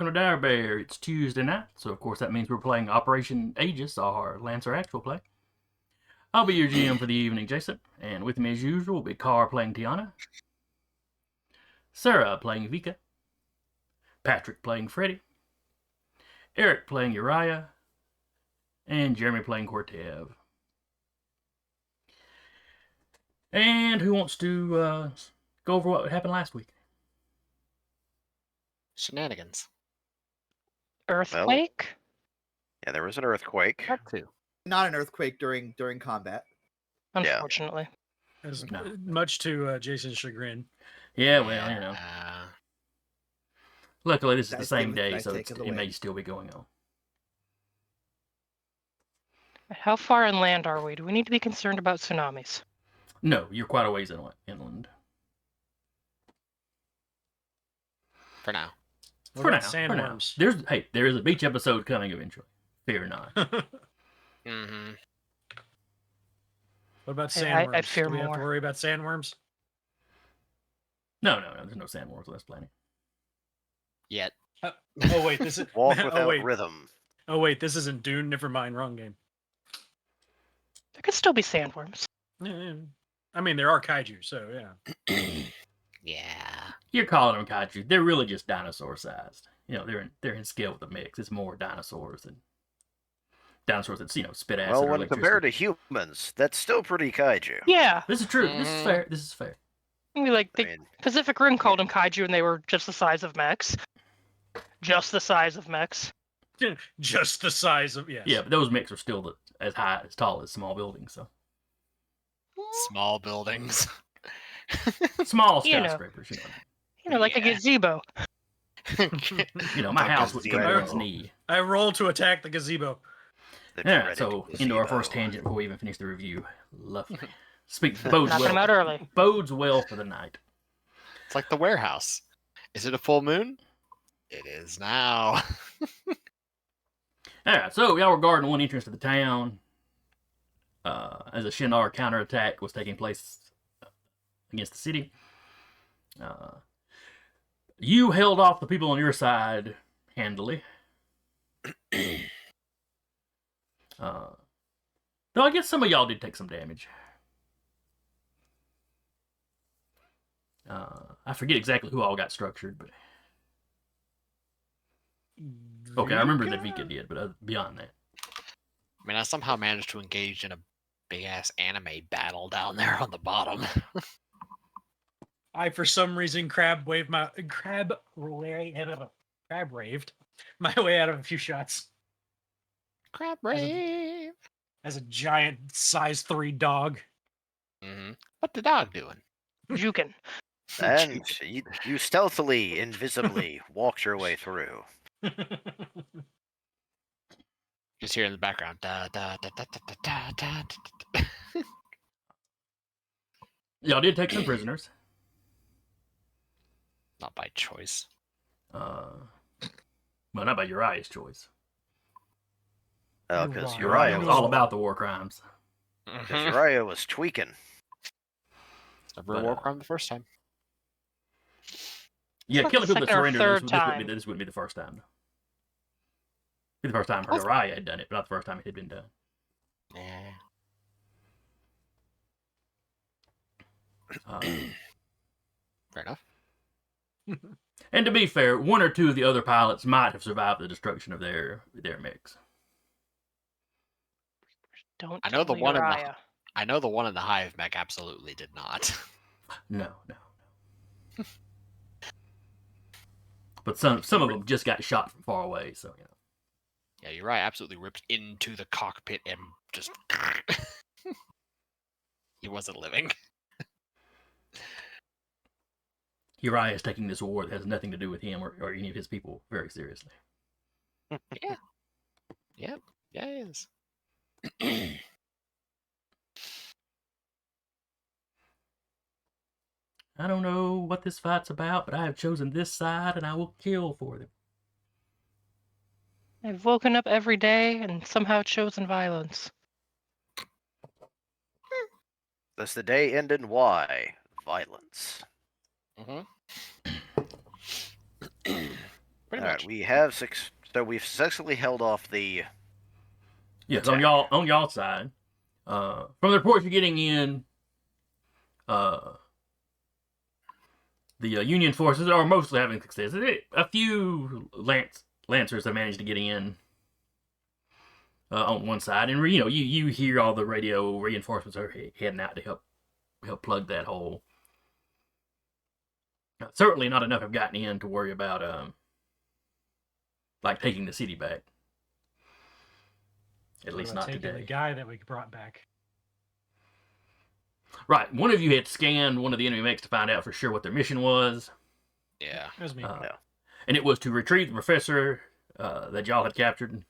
welcome to Dire Bear. It's Tuesday night, so of course that means we're playing Operation Aegis, our Lancer actual play. I'll be your GM for the evening, Jason, and with me as usual will be Carr playing Tiana, Sarah playing Vika, Patrick playing Freddy, Eric playing Uriah, and Jeremy playing Cortev. And who wants to go over what happened last week? Shenanigans. Earthquake? Yeah, there was an earthquake. That too. Not an earthquake during combat. Unfortunately. As No. much to Jason's chagrin. Yeah, well, you know. Luckily, this is the Nice same take- day, nice so take of the it may wind. still be going on. How far inland are we? Do we need to be concerned about tsunamis? No, you're quite a ways inland. For now. What For about now. sandworms? There is a beach episode coming eventually. Fear not. Mm-hmm. What about I sandworms? fear Do we have to more. worry about sandworms? No, there's no sandworms on this planet. Yet. Oh wait, this is Walk without oh wait, rhythm. this isn't Dune. Never mind, wrong game. There could still be sandworms. Yeah. I mean, there are kaiju, so yeah. Yeah. You're calling them kaiju. They're really just dinosaur sized. You know, they're in scale with the mix. It's more dinosaurs than dinosaurs that spit acid. Well, or when electricity. compared to humans, that's still pretty kaiju. Yeah. This is true. This is Mhm. fair. This is fair. I mean, like, I the mean, Pacific Rim called them kaiju and they were just the size of mechs. Just the size of mechs. Just the size of yes. Yeah, but those mix are still as tall as small buildings. So Small buildings. small You know. skyscrapers. Like a Yeah. gazebo. My house would come to its gazebo. knee. I roll to attack the gazebo. the Yeah, dreaded so into our first gazebo. tangent before we even finish the review. Lovely. Bodes Knock them out well. early. Bodes well for the night. It's like the warehouse. Is it a full moon? It is now. Alright, so y'all were guarding one entrance to the town as a Shinar counterattack was taking place against the city. You held off the people on your side handily. Though I guess some of y'all did take some damage. I forget exactly who all got structured, but okay, I remember that Vika did, but beyond that, I mean, I somehow managed to engage in a big ass anime battle down there on the bottom. I, for some reason, crab raved my way out of a few shots Crab rave. as a giant size 3 dog. Mm-hmm. What the dog doing? Jukin. And you stealthily, invisibly walked your way through. Just hear in the background. Da, da, da, da, da, da, da, da, da. y'all did take some prisoners. Not by choice. Well, not by Uriah's choice. Oh, because Uriah Uriah was was all about the war crimes. because Uriah was tweaking. Never a war crime the first time. Yeah, It's killing the people that second or surrendered. third This wouldn't be the first time. Be the first time Well, Uriah had done it, but not the first time it had been done. Yeah. Fair enough. And to be fair, one or two of the other pilots might have survived the destruction of their mix. Don't I know the kill one in the- Uriah. I know the one in the hive mech absolutely did not. No. But some of them just got shot from far away, so you know. Yeah, Uriah absolutely ripped into the cockpit and just. He wasn't living. Uriah is taking this war that has nothing to do with him or any of his people very seriously. Yeah. Yep. Yeah, he is. I don't know what this fight's about, but I have chosen this side and I will kill for them. I've woken up every day and somehow chosen violence. Thus the day end in Y. Violence. Mm-hmm. Pretty All much. right, we have so we've successfully held off the. Yes, Attack. on y'all side. From the reports you're getting in, the Union forces are mostly having success. A few lancers have managed to get in on one side, and you hear all the radio reinforcements are heading out to help plug that hole. Certainly not enough have gotten in to worry about like taking the city back. At least not taking today. the guy that we brought back. Right. One of you had scanned one of the enemy mechs to find out for sure what their mission was. Yeah. That was me. And it was to retrieve the professor that y'all had captured,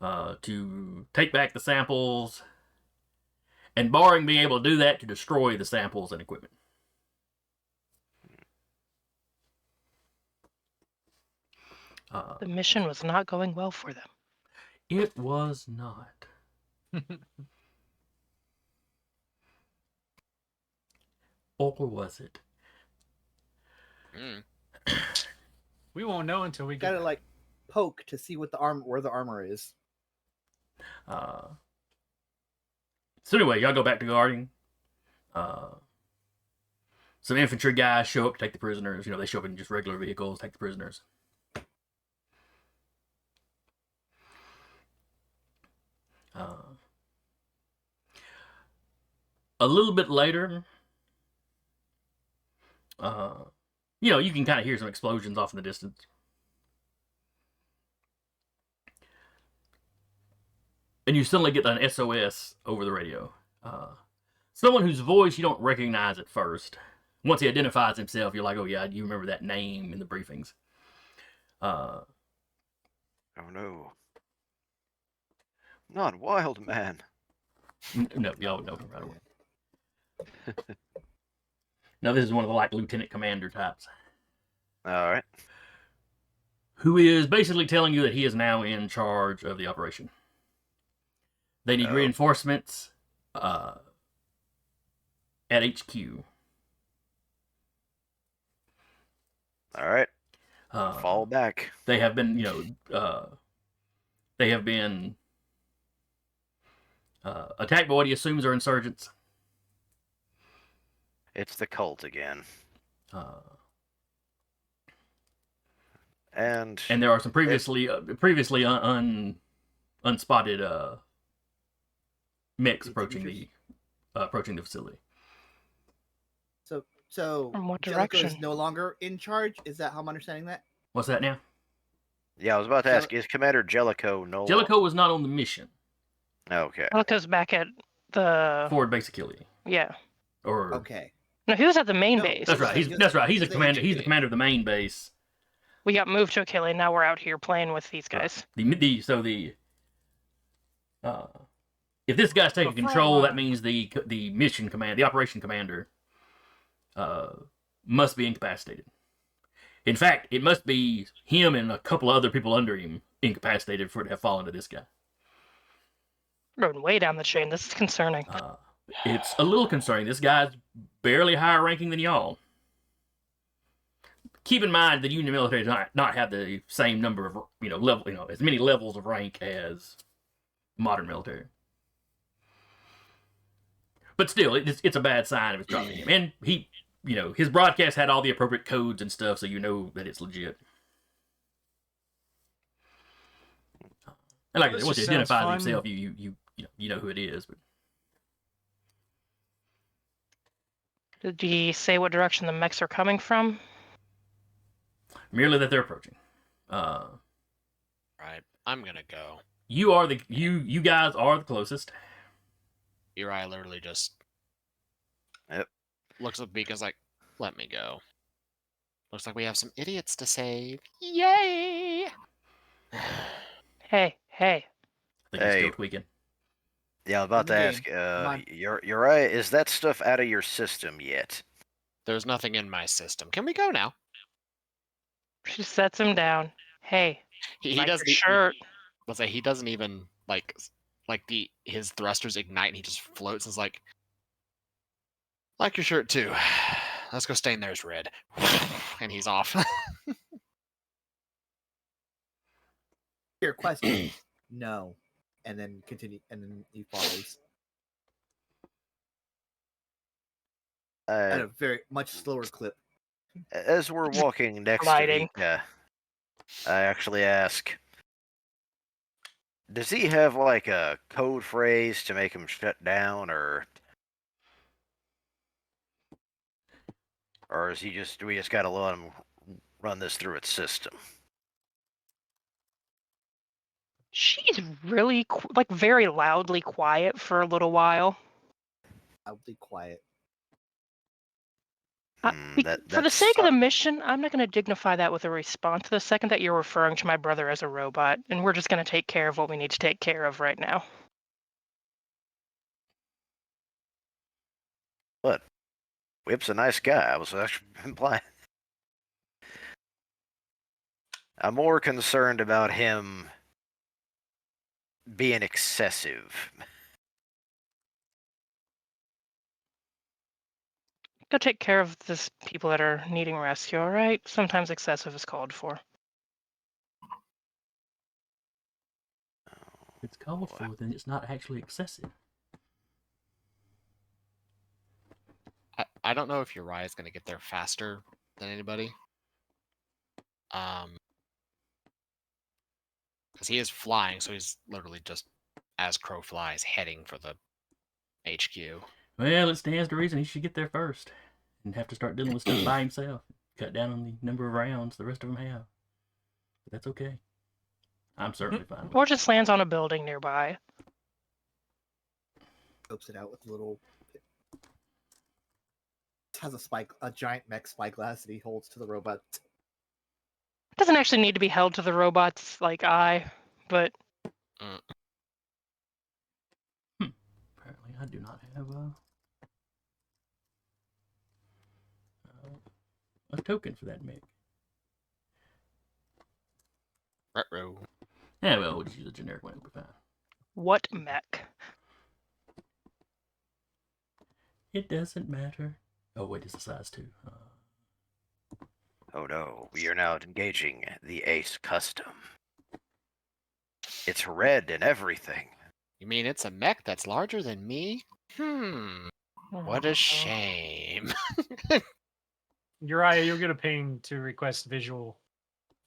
to take back the samples, and barring being able to do that, to destroy the samples and equipment. The mission was not going well for them. It was not. Or was it? Mm. We won't know until we get Gotta like poke to see what where the armor is. So anyway, y'all go back to guarding. Some infantry guys show up to take the prisoners. They show up in just regular vehicles, take the prisoners. A little bit later, you can kind of hear some explosions off in the distance. And you suddenly get an SOS over the radio. Someone whose voice you don't recognize at first. Once he identifies himself, you're like, oh yeah, you remember that name in the briefings. Oh no. Not Wild Man. No, y'all would know him right away. No, this is one of the lieutenant commander types. All right. Who is basically telling you that he is now in charge of the operation. They need reinforcements at HQ. All right. Fall back. They have been, attacked by what he assumes are insurgents. It's the cult again. And there are some previously unspotted mechs approaching the facility. So From what Jellicoe is direction? no longer in charge. Is that how I'm understanding that? What's that now? Yeah, I was about to ask, is Commander Jellicoe no Jellicoe was not on the mission. Okay. Jellicoe's back at the Forward base Achilles. yeah. Or Okay. No, he was at the main No, base. that's right. That's right. He's the commander. He's the commander of the main base. We got moved to Achille. Now we're out here playing with these guys. If this guy's taking The front control, line. that means the mission command, the operation commander, must be incapacitated. In fact, it must be him and a couple other people under him incapacitated for it to have fallen to this guy. We're going way down the chain. This is concerning. It's a little concerning. This guy's barely higher ranking than y'all. Keep in mind the Union military does not have the same number of as many levels of rank as modern military. But still, it's a bad sign if it's dropping him. And he, his broadcast had all the appropriate codes and stuff, so you know that it's legit. And like I said, once he just identifies sounds fun. himself, you know who it is. But Did he say what direction the mechs are coming from? merely that they're approaching. Right. I'm gonna go. You are you guys are the closest. Uri literally just Yep. looks at Beacon's like, let me go. Looks like we have some idiots to save. Yay! Hey. I think he's Hey. still tweaking. Yeah, I was about to Okay, ask, on. you're right. Is that stuff out of your system yet? There's nothing in my system. Can we go now? She sets him down. Hey, He like doesn't. your shirt. Let's say he doesn't even his thrusters ignite and he just floats and is like your shirt too. Let's go stain theirs red. And he's off. Your question, no, and then continue, and then he follows at a very much slower clip. As we're walking next Gliding. to Vika, I actually ask, does he have like a code phrase to make him shut down, or is he just, do we just gotta let him run this through its system? She's really very loudly quiet for a little while. I'll be quiet. For the sake of the mission, I'm not going to dignify that with a response the second that you're referring to my brother as a robot, and we're just going to take care of what we need to take care of right now. What? Whip's a nice guy. I was actually implying. I'm more concerned about him being excessive. Go take care of this people that are needing rescue, all right? Sometimes excessive is called for. If it's called for, then it's not actually excessive. I don't know if Uriah's going to get there faster than anybody. Because he is flying, so he's literally just, as crow flies, heading for the HQ. Well, it stands to reason he should get there first and have to start dealing with stuff by himself. Cut down on the number of rounds the rest of them have. But that's okay. I'm certainly fine with it. Or just lands on a building nearby. Scopes it out with a little. Has a giant mech spyglass that he holds to the robot. It doesn't actually need to be held to the robot's eye, but Apparently, I do not have a token for that mech. Retro. Yeah, well, we'll just use a generic one. It'll be fine. what mech? It doesn't matter. Oh, wait, it's a size 2. Oh no, we are now engaging the Ace Custom. It's red and everything. You mean it's a mech that's larger than me? What a shame. Uriah, you'll get a ping to request visual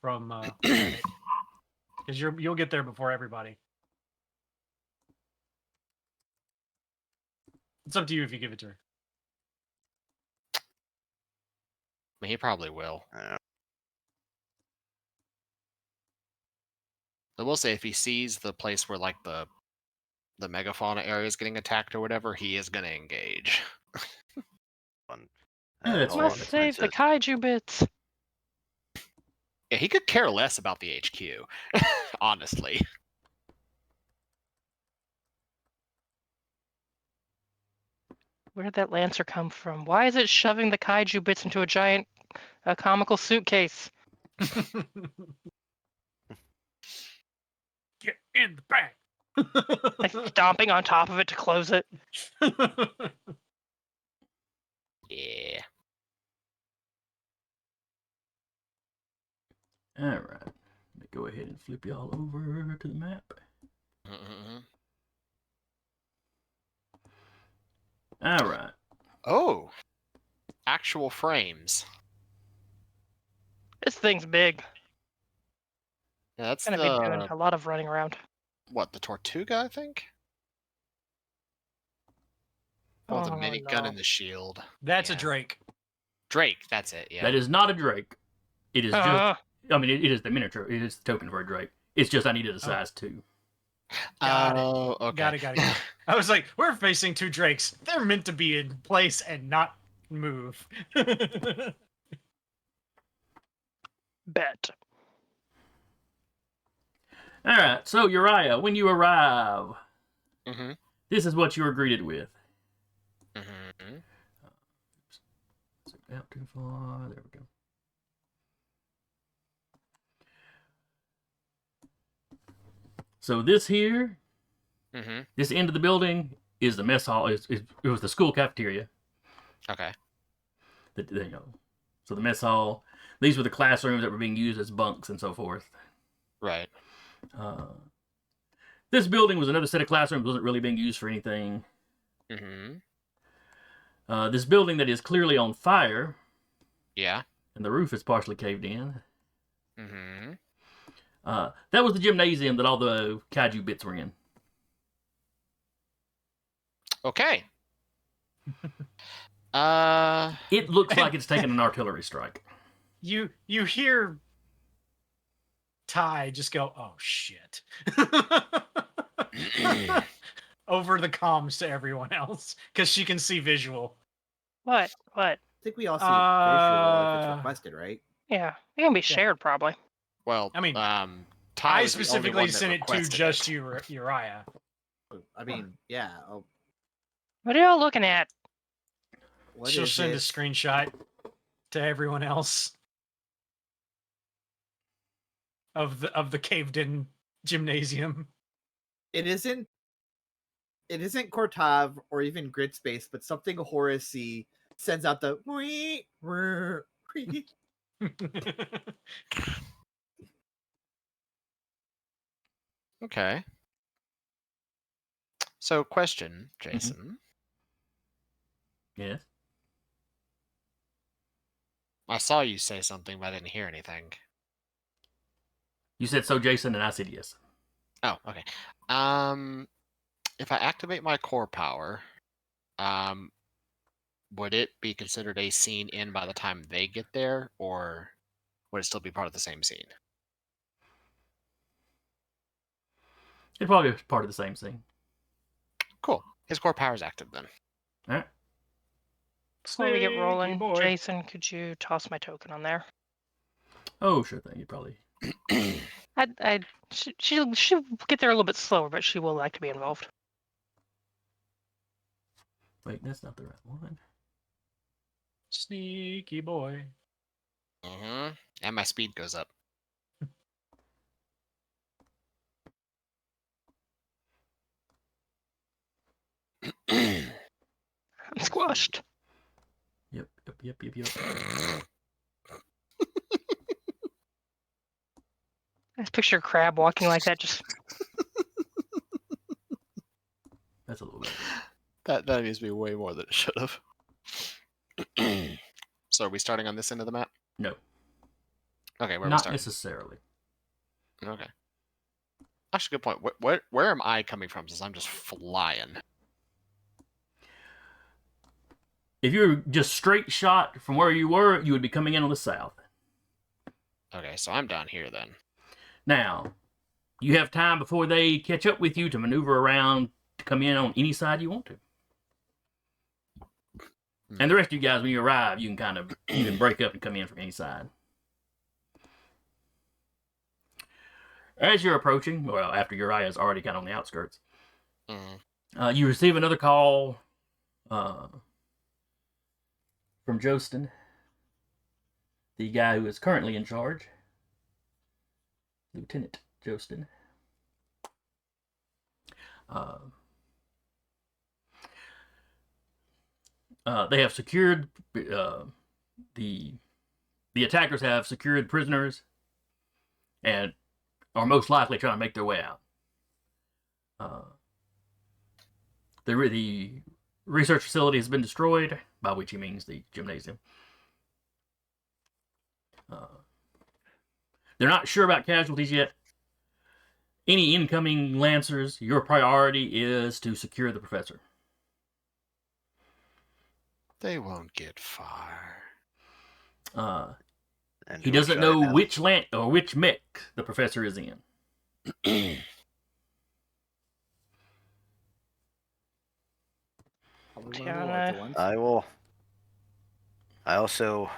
from because you'll get there before everybody. It's up to you if you give it to her. I mean, he probably will. I will say, if he sees the place where the megafauna area is getting attacked or whatever, he is going to engage. Yeah, that's hold on, Must save the it kaiju bits. Yeah, he could care less about the HQ, honestly. Where did that Lancer come from? Why is it shoving the kaiju bits into a giant comical suitcase? Get in the bag. Stomping on top of it to close it. Yeah. All right. Let me go ahead and flip y'all over to the map. All right. Oh, actual frames. This thing's big. Yeah, that's Gonna be doing a lot of running around. what, the Tortuga, I think? Oh, the minigun and the shield. That's a Yeah. Drake. Drake, that's it, yeah. That is not a Drake. It is just... I mean, it is the miniature. It is the token for a Drake. It's just I needed a size 2. Got it. Oh, okay. Got it. I was like, we're facing 2 Drakes. They're meant to be in place and not move. Bet. All right. So, Uriah, when you arrive, Mm-hmm. this is what you are greeted with. Mm-hmm. Zoom out too far. There we go. So this here, Mm-hmm. this end of the building is the mess hall. It was the school cafeteria. Okay. So the mess hall. These were the classrooms that were being used as bunks and so forth. Right. This building was another set of classrooms, wasn't really being used for anything. Mm-hmm. This building that is clearly on fire, Yeah. and the roof is partially caved in. Mm-hmm. That was the gymnasium that all the kaiju bits were in. Okay. It looks like it's taken an artillery strike. You hear Ty just go, "Oh shit," over the comms to everyone else because she can see visual. What? I think we all see visual if it's Uh, requested, right? Yeah, it can be shared probably. Well, I mean, Ty I was the only specifically one that sent it to requested just it. Uriah. I mean, yeah. What are y'all looking at? What She'll is send a it? screenshot to everyone else of the caved in gymnasium. It isn't Cortav or even Grid Space, but something Horace sends out the wee, wee, wee. Okay. So, question, Jason. Yes. I saw you say something, but I didn't hear anything. You said so, Jason, and I said yes. Oh, okay. If I activate my core power, would it be considered a scene in by the time they get there, or would it still be part of the same scene? It's probably part of the same scene. Cool. His core power is active then. All right. Before we get Sneaky rolling, boy. Jason, could you toss my token on there? Oh, sure thing. You probably. She'll get there a little bit slower, but she will like to be involved. Wait, that's not the right one. Sneaky boy. Mm-hmm. And my speed goes up. I'm squashed. Yep. I just picture a crab walking like that, just That's a little bit. That amused me way more than it should have. So are we starting on this end of the map? No, Okay, where are we not starting? necessarily. Okay. Actually, good point. Where am I coming from since I'm just flying? If you were just straight shot from where you were, you would be coming in on the south. Okay, so I'm down here then. Now, you have time before they catch up with you to maneuver around to come in on any side you want to. And the rest of you guys, when you arrive, you can break up and come in from any side. As you're approaching, well, after Uriah's already kind of on the outskirts, you receive another call from Jostin, the guy who is currently in charge, Lieutenant Jostin. They have secured the attackers have secured prisoners and are most likely trying to make their way out. The research facility has been destroyed, by which he means the gymnasium. They're not sure about casualties yet. Any incoming Lancers, your priority is to secure the professor. They won't get far. And He we'll doesn't shut know it down. which mech the professor is in. Probably one of the larger Tiana. ones. I also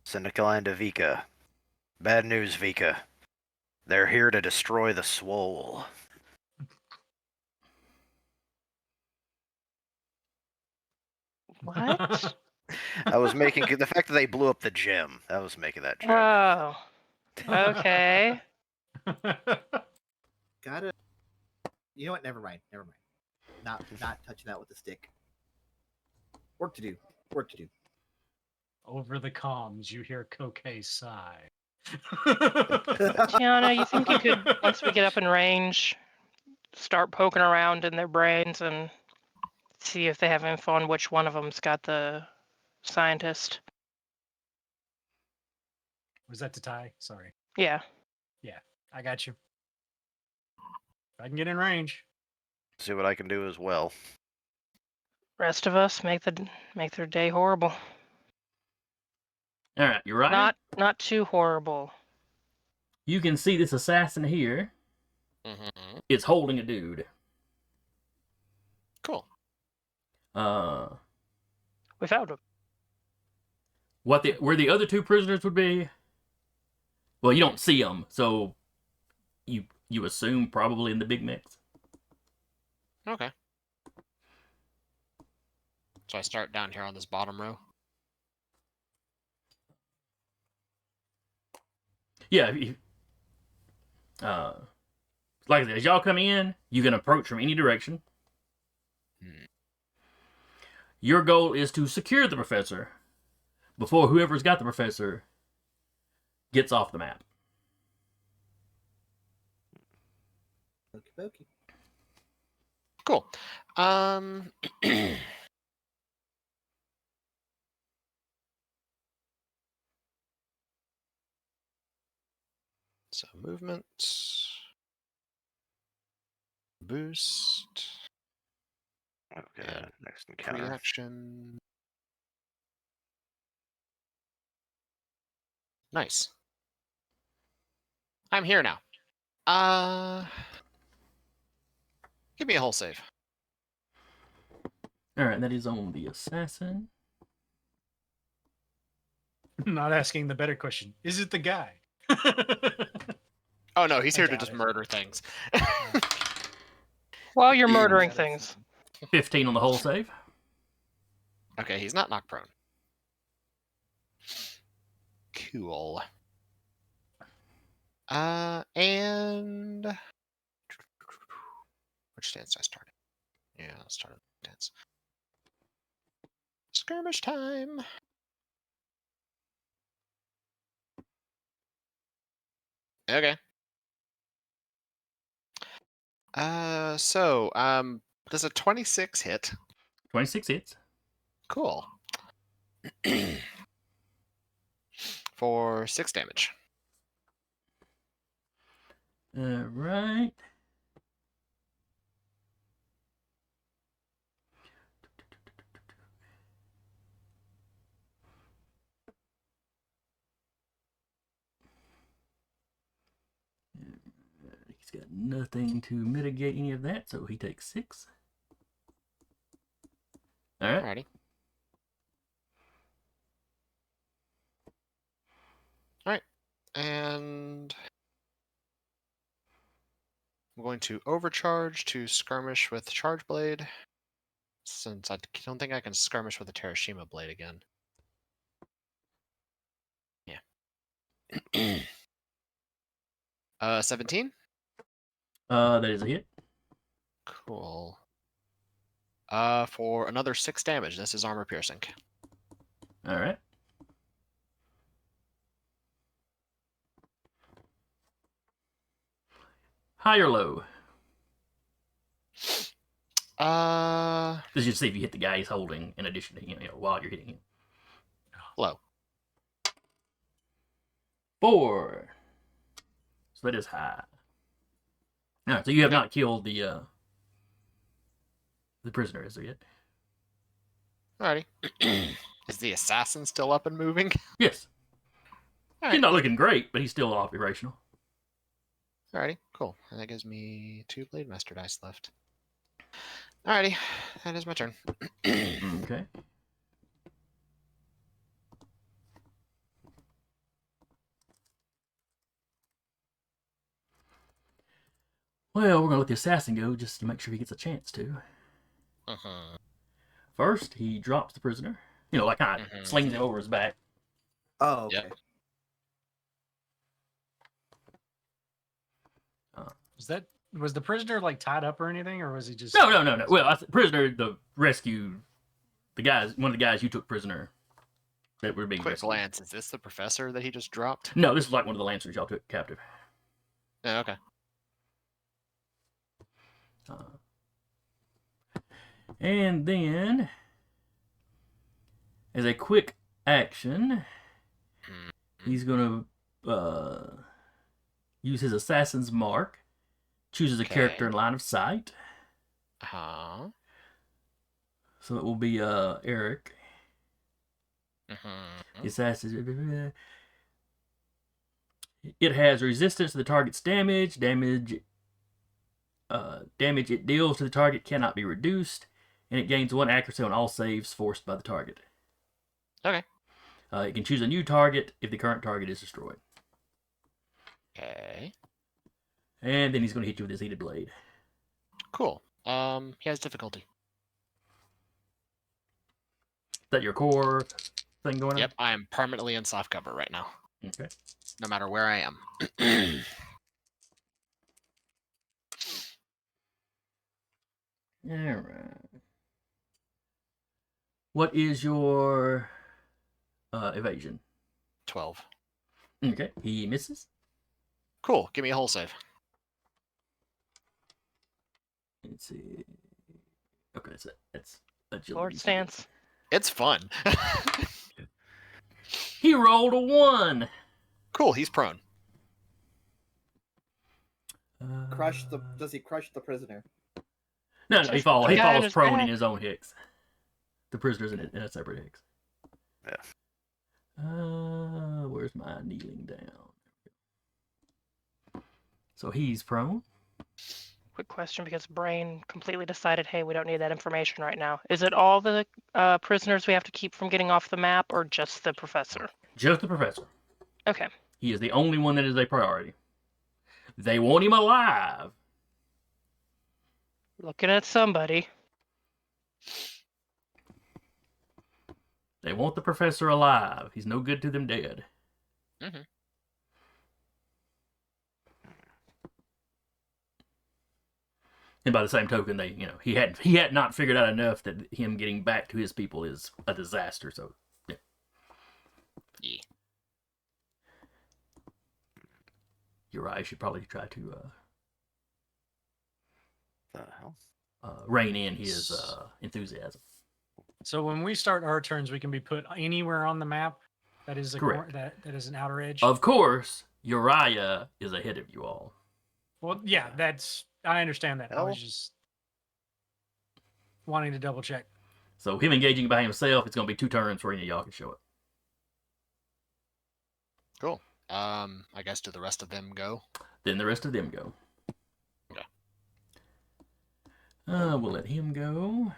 send a line to Vika. Bad news, Vika. They're here to destroy the Swole. What? I was making the fact that they blew up the gym. I was making that joke. Oh, okay. Gotta. You know what? Never mind. Not touching that with the stick. Work to do. Over the comms, you hear Kokei sigh. Tiana, you think you could, once we get up in range, start poking around in their brains and see if they have info on which one of them's got the scientist? Was that to tie? Sorry. Yeah. I got you. If I can get in range. See what I can do as well. Rest of us make their day horrible. All right, you're right. Not too horrible. You can see this assassin here. Mm-hmm. It's holding a dude. Cool. We found him. Where the other two prisoners would be? Well, you don't see them, so you assume probably in the big mix. Okay. So I start down here on this bottom row. Yeah. Like I said, as y'all come in, you can approach from any direction. Your goal is to secure the professor before whoever's got the professor gets off the map. Okie dokie. Cool. So movement, boost, Okay, Yeah. next encounter. reaction. Nice. I'm here now. Give me a whole save. All right, that is on the assassin. Not asking the better question. Is it the guy? Oh no, he's I here to doubt just it. murder things. While you're murdering things. 15 on the whole save. Okay, he's not knock prone. Cool. And which dance did I start? Yeah, I'll start a dance. Skirmish time. Okay. Does a 26 hit? 26 hits. Cool. For 6 damage. All right. He's got nothing to mitigate any of that, so he takes 6. All right. Alrighty. Alright. And I'm going to overcharge to skirmish with Charge Blade. Since I don't think I can skirmish with a Terashima Blade again. Yeah. 17? That is a hit. Cool. For another 6 damage. This is armor piercing. All right. High or low? This is just see if you hit the guy he's holding in addition to him, while you're hitting him. Low. 4. So that is high. All right, so you have not killed the prisoner, is there yet? Alrighty. Is the assassin still up and moving? Yes. Alright. He's not looking great, but he's still operational. Alrighty, cool. And that gives me 2 Blade Master dice left. Alrighty, that is my turn. Okay. Well, we're gonna let the assassin go just to make sure he gets a chance to. Uh-huh. First, he drops the prisoner. Like kind of slings him over his back. Oh, okay. Yep. Was the prisoner like tied up or anything, or was he just? No. Well, prisoner, the rescue, one of the guys you took prisoner that were being Quick rescued. glance. Is this the professor that he just dropped? No, this is like one of the Lancers y'all took captive. Oh, okay. And then, as a quick action, he's going to use his assassin's mark, chooses a character in line of sight. Uh-huh. So it will be Eric. Mm-hmm. The assassin. It has resistance to the target's damage. Damage it deals to the target cannot be reduced, and it gains 1 accuracy on all saves forced by the target. Okay. It can choose a new target if the current target is destroyed. Okay. And then he's going to hit you with his heated blade. Cool. He has difficulty. Is that your core thing going on? Yep, I am permanently in soft cover right now, Okay. no matter where I am. All right. What is your evasion? 12. Okay. He misses. Cool. Give me a whole save. Let's see. Okay, that's agility. Lord stance. It's fun. He rolled a 1. Cool. He's prone. Does he crush the prisoner? No, he Just falls. the He guy on falls his prone back. in his own hex. The prisoner's in a separate hex. Yeah. Where's my kneeling down? So he's prone. Quick question, because Brain completely decided, hey, we don't need that information right now. Is it all the prisoners we have to keep from getting off the map, or just the professor? Just the professor. Okay. He is the only one that is a priority. They want him alive. Looking at somebody. They want the professor alive. He's no good to them dead. Mm-hmm. And by the same token, he had not figured out enough that him getting back to his people is a disaster. So, yeah. Yeah. You're right. I should probably try to The hell? rein in his enthusiasm. So when we start our turns, we can be put anywhere on the map that is Correct. that is an outer edge. Of course, Uriah is ahead of you all. Well, yeah, I understand that. I was Hell. just wanting to double check. So him engaging by himself, it's going to be 2 turns before any of y'all can show it. Cool. I guess do the rest of them go? Then the rest of them go. Okay. We'll let him go.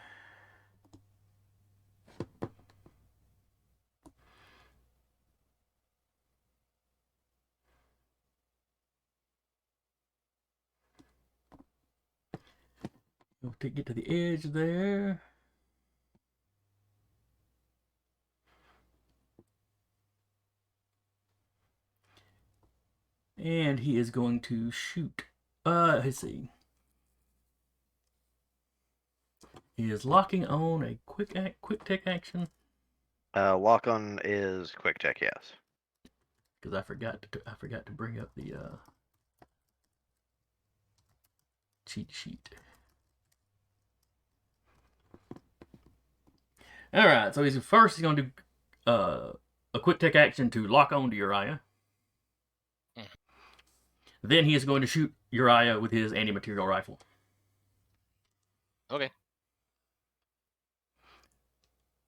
We'll get to the edge there. And he is going to shoot. Let's see. He is locking on a quick tech action. Lock on is quick tech, yes. Because I forgot to bring up the cheat sheet. All right, so he's going to do a quick tech action to lock on to Uriah. Then he is going to shoot Uriah with his anti-material rifle. Okay.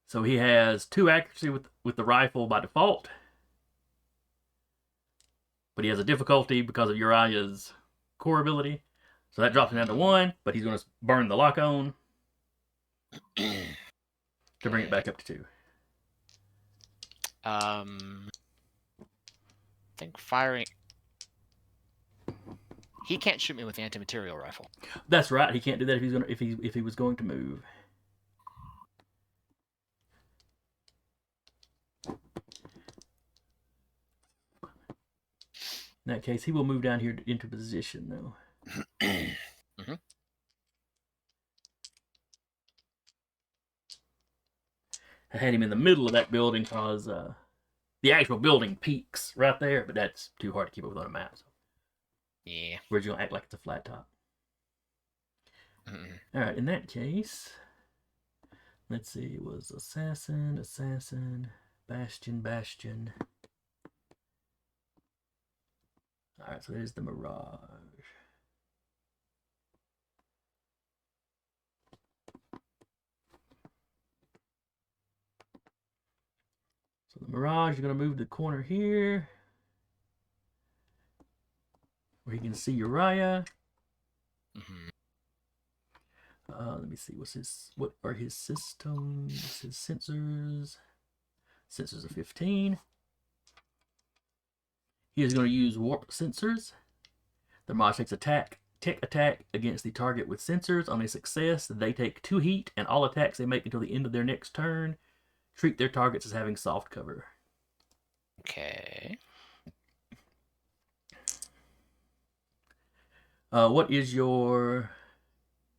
So he has 2 accuracy with the rifle by default. But he has a difficulty because of Uriah's core ability. So that drops him down to 1, but he's going to burn the lock on to bring it back up to 2. I think firing. He can't shoot me with the anti-material rifle. That's right. He can't do that if he was going to move. In that case, he will move down here into position, though. I had him in the middle of that building because the actual building peaks right there, but that's too hard to keep up with on a map. So Yeah. we're just gonna act like it's a flat top. Mm-mm. All right, in that case, let's see. It was assassin, assassin, bastion, bastion. All right, so there's the mirage. So the mirage, you're gonna move to the corner here, where you can see Uriah. Mhm. Let me see. What are his systems? His sensors. Sensors are 15. He is going to use warp sensors. The mirage takes tech attack against the target with sensors. On a success, they take 2 heat, and all attacks they make until the end of their next turn treat their targets as having soft cover. Okay. What is your?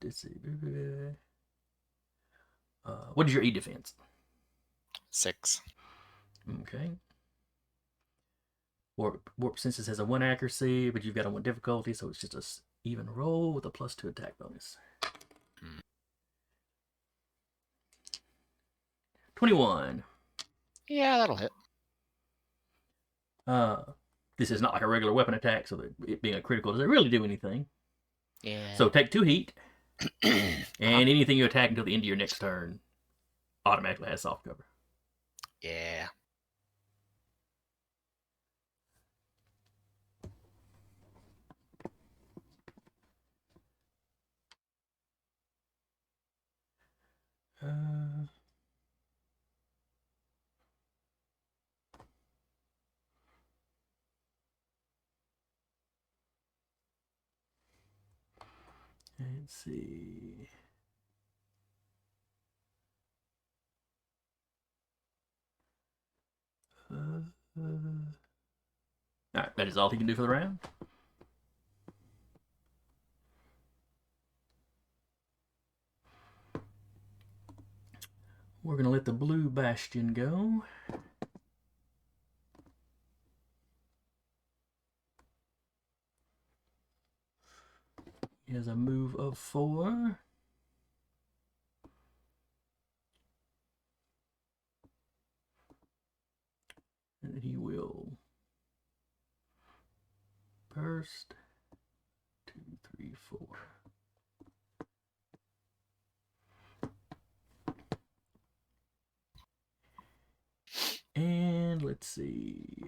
Let's see. What is your E defense? 6. Okay. Warp senses has a 1 accuracy, but you've got a 1 difficulty, so it's just a even roll with a +2 attack bonus. 21. Yeah, that'll hit. This is not like a regular weapon attack, so that it being a critical doesn't really do anything. Yeah. So take 2 heat, and Uh-huh. anything you attack until the end of your next turn automatically has soft cover. Yeah. Uh, let's see. Alright, that is all he can do for the round. We're going to let the blue bastion go. He has a move of 4. And he will burst. 2, 3, 4. And let's see.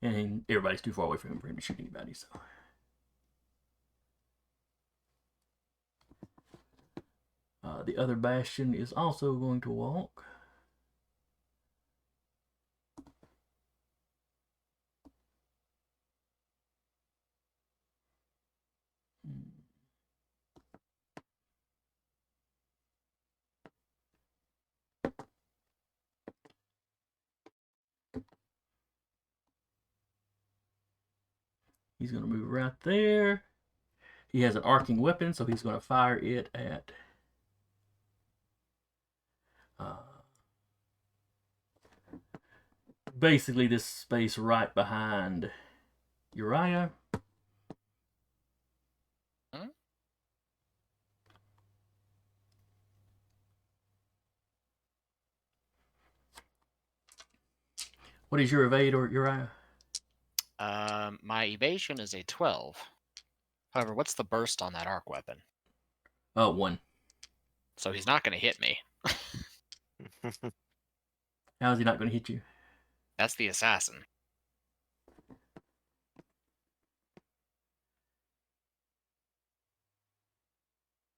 And everybody's too far away from him for him to shoot anybody, so. The other bastion is also going to walk. He's going to move right there. He has an arcing weapon, so he's going to fire it at basically this space right behind Uriah. Huh? What is your evade, or Uriah? My evasion is a 12. However, what's the burst on that arc weapon? 1. So he's not going to hit me. How is he not going to hit you? That's the assassin.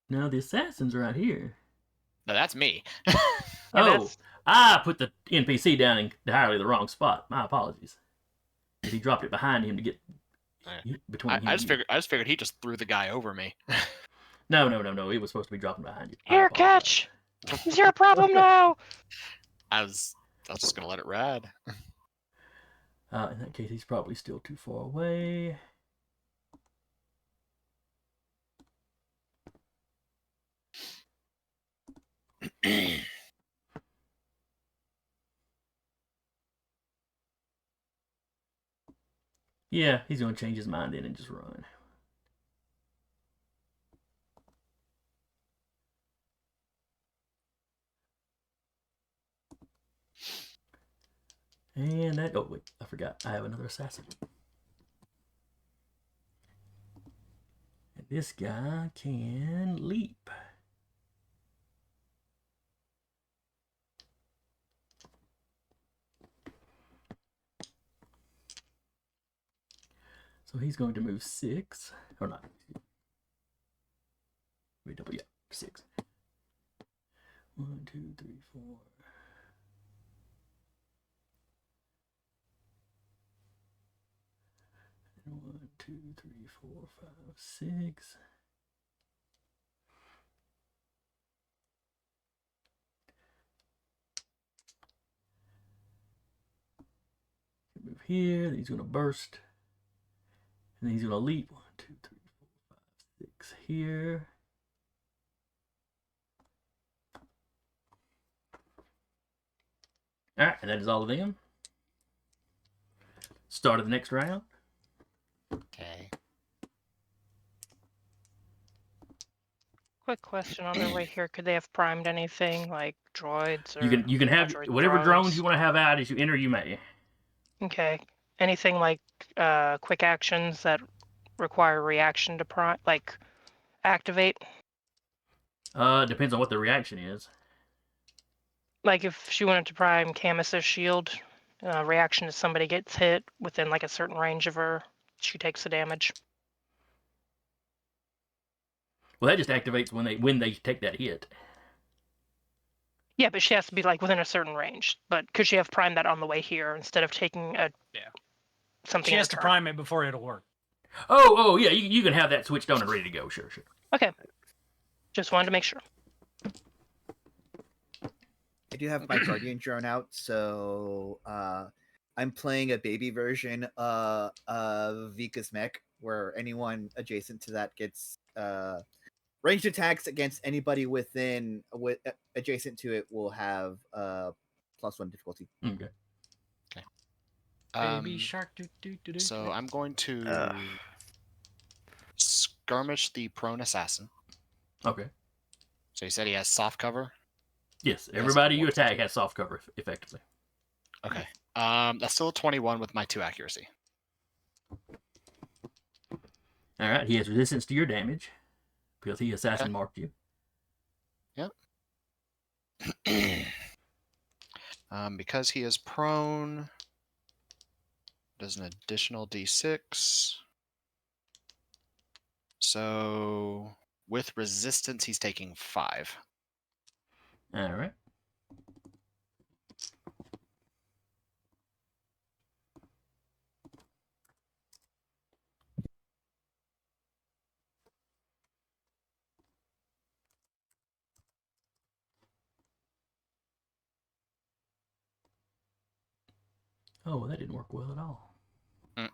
No, the assassin's right here. No, that's me. Yeah, Oh, that's- I put the NPC down in entirely the wrong spot. My apologies. He dropped it behind him to get between him I and just you. figured he just threw the guy over me. No. It was supposed to be dropping behind you. I Here, apologize. catch! Is your problem now? I was just gonna let it ride. In that case, he's probably still too far away. Yeah, he's going to change his mind in and just run. And that... Oh, wait. I forgot. I have another assassin. And this guy can leap. So he's going to move 6. Or not. Wait, double, yeah. 6. 1, 2, 3, 4. 1, 2, 3, 4, 5, 6. Move here. Then he's going to burst. And then he's going to leap. 1, 2, 3, 4, 5, 6 here. All right, and that is all of them. Start of the next round. Okay. Quick question on their way here: could they have primed anything like droids or You can have droid whatever drones drones? you want to have out as you enter. You may. Okay. Anything like quick actions that require reaction to prime, like activate? Depends on what the reaction is. Like if she wanted to prime Camus's shield, reaction is somebody gets hit within like a certain range of her, she takes the damage. Well, that just activates when they take that hit. Yeah, but she has to be like within a certain range. But could she have primed that on the way here instead of taking a something? She in has to return? prime it before it'll work. Oh, yeah. You can have that switched on and ready to go. Sure. Okay. Just wanted to make sure. I do have my guardian drone out, so I'm playing a baby version of Vika's mech, where anyone adjacent to that gets ranged attacks against anybody adjacent to it will have +1 difficulty. Okay. Baby shark. So I'm going to skirmish the prone assassin. Okay. So he said he has soft cover. Yes. Yes, Everybody you works. attack has soft cover effectively. Okay. That's still a 21 with my 2 accuracy. All right. He has resistance to your damage because he assassin marked you. Yep. Because he is prone, does an additional d6. So with resistance, he's taking 5. All right. Oh, that didn't work well at all. I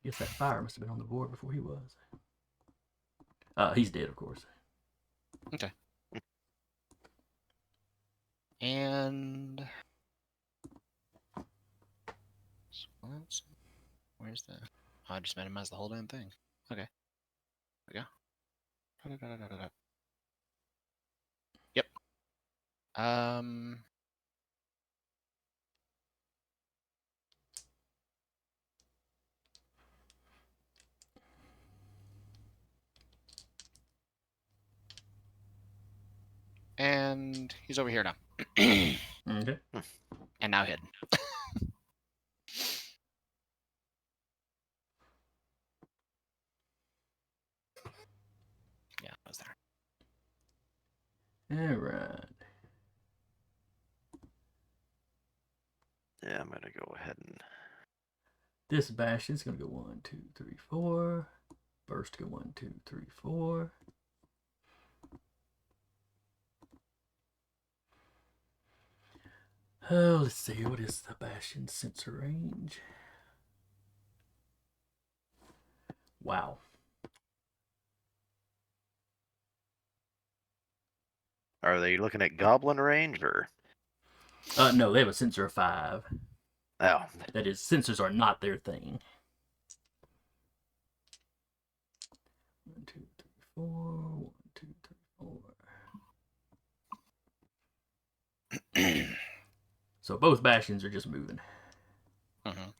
guess that fire must have been on the board before he was. He's dead, of course. Okay. And where's the? Oh, I just minimized the whole damn thing. Okay. There we go. Yep. And he's over here now. Okay. And now hidden. Yeah, I was there. All right. Yeah, I'm gonna go ahead and This Bastion's gonna go 1, 2, 3, 4. Burst go 1, 2, 3, 4. Oh, let's see. What is the Bastion's sensor range? Wow. Are they looking at goblin range or? No, they have a sensor of 5. Oh, That is, sensors are not their thing. 1, 2, 3, 4. 1, 2, 3, 4. So both bastions are just moving. Mhm.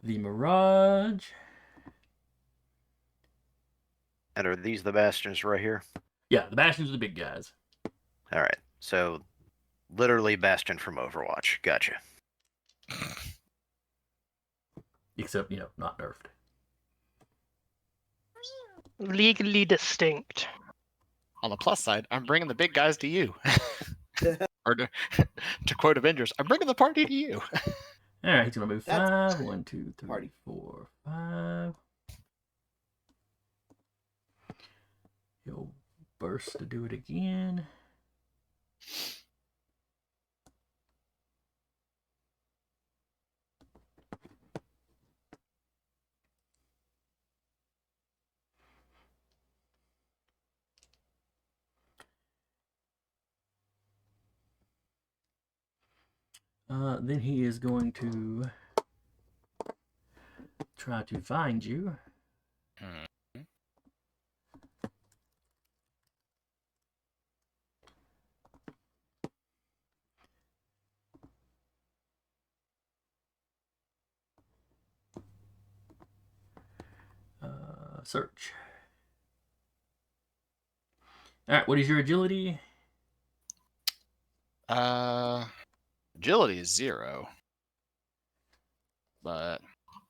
The Mirage. and are these the bastions right here? Yeah, the bastions are the big guys. All right. So, literally bastion from Overwatch. Gotcha. Except, not nerfed. Legally distinct. On the plus side, I'm bringing the big guys to you. Or to quote Avengers, I'm bringing the party to you. All right, he's going to move That's 5. 1, 2, 3, party. 4, 5. He'll burst to do it again. Then he is going to try to find you. Search. All right, what is your agility? Agility is 0. But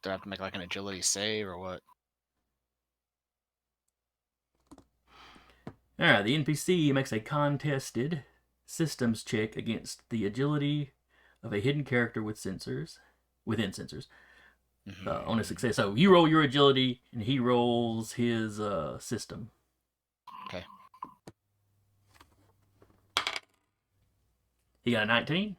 do I have to make like an agility save or what? All right, the NPC makes a contested systems check against the agility of a hidden character with sensors, within sensors, on a success. So you roll your agility, and he rolls his system. Okay. He got a 19.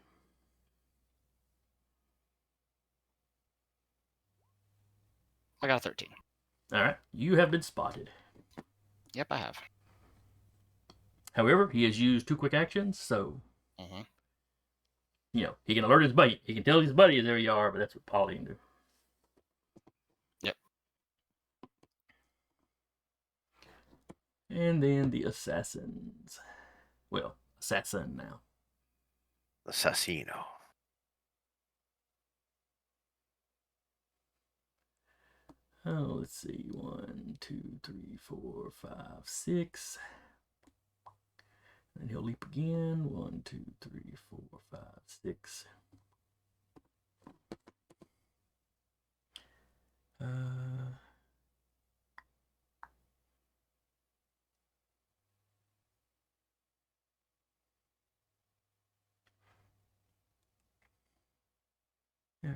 I got a 13. All right, you have been spotted. Yep, I have. However, he has used 2 quick actions, so Mm-hmm. He can alert his buddy. He can tell his buddy there you are, but that's what Paulie can do. Yep. And then the assassins. Well, assassin now. Assassino. Oh, let's see. 1, 2, 3, 4, 5, 6. And he'll leap again. 1, 2, 3, 4, 5, 6. All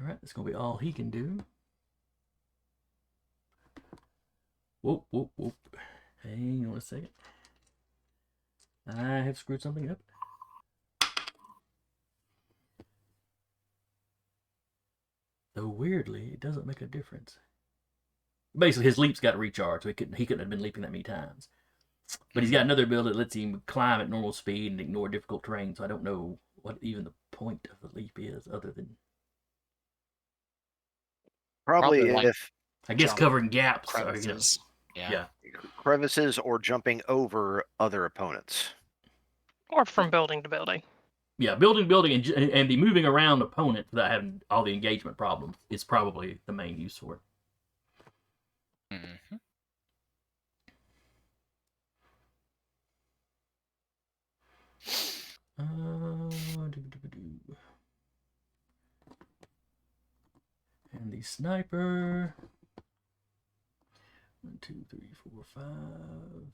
right, that's gonna be all he can do. Whoop, whoop, whoop. Hang on a second. I have screwed something up. Though weirdly, it doesn't make a difference. Basically, his leaps got recharged, so he couldn't have been leaping that many times. But he's got another ability that lets him climb at normal speed and ignore difficult terrain, so I don't know what even the point of the leap is, other than Probably Probably, like, if I guess jump covering gaps. Or, crevices. yeah. crevices or jumping over other opponents. Or from building to building. Yeah, building, and the moving around opponent without having all the engagement problems is probably the main use for it. Mm-hmm. And the sniper. 1, 2, 3, 4, 5,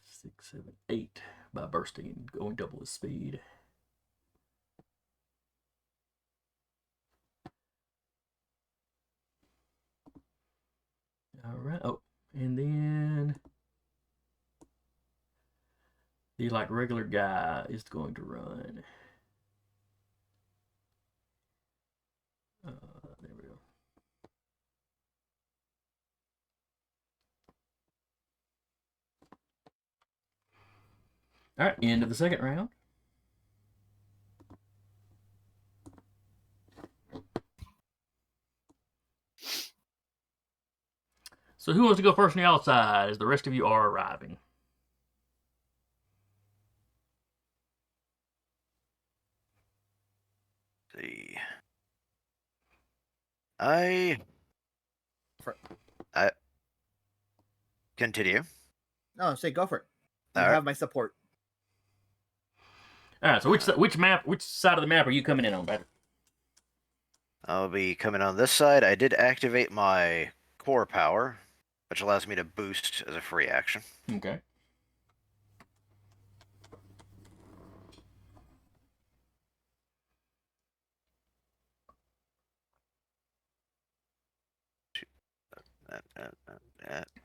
6, 7, 8 by bursting and going double his speed. All right. Oh, and then the regular guy is going to run. There we go. All right, end of the second round. So who wants to go first on the outside as the rest of you are arriving? See. I continue. No, say go for it. You All right. have my support. All right. So which side of the map are you coming in on, Patrick? I'll be coming on this side. I did activate my core power, which allows me to boost as a free action. Okay.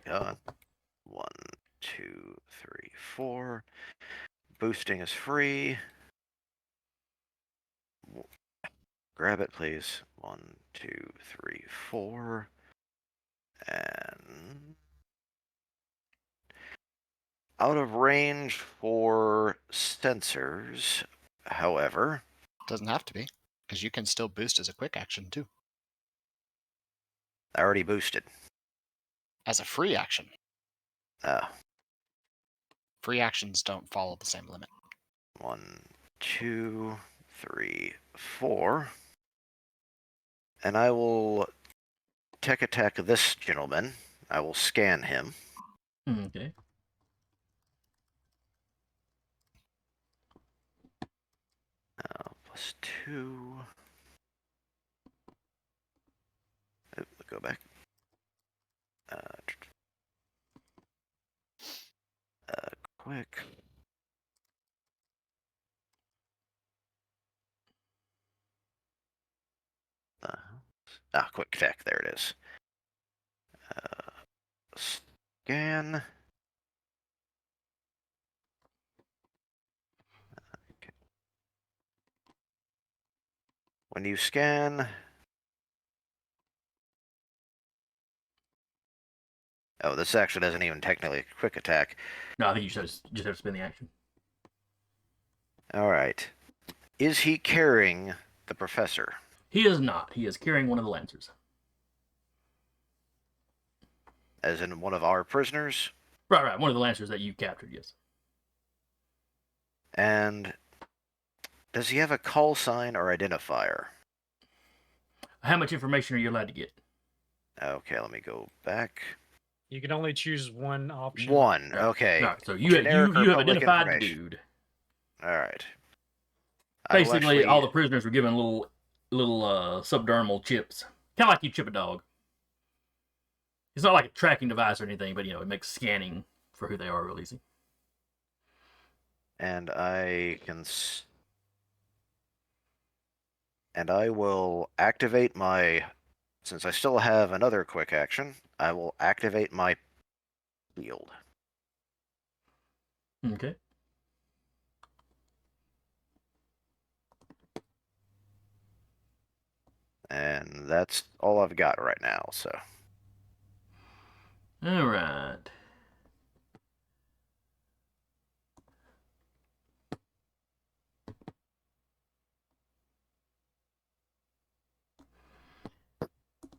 Go on. 1, 2, 3, 4. Boosting is free. Grab it, please. 1, 2, 3, 4. And out of range for sensors, however. Doesn't have to be, because you can still boost as a quick action too, I already boosted. as a free action. Oh. Free actions don't follow the same limit. 1, 2, 3, 4. And I will tech attack this gentleman. I will scan him. Okay. +2. Go back. Quick. Quick tech. There it is. Scan. Okay. When you scan. Oh, this actually doesn't even technically a quick attack. No, I think you should just have to spin the action. All right. Is he carrying the professor? He is not. He is carrying one of the Lancers. As in one of our prisoners? Right. One of the Lancers that you captured, yes. And does he have a call sign or identifier? How much information are you allowed to get? Okay, let me go back. You can only choose one option. One. Right. Okay. Right. So you Generic or have public identified the information? dude. All right. Basically, all the prisoners were given little subdermal chips, kind of like you chip a dog. It's not like a tracking device or anything, but it makes scanning for who they are real easy. And I can. And I will activate my. Since I still have another quick action, I will activate my field. Okay. And that's all I've got right now, so. All right.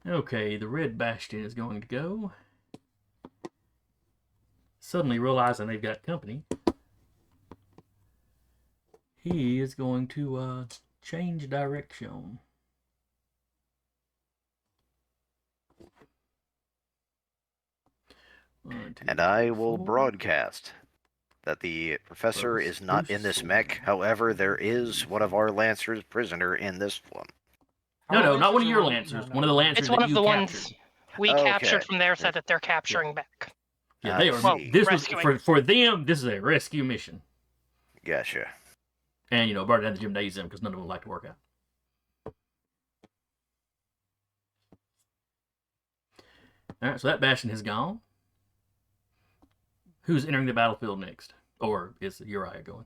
Okay, the Red Bastion is going to go. Suddenly realizing they've got company, he is going to change direction. One, two, And I three, will 4. broadcast that the professor is not in this mech. However, there is one of our Lancers prisoner in this one. No, not one of your No, Lancers. no. One of the Lancers It's one that of you the captured. ones we Okay. captured from their set that they're capturing back. Yeah, they are. Well, This was rescuing. for them. This is a rescue mission, Gotcha. and burn down the gymnasium because none of them like to work out. All right, so that bastion has gone. Who's entering the battlefield next, or is Uriah going?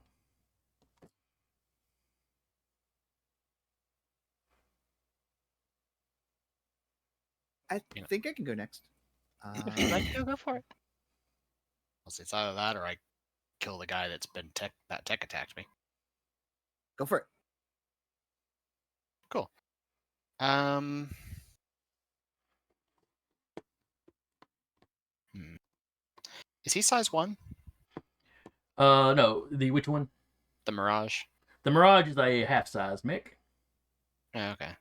I think I can go next. If you'd like to, go for it. It's either that or I kill the guy that's been tech attacked me. Go for it. Cool. Is he size 1? No, which one? The Mirage? The Mirage is a half-size mech. Yeah, okay.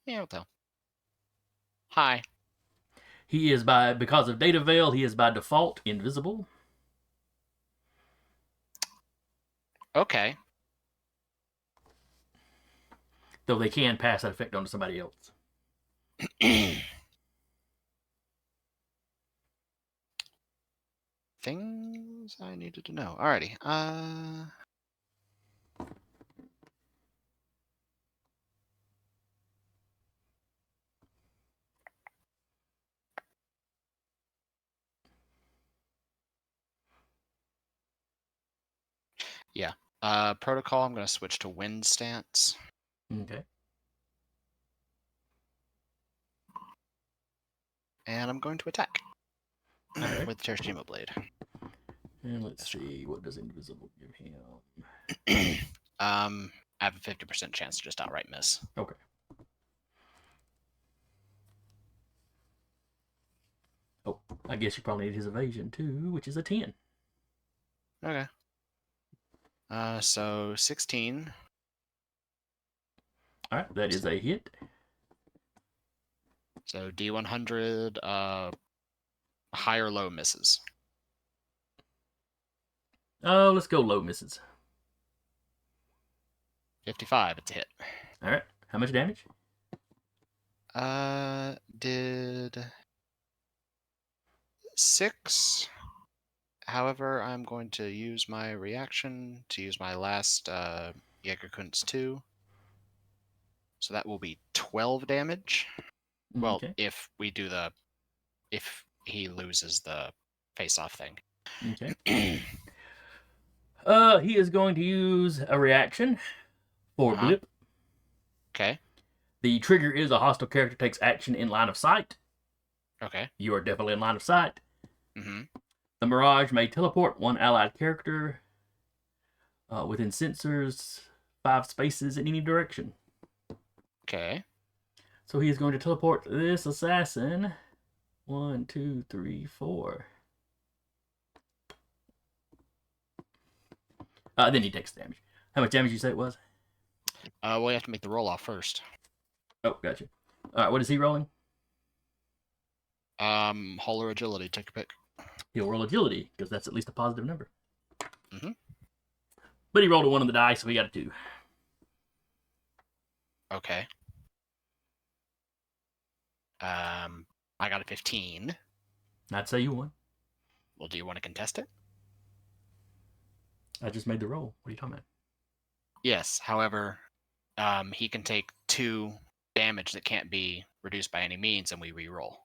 Yeah, I'll tell. Hi. He is because of Data Veil, he is by default invisible. Okay. Though they can pass that effect on to somebody else. Things I needed to know. Alrighty. Yeah. Protocol, I'm going to switch to wind stance. Okay. And I'm going to attack. Alright. With the Terashima Blade. And let's see, what does invisible give him? I have a 50% chance to just outright miss. Okay. Oh, I guess you probably need his evasion too, which is a 10. Okay. So 16. Alright, that is a hit. So D100, high or low misses. Oh, let's go low misses. 55, it's a hit. Alright, how much damage? Did 6. However, I'm going to use my reaction to use my last Jägerkunst 2. So that will be 12 damage. Well, Okay. if he loses the face-off thing. Okay. He is going to use a reaction for Blip. Okay. The trigger is a hostile character takes action in line of sight. Okay. You are definitely in line of sight. Mm-hmm. The Mirage may teleport one allied character within sensors 5 spaces in any direction. Okay. So he is going to teleport this assassin. 1, 2, 3, 4. Then he takes damage. How much damage did you say it was? Well, you have to make the roll off first. Oh, gotcha. All right, what is he rolling? Hull or agility, take your pick. He'll roll agility, because that's at least a positive number. Mm-hmm. But he rolled a 1 on the die, so he got a 2. Okay. I got a 15. I'd say you won. Well, do you want to contest it? I just made the roll. What are you talking about? Yes. However, he can take 2 damage that can't be reduced by any means, and we re-roll.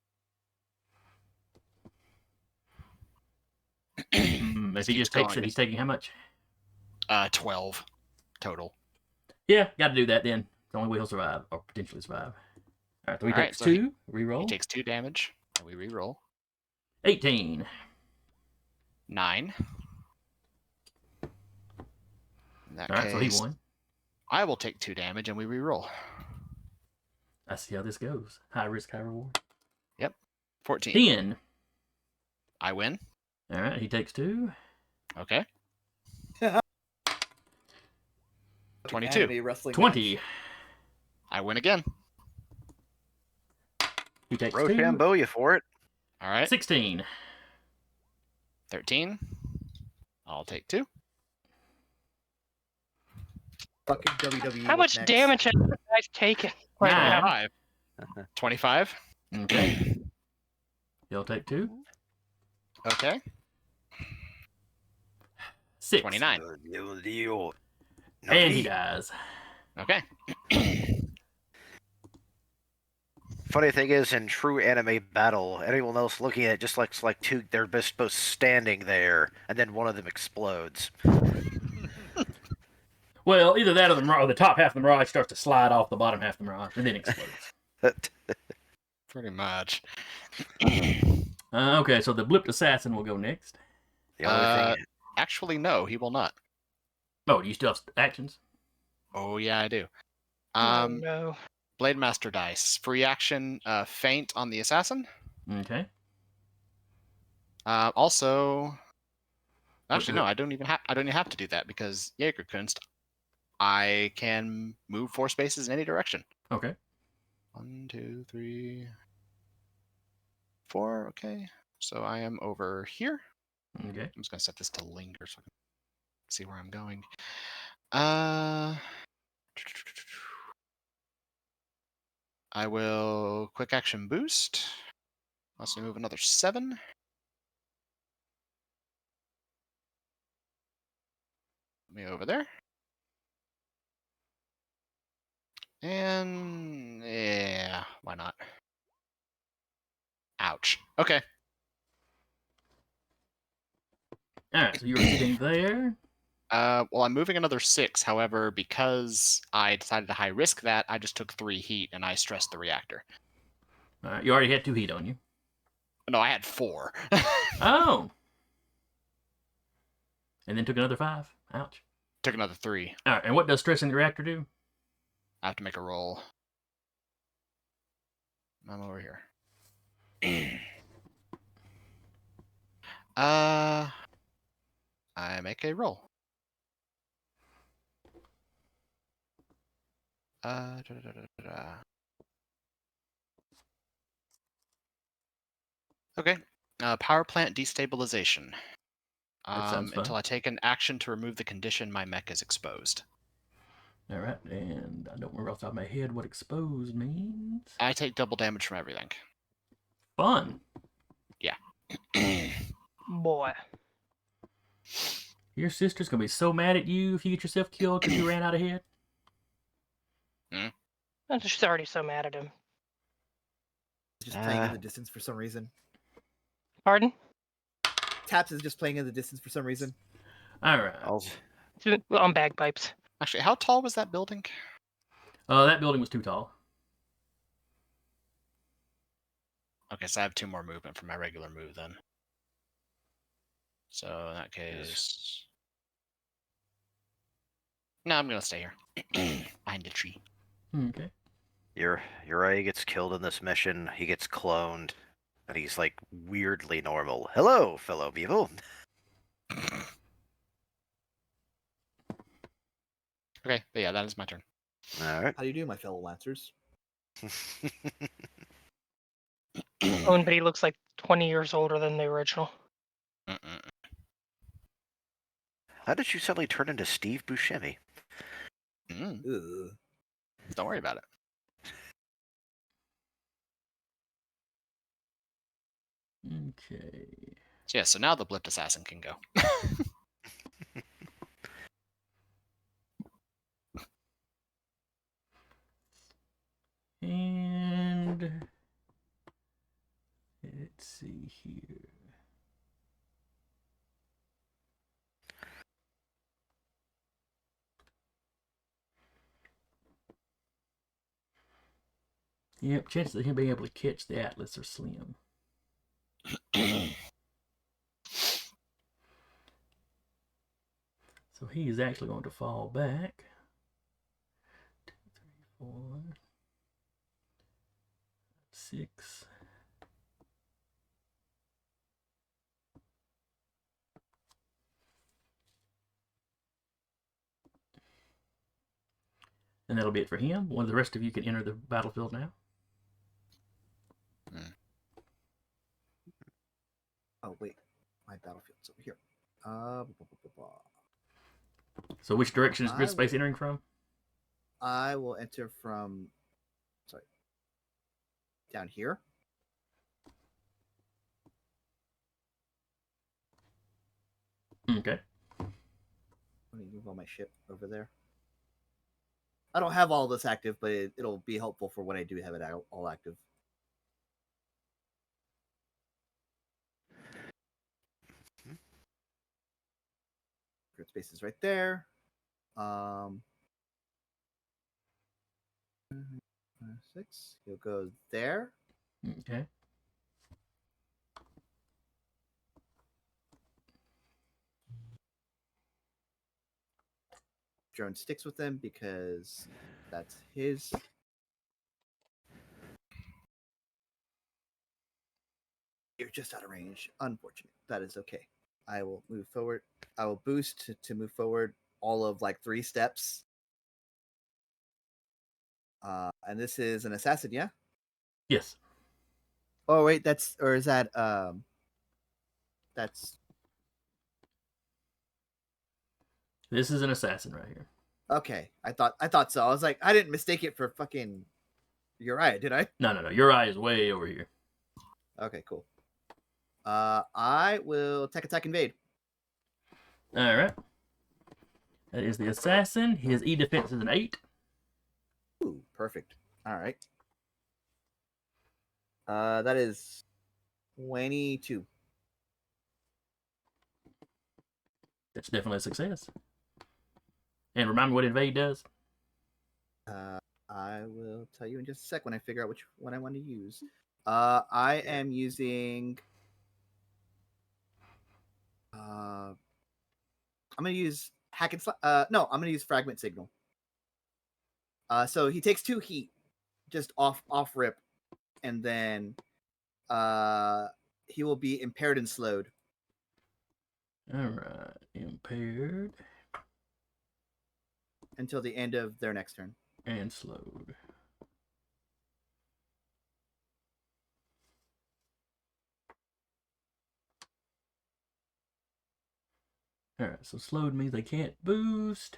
If he just takes it, he's taking how much? 12 total. Yeah, got to do that then. It's the only way he'll survive, or potentially survive. All right, so he takes so 2. Reroll. He takes 2 damage, and we re-roll. 18. 9. In that All right, case, so he won. I will take 2 damage, and we re-roll. I see how this goes. High risk, high reward. Yep. 14. 10. I win. All right, he takes 2. Okay. Fucking 22. anime wrestling 20. match. I win again. He takes 2. Rochambeau you for it. All right. 16. 13. I'll take 2. Fucking WWE. How much next. damage have you guys taken right Nine. now? 25. Okay. He'll take 2. Okay. 6. 29. And he dies. Okay. Funny thing is, in true anime battle, anyone else looking at it just looks like they're just both standing there, and then one of them explodes. Well, either that or the top half of the Mirage starts to slide off the bottom half of the Mirage and then explodes. Pretty much. Okay, so the Blipped Assassin will go next. The only thing, Actually, no, he will not. Oh, do you still have actions? Oh, yeah, I do. Oh, no. Blade Master dice. Free action, feint on the assassin. Okay. Also, actually, the- no, I don't even have to do that because Jägerkunst, I can move 4 spaces in any direction. Okay. 1, 2, 3, 4. Okay, so I am over here. Okay. I'm just gonna set this to linger so I can see where I'm going. I will quick action boost. Let's move another 7. Me over there. And yeah, why not? Ouch. Okay. All right. So you're sitting there. Well, I'm moving another 6. However, because I decided to high risk that, I just took 3 heat and I stressed the reactor. All right. You already had 2 heat on you. No, I had 4. Oh. And then took another 5. Ouch. Took another 3. All right. And what does stressing the reactor do? I have to make a roll. I'm over here. I make a roll. Da, da, da, da, da. Okay. Power plant destabilization. That sounds fun. Until I take an action to remove the condition, my mech is exposed. All right. And I don't remember off the top of my head what exposed means. I take double damage from everything. Fun. Boy. Your sister's gonna be so mad at you if you get yourself killed because you ran out ahead. She's already so mad at him. Just playing in the distance for some reason. Pardon? Taps is just playing in the distance for some reason. All right. On bagpipes. Actually, how tall was that building? That building was too tall. Okay, so I have 2 more movement for my regular move then. So in that case, no, I'm gonna stay here behind the tree. Okay. Uriah gets killed in this mission. He gets cloned, and he's like weirdly normal. Hello, fellow people. Okay, but yeah, that is my turn. All right. How do you do, my fellow Lancers? Oh, but he looks like 20 years older than the original. How did you suddenly turn into Steve Buscemi? Ugh. Don't worry about it. Okay. So yeah, so now the blipped assassin can go. And let's see here. Yep, chances of him being able to catch the Atlas are slim. So he is actually going to fall back. 2, 3, 4, 6. And that'll be it for him. One of the rest of you can enter the battlefield now. Oh wait, my battlefield's over here. Blah, blah, blah, blah. So which direction is I Grid Space will- entering from? I will enter from, sorry, down here. Okay. Let me move all my ship over there. I don't have all this active, but it'll be helpful for when I do have it all active. Grid space is right there. 6. He'll go there. Okay. Drone sticks with him because that's his. You're just out of range. Unfortunate. That is okay. I will move forward. I will boost to move forward all of like 3 steps. And this is an assassin, yeah? Yes. Oh wait, that's or is that that's This is an assassin right here. okay. I thought so. I was like, I didn't mistake it for fucking Uriah, did I? No. Your eye is way over here. Okay, cool. I will attack invade. All right. That is the assassin. His E defense is an 8. Ooh, perfect. All right. That is 22. That's definitely a success. And remind me what invade does. I will tell you in just a sec when I figure out which one I want to use. I am using. I'm gonna use hack and no, I'm gonna use fragment signal. So he takes 2 heat, just off rip, and then he will be impaired and slowed. All right, impaired until the end of their next turn. and slowed. Alright, so slowed means they can't boost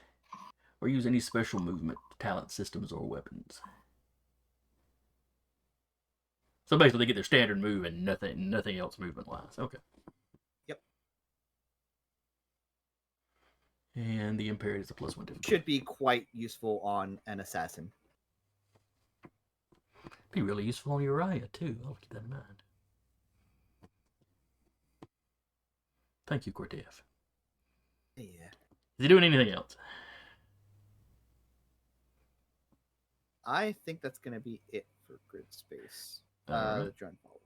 or use any special movement, talent systems, or weapons. So basically they get their standard move and nothing else movement-wise. Okay. Yep. And the impaired is a +1 difficulty. Should be quite useful on an assassin. Be really useful on Uriah, too. I'll keep that in mind. Thank you, Cordev. Yeah. Is he doing anything else? I think that's going to be it for grid space. Alright. The drone fault.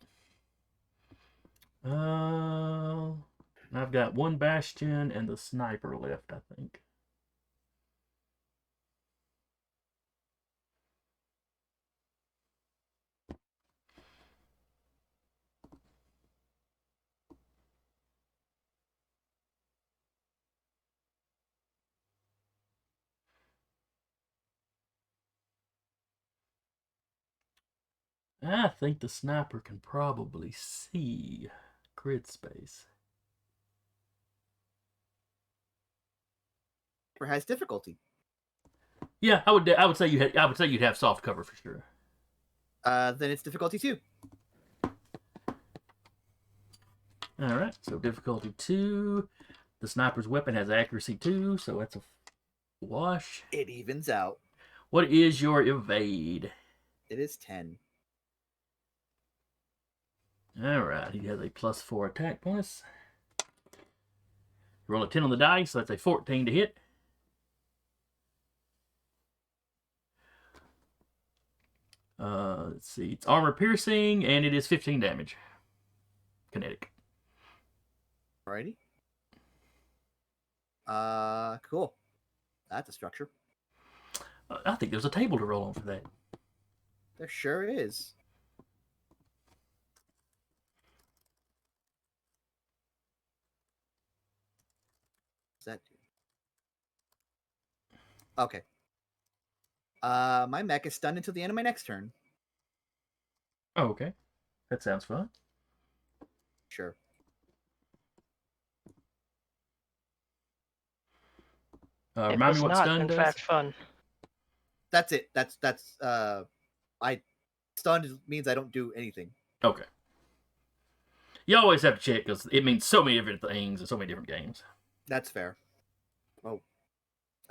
I've got one bastion and the sniper left, I think. I think the sniper can probably see grid space. Or has difficulty. Yeah, I would say you'd have soft cover for sure. Then it's difficulty 2. All right, so difficulty 2. The sniper's weapon has accuracy 2, so that's a wash. It evens out. What is your evade? It is 10. All right, he has a +4 attack bonus. Roll a 10 on the dice, so that's a 14 to hit. Let's see, it's armor piercing, and it is 15 damage. Kinetic. Alrighty. Cool. That's a structure. I think there's a table to roll on for that. There sure is. What's that do? Okay. My mech is stunned until the end of my next turn. Oh, okay. That sounds fun. Sure. It Remind was me what not, stun in does. fact, fun. That's it. That's I stunned means I don't do anything. Okay. You always have to check because it means so many different things in so many different games. That's fair. Well,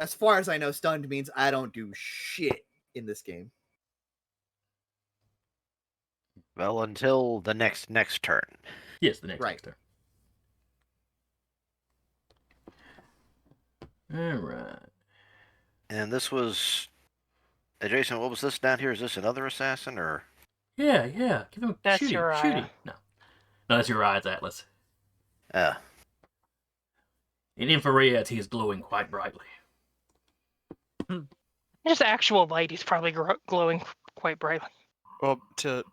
as far as I know, stunned means I don't do shit in this game. Well, until the next turn. Yes, the next Right. turn. All right. And this was... Jason, what was this down here? Is this another assassin, or...? Yeah. Give him That's shoot him, Uriah. shoot him. No, that's Uriah's Atlas. In infrared, he is glowing quite brightly. Just actual light, he's probably glowing quite brightly. Well, to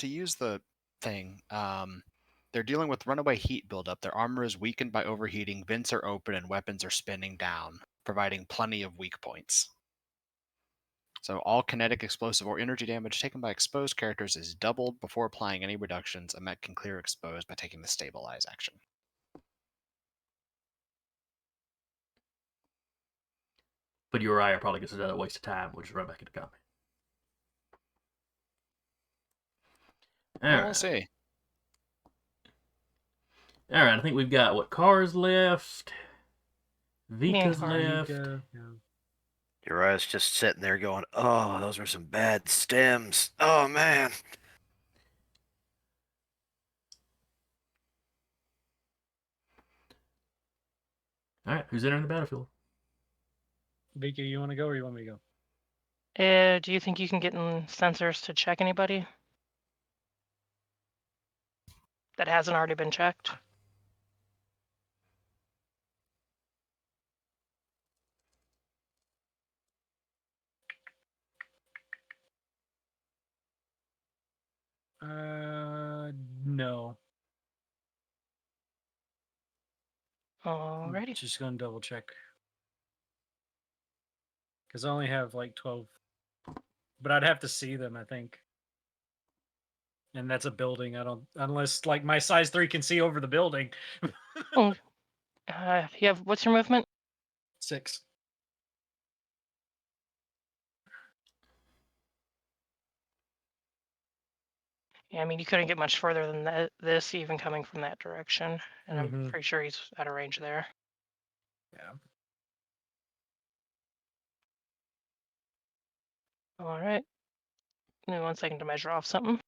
use the thing, They're dealing with runaway heat buildup. Their armor is weakened by overheating, vents are open, and weapons are spinning down, providing plenty of weak points. So all kinetic, explosive, or energy damage taken by exposed characters is doubled before applying any reductions. A mech can clear exposed by taking the stabilize action. But Uriah probably considers that a waste of time. We'll just run back into combat. Well, we'll see. All right, I think we've got what cars left. Vika's Car. left. Yeah. Uriah's just sitting there going, "Oh, those were some bad stems. Oh man." All right, who's entering the battlefield? Vika, you want to go or you want me to go? Do you think you can get in sensors to check anybody that hasn't already been checked? No. Alrighty. Just gonna double check. Because I only have like 12. But I'd have to see them, I think. And that's a building. I don't, unless like my size 3 can see over the building. Oh, what's your movement? 6. Yeah, I mean, you couldn't get much further than this, even coming from that direction. And I'm Mhm. pretty sure he's out of range there. Yeah. All right. Give me 1 second to measure off something.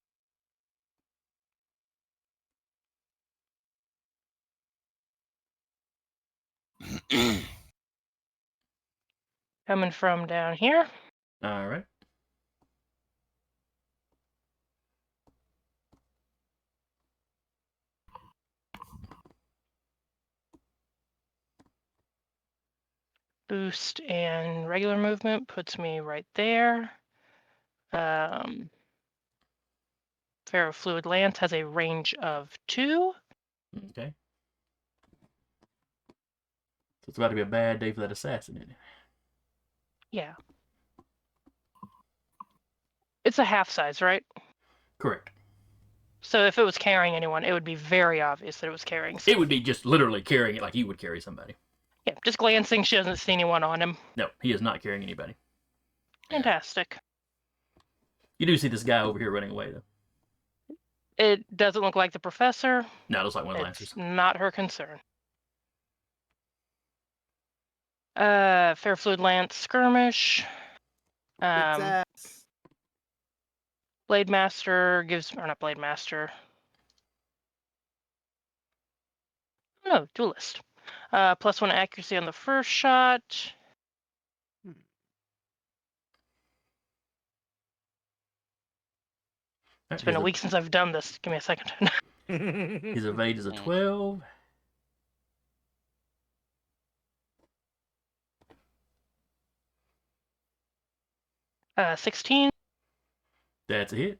Coming from down here. All right. Boost and regular movement puts me right there. Ferrofluid Lance has a range of 2. Okay. So it's about to be a bad day for that assassin, isn't it? Yeah. It's a half size, right? Correct. So if it was carrying anyone, it would be very obvious that it was carrying someone. It would be just literally carrying it like he would carry somebody. Yeah, just glancing, she doesn't see anyone on him. No, he is not carrying anybody. Fantastic. You do see this guy over here running away, though. It doesn't look like the professor. No, it looks like one of the Lancers. It's not her concern. Ferrofluid Lance skirmish. It's ass. Blade Master gives, or not Blade Master. No, Duelist. +1 accuracy on the first shot. It's been a week since I've done this. Give me a second. His evade is a 12. Uh, 16. That's a hit.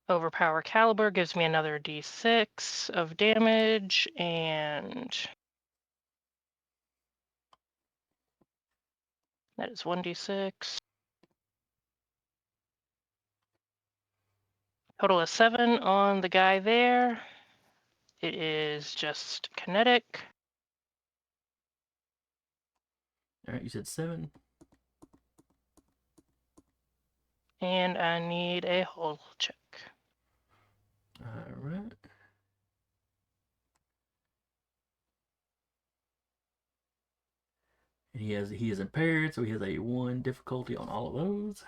Overpower Caliber gives me another d6 of damage, and that is 1d6. Total is 7 on the guy there. It is just kinetic. All right, you said 7. And I need a hull check. All right. And he is impaired, so he has a 1 difficulty on all of those.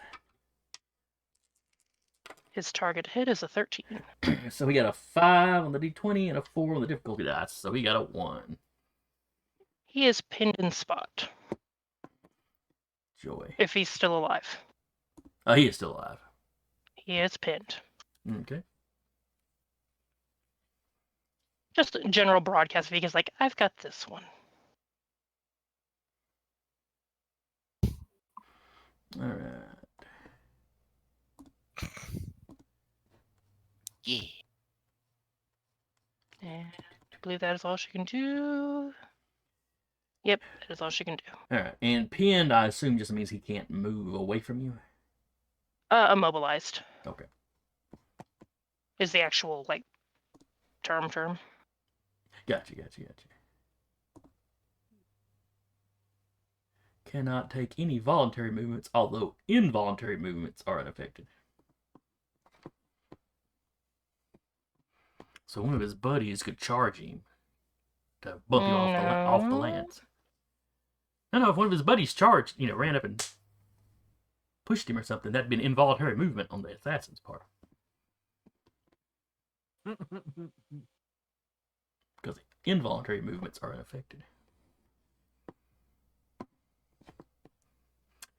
His target hit is a 13. So he got a 5 on the d20 and a 4 on the difficulty dice. So he got a 1. He is pinned in spot. Joy. If he's still alive. He is still alive. He is pinned. Okay. Just a general broadcast because, like, I've got this one. All right. Yeah. And I believe that is all she can do. Yep, that is all she can do. All right. And pinned, I assume, just means he can't move away from you. Immobilized Okay. is the actual like term. Gotcha. Cannot take any voluntary movements, although involuntary movements are unaffected. So one of his buddies could charge him to bump you off the No. lance. No, if one of his buddies charged, ran up and pushed him or something, that'd be an involuntary movement on the assassin's part. Because involuntary movements are unaffected.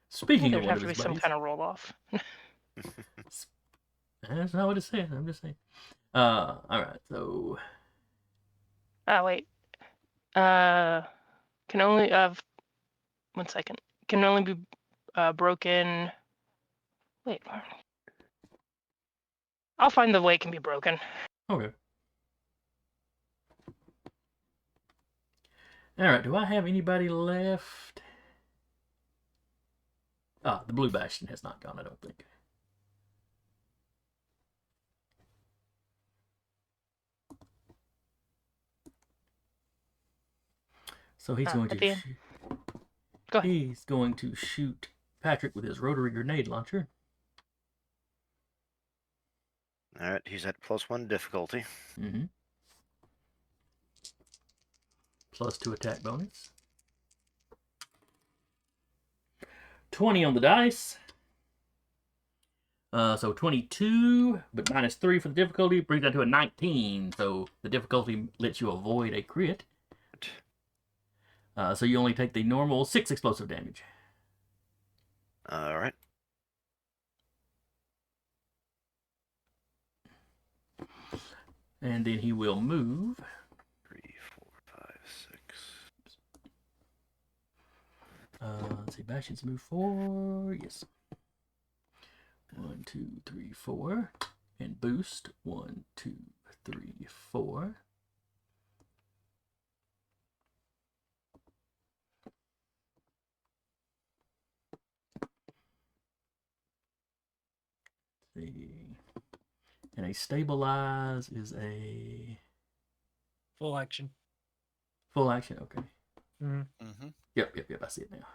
Speaking of There'd one have of to his be some buddies, kind of roll off. that's not what it says. I'm just saying. All right. So Oh wait. Can only 1 second. Can only be broken. Wait. I'll find the way it can be broken. okay. All right. Do I have anybody left? The Blue Bastion has not gone. I don't think. So he's going at to the end. shoot. Go ahead. He's going to shoot Patrick with his rotary grenade launcher. All right, he's at +1 difficulty. Mm-hmm. +2 attack bonus. 20 on the dice. So 22, but -3 for the difficulty brings that to a 19. So the difficulty lets you avoid a crit. So you only take the normal 6 explosive damage. All right. And then he will move. 3, 4, 5, 6. Let's see, Bastions move 4. Yes. 1, 2, 3, 4. And boost. 1, 2, 3, 4. See. And a stabilize is a Full action. full action. Okay. Mm-hmm. Mm-hmm. Yep. I see it now.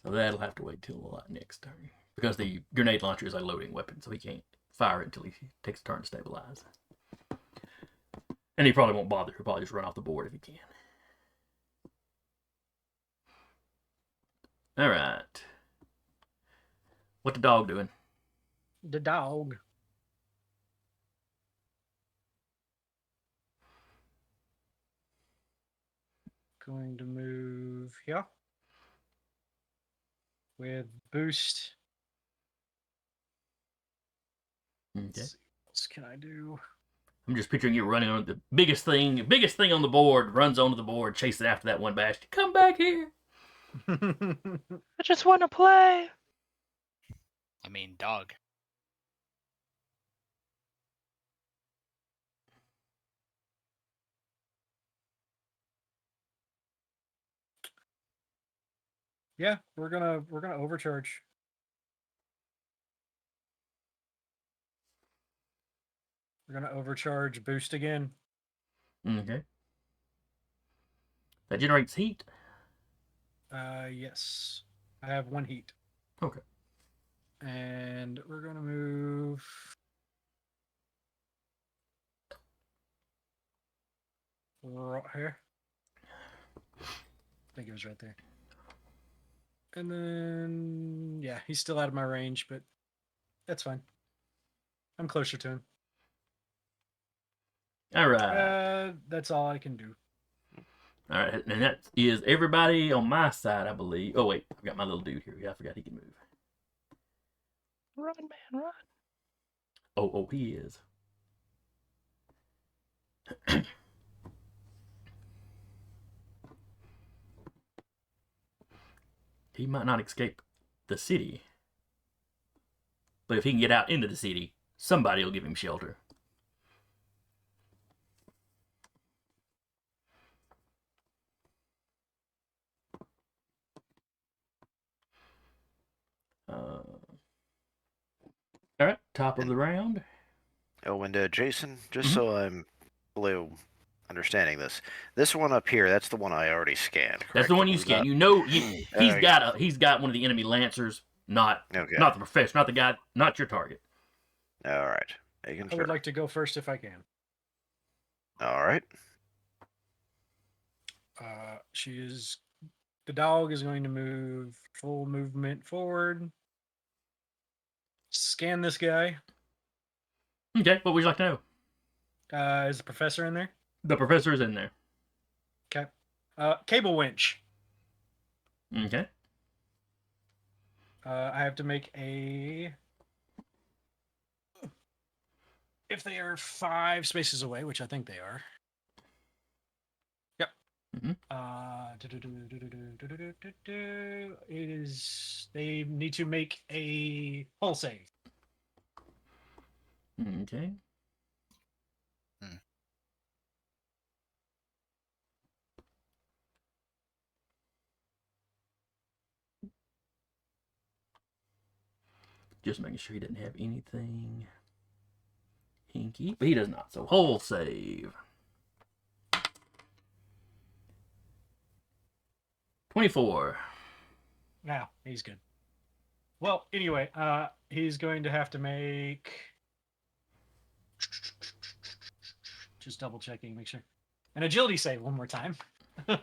So that'll have to wait till next turn. Because the grenade launcher is a loading weapon, so he can't fire it until he takes a turn to stabilize. And he probably won't bother. He'll probably just run off the board if he can. Alright. What the dog doing? The dog. Going to move here. With boost. Okay. Let's see, what else can I do? I'm just picturing you running on the biggest thing on the board, runs onto the board, chasing after that one bastion. Come back here. I just want to play. I mean, dog. Yeah, we're gonna overcharge. We're gonna overcharge boost again. Okay. That generates heat. Yes. I have 1 heat. Okay. And we're gonna move right here. I think it was right there. And then yeah, he's still out of my range, but that's fine. I'm closer to him. Alright. That's all I can do. Alright, and that is everybody on my side, I believe. Oh, wait. I've got my little dude here. Yeah, I forgot he can move. Run, man, run. Oh, he is. he might not escape the city. But if he can get out into the city, somebody will give him shelter. All right, top of the round. Oh, and Jason, just Mhm. so I'm blue understanding this one up here, that's the one I already scanned, correct? That's the one you scan. You know, he's Okay. got one of the enemy lancers, not Okay. the professor, not the guy, not your target. All right. Making I sure. would like to go first if I can. All right. The dog is going to move full movement forward. Scan this guy. Okay, what would you like to know? Is the professor in there? The professor is in there. Okay. Cable winch. Okay. I have to make a. If they are 5 spaces away, which I think they are. Yep. Mhm. It is. They need to make a hull save. Okay. Just making sure he doesn't have anything hinky, but he does not. So hull save. 24. Now he's good. Well, anyway, he's going to have to make. Just double checking, make sure. An agility save one more time. All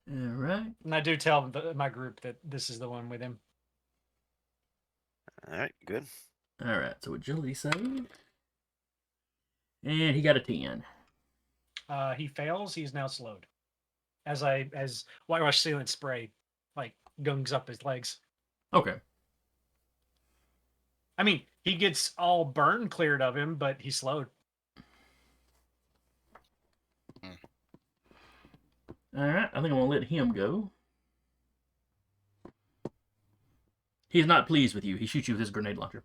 right. And I do tell my group that this is the one with him. All right. Good. All right. So agility save, and he got a 10. He fails. He's now slowed. As whitewash sealant spray like gungs up his legs. Okay. I mean, he gets all burn cleared of him, but he's slowed. All right. I think I'm gonna let him go. He's not pleased with you. He shoots you with his grenade launcher.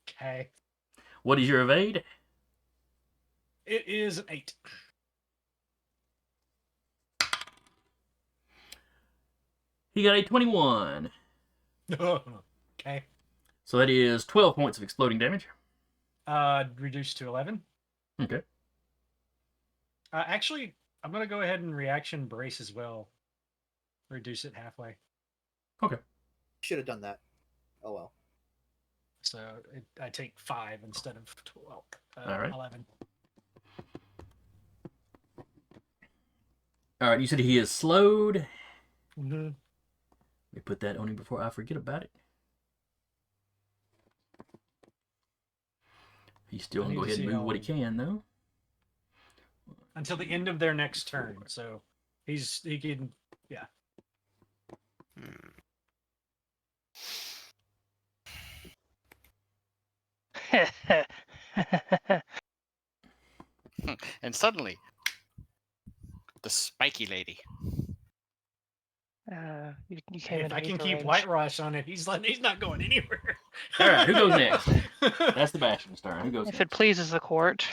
Okay. What is your evade? It is an 8. He got a 21. Okay. So that is 12 points of exploding damage. Reduced to 11. Okay. Actually, I'm going to go ahead and reaction brace as well. Reduce it halfway. Okay. Should have done that. Oh well. So I take 5 instead of 12. All right. 11. All right. You said he is slowed. Mm-hmm. Let me put that on him before I forget about it. He's still going to go ahead and move what he can, though. Until the end of their next turn. So he can, yeah. And suddenly, the spiky lady. You came If I can underneath the keep range. Whitewash on it, he's not going anywhere. All right, who goes next? That's the Bastion's turn. Who goes If it next? pleases the court.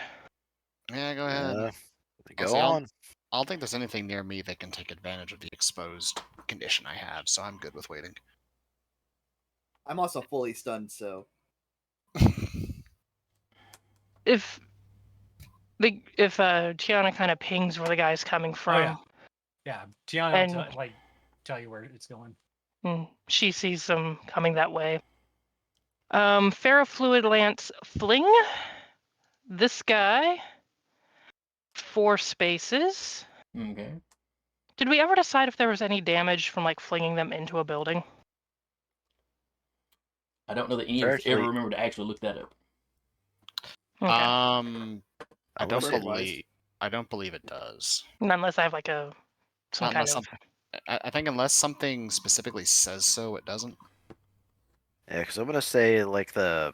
Yeah, go ahead. Go See, on. I don't think there's anything near me that can take advantage of the exposed condition I have, so I'm good with waiting. I'm also fully stunned, so If Tiana kind of pings where the guy's coming from, yeah. Yeah, Tiana And- will tell you where it's going. and she sees them coming that way. Ferrofluid Lance fling this guy 4 spaces. Okay. Did we ever decide if there was any damage from like flinging them into a building? I don't know that any of us ever Actually- remember to actually look that up. Okay. I I don't will say- believe it does. Unless I have like some Not kind unless of. I think unless something specifically says so, it doesn't. Yeah, because I'm gonna say like the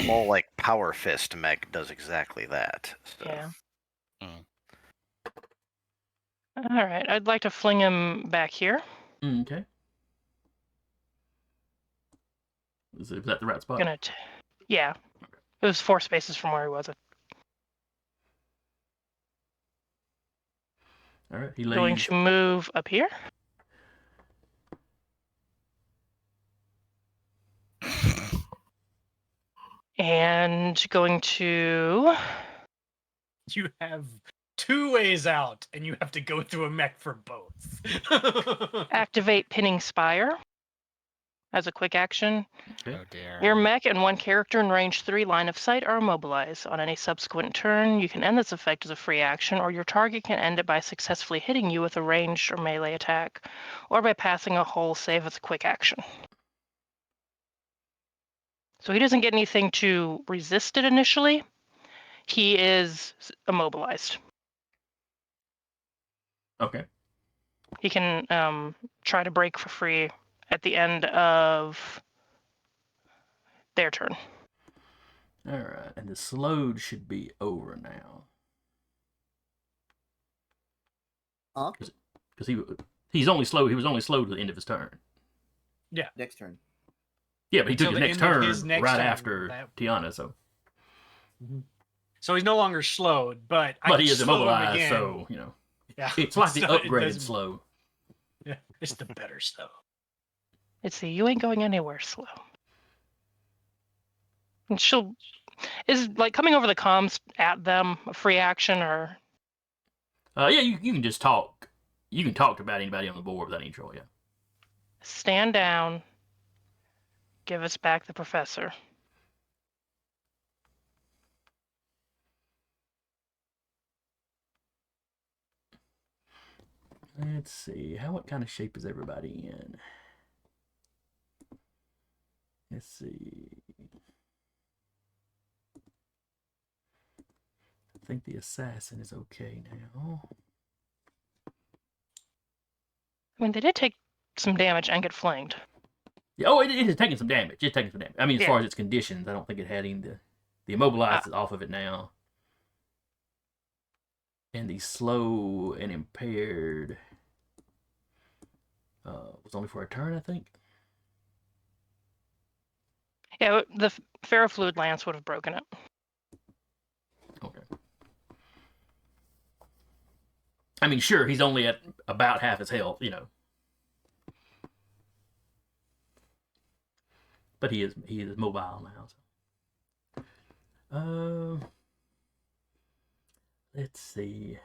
small, like, power fist mech does exactly that. So. Yeah. Mm. All right. I'd like to fling him back here. Okay. Is that the right spot? Yeah. It was 4 spaces from where he was. All right. He Going lays. to move up here. And going to You have 2 ways out, and you have to go through a mech for both. activate Pinning Spire as a quick action. Okay. Oh dear. Your mech and 1 character in range 3 line of sight are immobilized. On any subsequent turn, you can end this effect as a free action, or your target can end it by successfully hitting you with a ranged or melee attack, or by passing a hull save as a quick action. So he doesn't get anything to resist it initially. He is immobilized. Okay. He can try to break for free at the end of their turn. All right. And the slowed should be over now. Huh? Because he's only slow. He was only slow to the end of his turn. Next turn. Yeah, but he took Until his the next end of turn his next right turn, after that- Tiana. So So he's no longer slowed, but I but can he is slow him immobilized. again. So Yeah, it's like the not- it upgraded doesn't- slow. Yeah, it's the better slow. It's the you ain't going anywhere slow. And she'll is like coming over the comms at them a free action or Yeah, you can just talk. You can talk to about anybody on the board without any trouble. Yeah. stand down, give us back the professor. Let's see. What kind of shape is everybody in? Let's see. I think the assassin is okay now. I mean, they did take some damage and get flanked. Yeah, it is taking some damage. It's taking some damage. I mean, as Yeah. far as its conditions, I don't think it had any. The immobilized is off of it now. And the slow and impaired was only for a turn, I think. Yeah, the ferrofluid lance would have broken it. Okay. I mean, sure, he's only at about half his health, But he is mobile now. So. Let's see.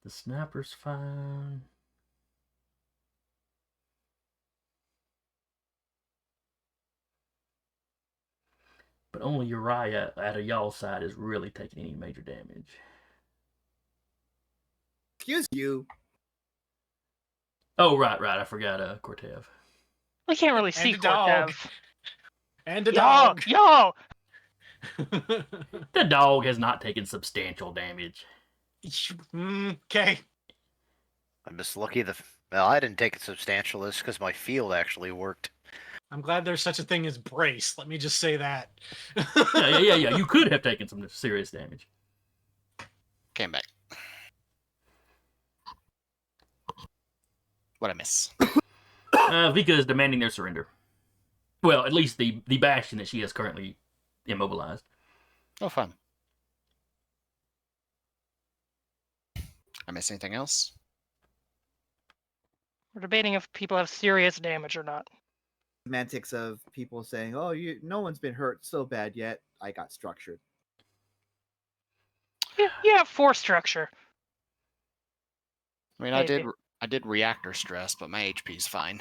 The sniper's fine. But only Uriah out of y'all's side is really taking any major damage. Excuse you. Oh, right. I forgot Cortev. We can't really And see a dog. Cortev. And a dog. Yo! The dog has not taken substantial damage. Okay. I'm just lucky well, I didn't take it substantial this because my field actually worked. I'm glad there's such a thing as brace. Let me just say that. Yeah. You could have taken some serious damage. Came back. What'd I miss? Vika is demanding their surrender. Well, at least the bastion that she has currently immobilized. Oh, fun. I miss anything else? We're debating if people have serious damage or not. Semantics of people saying, "Oh, no one's been hurt so bad yet." I got structured. You have 4 structure. I mean, Maybe. I did reactor stress, but my HP's fine.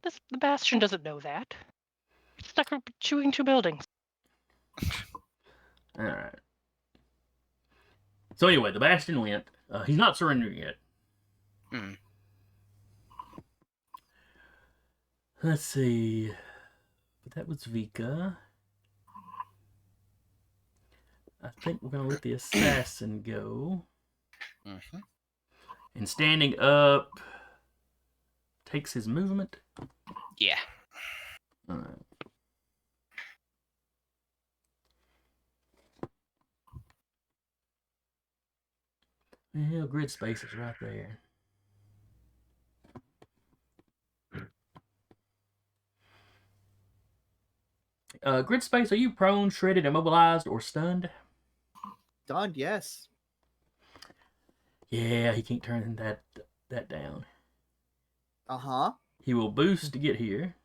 The Bastion doesn't know that. It's stuck between 2 buildings. All right. So anyway, the bastion went. He's not surrendering yet. Hmm. Let's see. But that was Vika. I think we're gonna let the assassin go. Mm-hmm. And standing up takes his movement. Yeah. grid space is right there. Grid space, are you prone, shredded, immobilized, or stunned? Stunned, yes. Yeah, he can't turn that down. Uh-huh. He will boost to get here.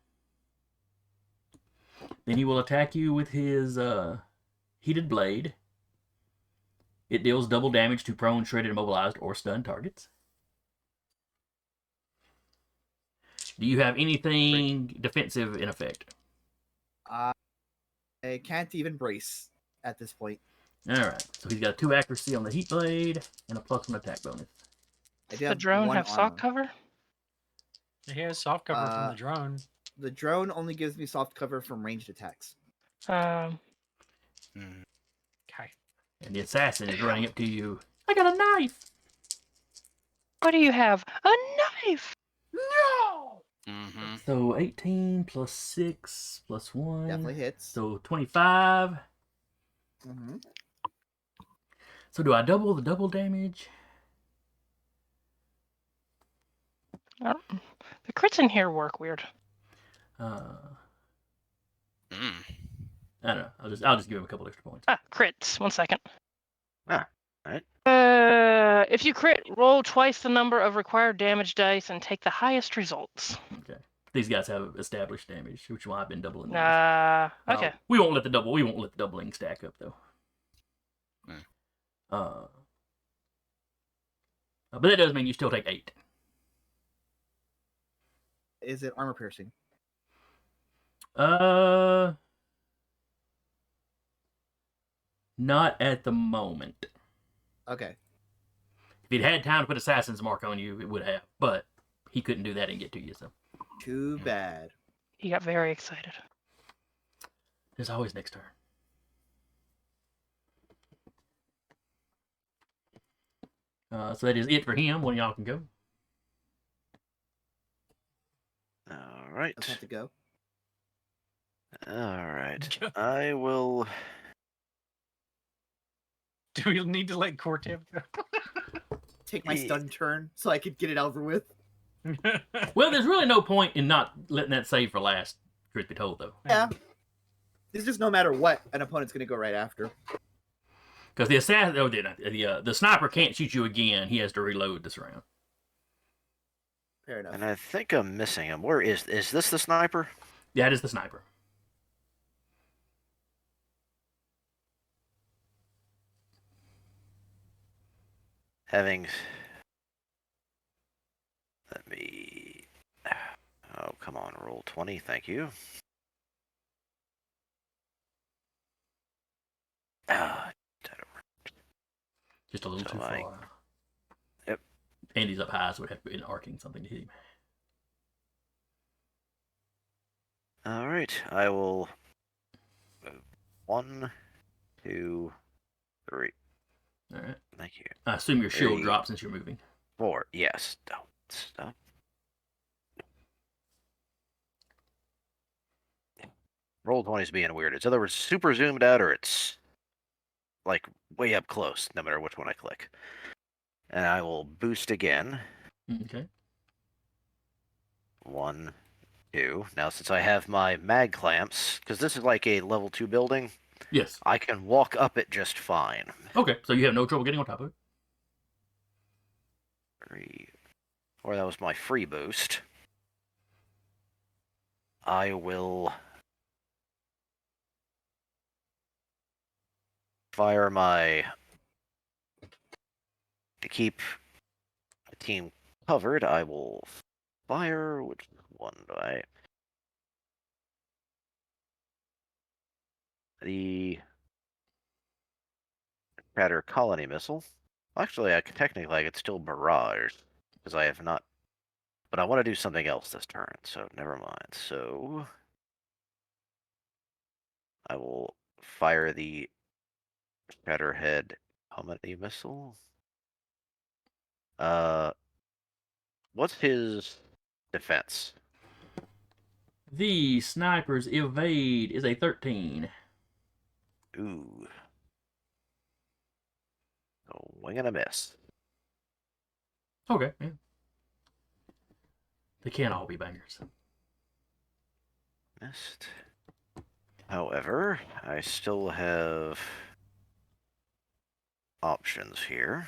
Then he will attack you with his heated blade. It deals double damage to prone, shredded, immobilized, or stunned targets. Do you have anything defensive in effect? I can't even brace at this point. Alright, so he's got a 2 accuracy on the heat blade and a +1 attack bonus. I do The have drone one have soft armor. cover? He has soft cover from the drone. The drone only gives me soft cover from ranged attacks. Um, Okay. And the assassin is running up to you. I got a knife! what do you have? A knife! No! Mm-hmm. So 18 plus 6 plus 1. Definitely hits. So 25. Mm-hmm. So do I double the double damage? The crits in here work weird. Mm. I don't know. I'll just give him a couple extra points. Ah, crits. 1 second. Ah, alright. If you crit, roll twice the number of required damage dice and take the highest results. Okay. These guys have established damage, which is why I've been doubling these. Okay. We won't let the doubling stack up though. Hmm. But that does mean you still take 8. Is it armor piercing? Not at the moment. Okay. If he'd had time to put Assassin's Mark on you, it would have. But he couldn't do that and get to you, so. Too bad. He got very excited. There's always next turn. So that is it for him. One of y'all can go. Alright. Does have to go. Alright. I will. Do we need to let Cortev go? Take my Yeah. stun turn so I could get it over with. Well, there's really no point in not letting that save for last, truth be told, though. Yeah. It's just no matter what, an opponent's going to go right after. Because the assassin, the sniper can't shoot you again. He has to reload this round. Fair enough. And I think I'm missing him. Where is this the sniper? Yeah, it is the sniper. Having. Let me. Oh, come on. Roll 20. Thank you. Just a little So too I- far. Yep. Andy's up high, so would have been arcing something to hit him. Alright. I will. Move 1, 2, 3. All right. Thank you. I assume your shield 3, drops since you're moving. 4. Yes. Don't stop. Roll 20 is being weird. It's either it's super zoomed out or it's like way up close, no matter which one I click. And I will boost again. Okay. 1, 2. Now, since I have my mag clamps, because this is like a level 2 building, Yes. I can walk up it just fine. Okay, so you have no trouble getting on top of it. 3, 4. That was my free boost. I will fire my to keep the team covered. I will fire. Which one do I? The Shatter Colony Missile. Actually, technically I could still barrage because I have not. But I want to do something else this turn, so never mind. So I will fire the Shatterhead Colony Missile. What's his defense? The sniper's evade is a 13. Ooh. A wing and a miss. Okay, yeah. They can't all be bangers. Missed. However, I still have options here.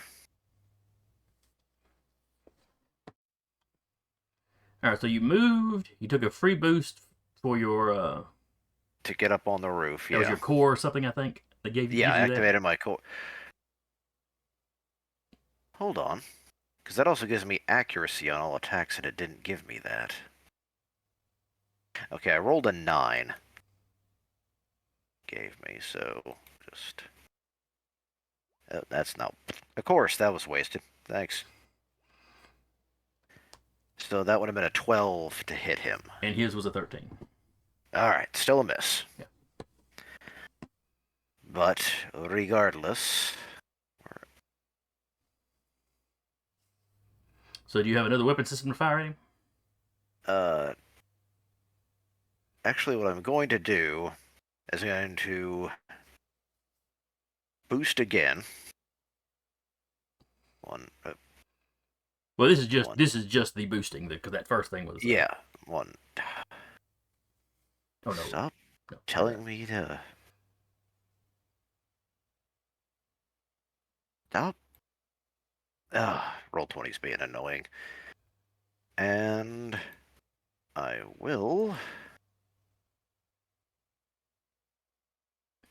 All right, so you moved. You took a free boost for your To get up on the roof, that was yeah. your core or something, I think. They gave you. Yeah, I gives you that. activated my core. Hold on. Because that also gives me accuracy on all attacks, and it didn't give me that. Okay, I rolled a 9. Gave me, so just... that's not... Of course, that was wasted. Thanks. So that would have been a 12 to hit him. And his was a 13. Alright, still a miss. Yeah. But, regardless... So do you have another weapon system to fire at him? Actually, what I'm going to do is I'm going to boost again. One. Well, this is just the boosting because that first thing was. Yeah, one. Oh no! Stop No, telling me to. Stop. Roll20's being annoying. And I will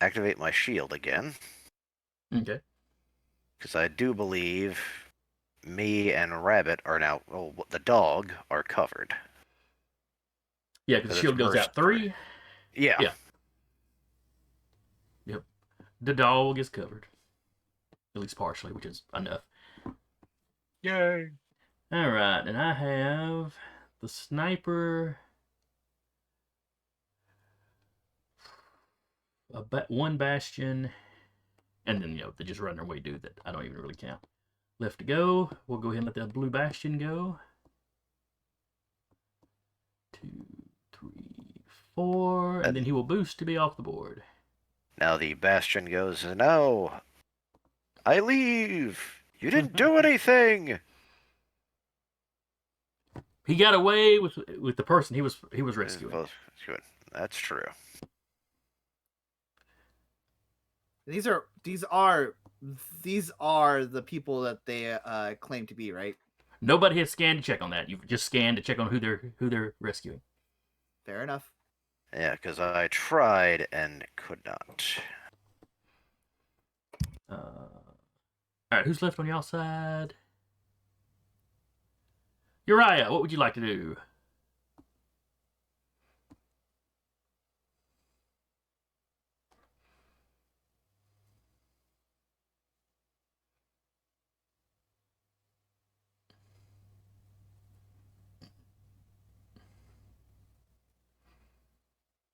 activate my shield again. Okay. Because I do believe me and Rabbit are now, well, the dog are covered. Yeah, because the shield goes out 3. Yeah. Yeah. Yep. The dog is covered. At least partially, which is enough. Yay! Alright, and I have the sniper. One bastion. And then, they just run their way do that I don't even really count. Left to go. We'll go ahead and let that blue bastion go. 2, 3, 4. And then he will boost to be off the board. Now the Bastion goes, no, I leave. You didn't do anything. He got away with the person he was rescuing. That's true. These are the people that they claim to be, right? Nobody has scanned to check on that. You've just scanned to check on who they're rescuing. Fair enough. Yeah, because I tried and could not. All right, who's left on y'all side? Uriah, what would you like to do?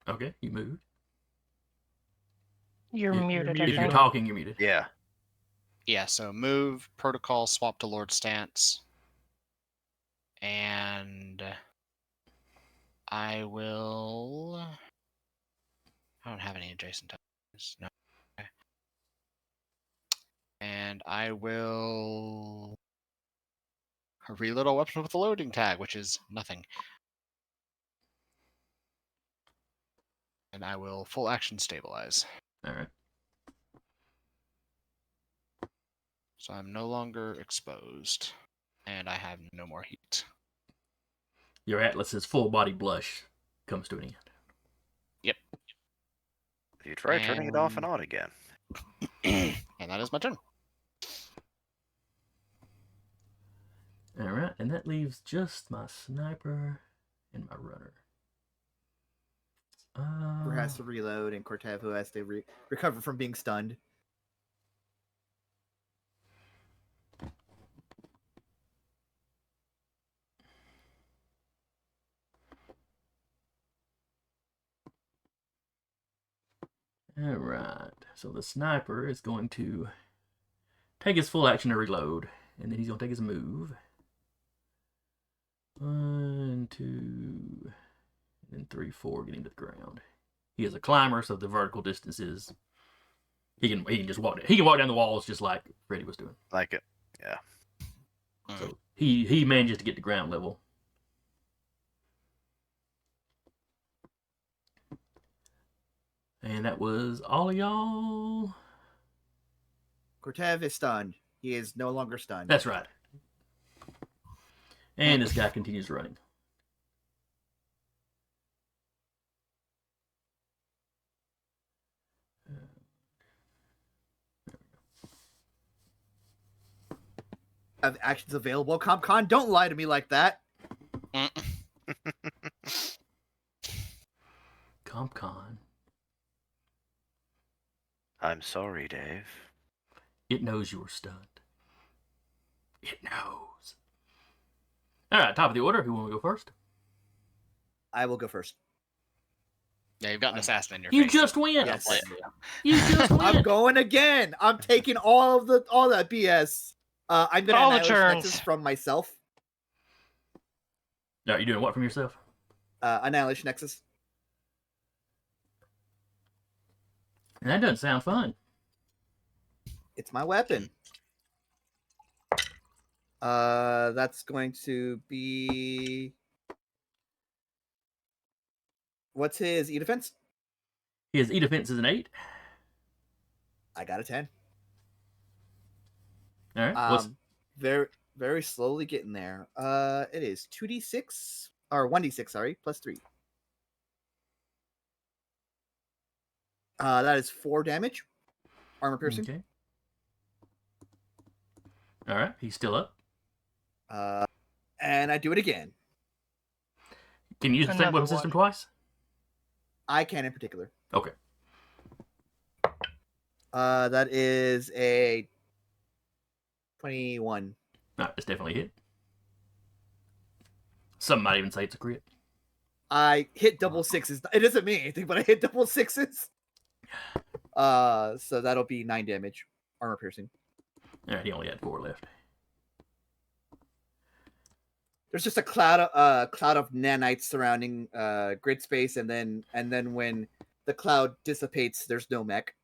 Okay, you moved. You're muted, I If you're think. talking, you're muted. Yeah. Yeah, so move, protocol, swap to Lord stance. And I will... I don't have any adjacent tokens. No. Okay. And I will reload a weapon with a loading tag, which is nothing. And I will full action stabilize. All right. So I'm no longer exposed. And I have no more heat. Your Atlas's full body blush comes to an end. Yep. If you try turning it off and on again. And that is my turn. All right, and that leaves just my sniper and my runner. Who has to reload, and Cortev, who has to recover from being stunned. All right, so the sniper is going to take his full action to reload, and then he's going to take his move. 1, 2, and then 3, 4, getting to the ground. He is a climber, so the vertical distance is he can just walk. He can walk down the walls just like Freddy was doing. Like it. Yeah. So He manages to get to ground level. And that was all of y'all. Cortev is stunned. He is no longer stunned. That's right. And this guy continues running. Have actions available. CompCon, don't lie to me like that. CompCon. I'm sorry, Dave. It knows you were stunned. It knows. All right, top of the order. Who want to go first? I will go first. Yeah, you've got an assassin in your You face. just win. Yes. You just win. I'm going again. I'm taking all that BS. I'm gonna All the annihilate turns. Nexus from myself. All right, you doing what from yourself? Annihilation Nexus. And that doesn't sound fun. It's my weapon. That's going to be. What's his E defense? His E defense is an 8. I got a 10. All right. What's Very, very slowly getting there. It is 2d6 or 1d6, sorry, plus 3. That is 4 damage. Armor piercing. okay? All right, he's still up. And I do it again. Can you use the same Another weapon system one. twice? I can in particular. Okay. That is a 21. All right, it's definitely a hit. Some might even say it's a crit. I hit double sixes. It doesn't mean anything, but I hit double sixes. So that'll be 9 damage. Armor piercing. All right, he only had 4 left. There's just a cloud of nanites surrounding grid space, and then when the cloud dissipates, there's no mech.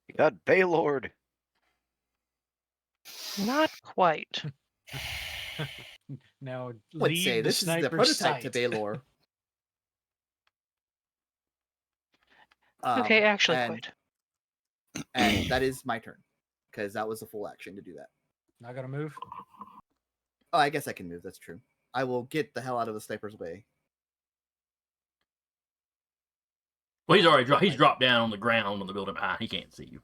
You got Baylord. Not quite. Now Would leave say the this is the sniper's prototype sight. to Baylor. Okay, actually and, quite. and that is my turn because that was a full action to do that. Not gonna move. Oh, I guess I can move. That's true. I will get the hell out of the sniper's way. Well, he's already dropped. He's dropped down on the ground on the building behind. He can't see you.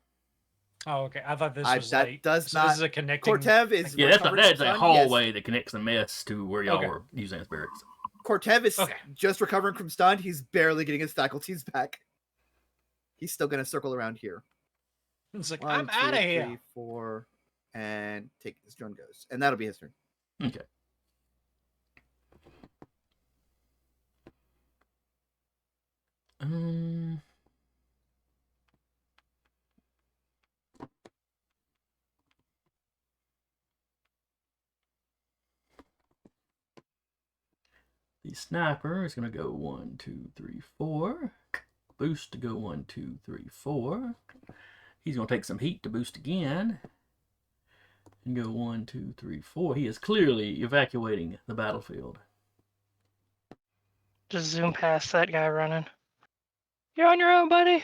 Oh, okay. I thought this I- was that like does so not- This is a connecting. Cortev is Yeah, that's recovering that's from a stun, hallway yes. that connects the mess to where y'all Okay. were using as barracks. Cortev is Okay. just recovering from stun. He's barely getting his faculties back. He's still gonna circle around here. It's like 1, I'm 2, out of 3, here. 4, and take his drone goes, and that'll be his turn. Okay. The sniper is going to go 1, 2, 3, 4. Boost to go 1, 2, 3, 4. He's going to take some heat to boost again. And go 1, 2, 3, 4. He is clearly evacuating the battlefield. Just zoom past that guy running. You're on your own, buddy.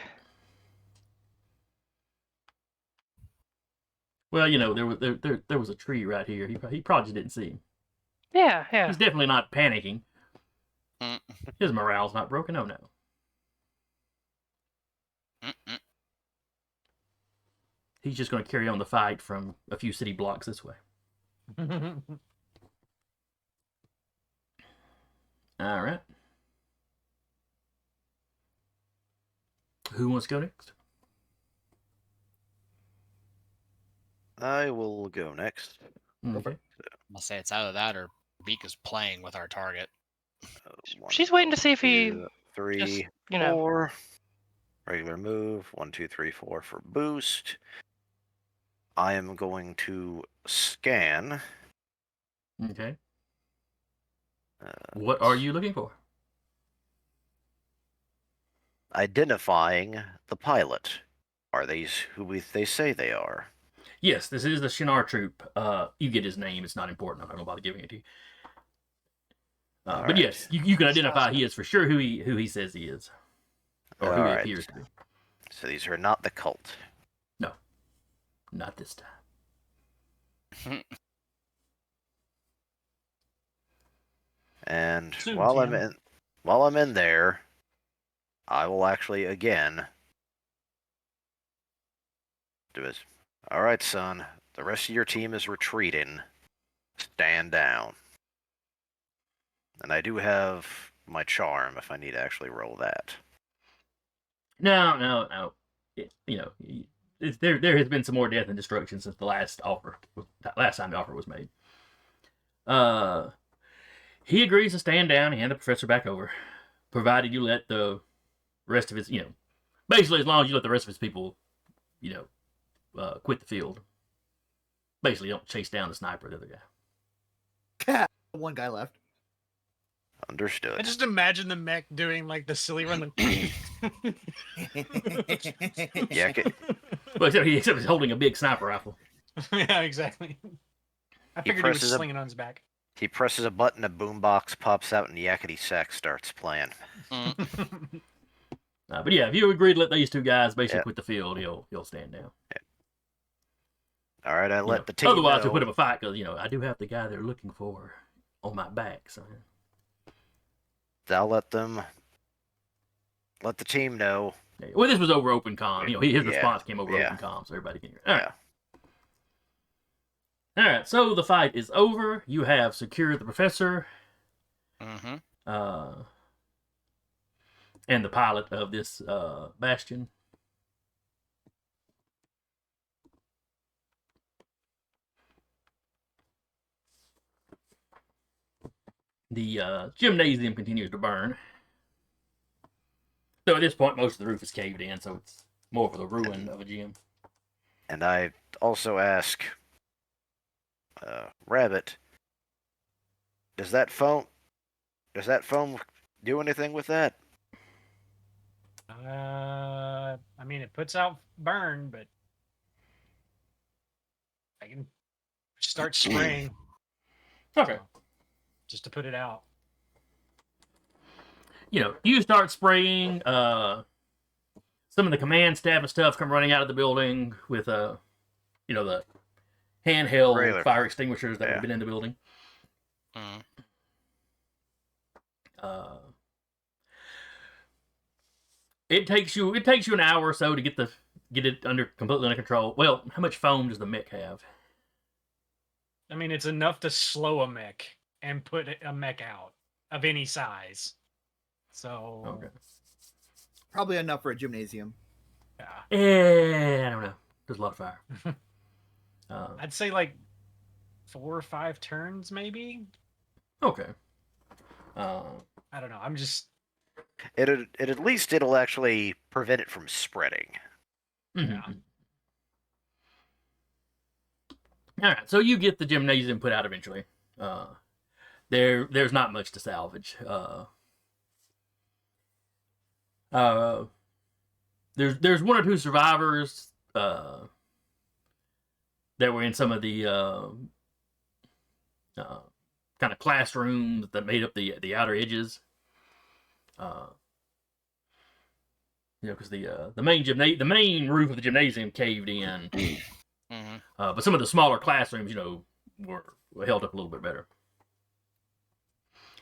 Well, you know, there was a tree right here. He probably just didn't see him. Yeah, yeah. He's definitely not panicking. Mm. His morale's not broken. Oh, no. Mm-mm. He's just going to carry on the fight from a few city blocks this way. All right. Who wants to go next? I will go next. Okay. I'll say it's either that or Beak is playing with our target. She's waiting to see if he 3, just, you know. 4. Regular move. 1, 2, 3, 4 for boost. I am going to scan. Okay. What are you looking for? Identifying the pilot. Are these who they say they are? Yes, this is the Shinar troop. You get his name. It's not important. I'm not going to bother giving it to you. But Alright. yes, you can identify awesome. he is for sure who he says he is. Or who he Alright. appears to be. So these are not the cult. No. Not this time. And Soon, while TM. I'm in there, I will actually again do this. Alright, son. The rest of your team is retreating. Stand down. And I do have my charm if I need to actually roll that. No. There has been some more death and destruction since the last time the offer was made. He agrees to stand down and hand the professor back over, provided you let the rest of his, basically as long as you let the rest of his people, quit the field. Basically, don't chase down the sniper, the other guy. One guy left. Understood. I just imagine the mech doing like the silly run. Yeah, Well, except he's holding a big sniper rifle. Yeah, exactly. I figured he was presses a- slinging on his back. He presses a button, a boombox pops out, and Yakety Sax starts playing. But yeah, if you agree to let these two guys basically Yeah. quit the field, he'll stand down. All right, I let the team Otherwise, know. he'll put up a fight because I do have the guy they're looking for on my back. So I'll let the team know. well, this was over open comm. His Yeah, response came over yeah. open comm, so everybody can hear. All right. Yeah. All right, so the fight is over. You have secured the professor Mm-hmm. and the pilot of this bastion. The gymnasium continues to burn. So at this point, most of the roof is caved in, so it's more of a ruin of a gym. And I also ask Rabbit, does that foam do anything with that? I mean, it puts out burn, but I can start spraying Okay. just to put it out. You start spraying. Some of the command staff and stuff come running out of the building with the handheld Trailer. fire extinguishers that would Yeah. have been in the building. Mm-hmm. It takes you an hour or so to get it completely under control. Well, how much foam does the mech have? I mean, it's enough to slow a mech and put a mech out of any size. So, Okay. Probably enough for a gymnasium. yeah. I don't know. There's a lot of fire. I'd say like 4 or 5 turns, maybe. Okay. I don't know. I'm just. At least it'll actually prevent it from spreading. Mhm. All right, so you get the gymnasium put out eventually. There's not much to salvage. There's one or two survivors that were in some of the kind of classrooms that made up the outer edges. Because the main roof of the gymnasium caved in. Mm-hmm. But some of the smaller classrooms, were held up a little bit better.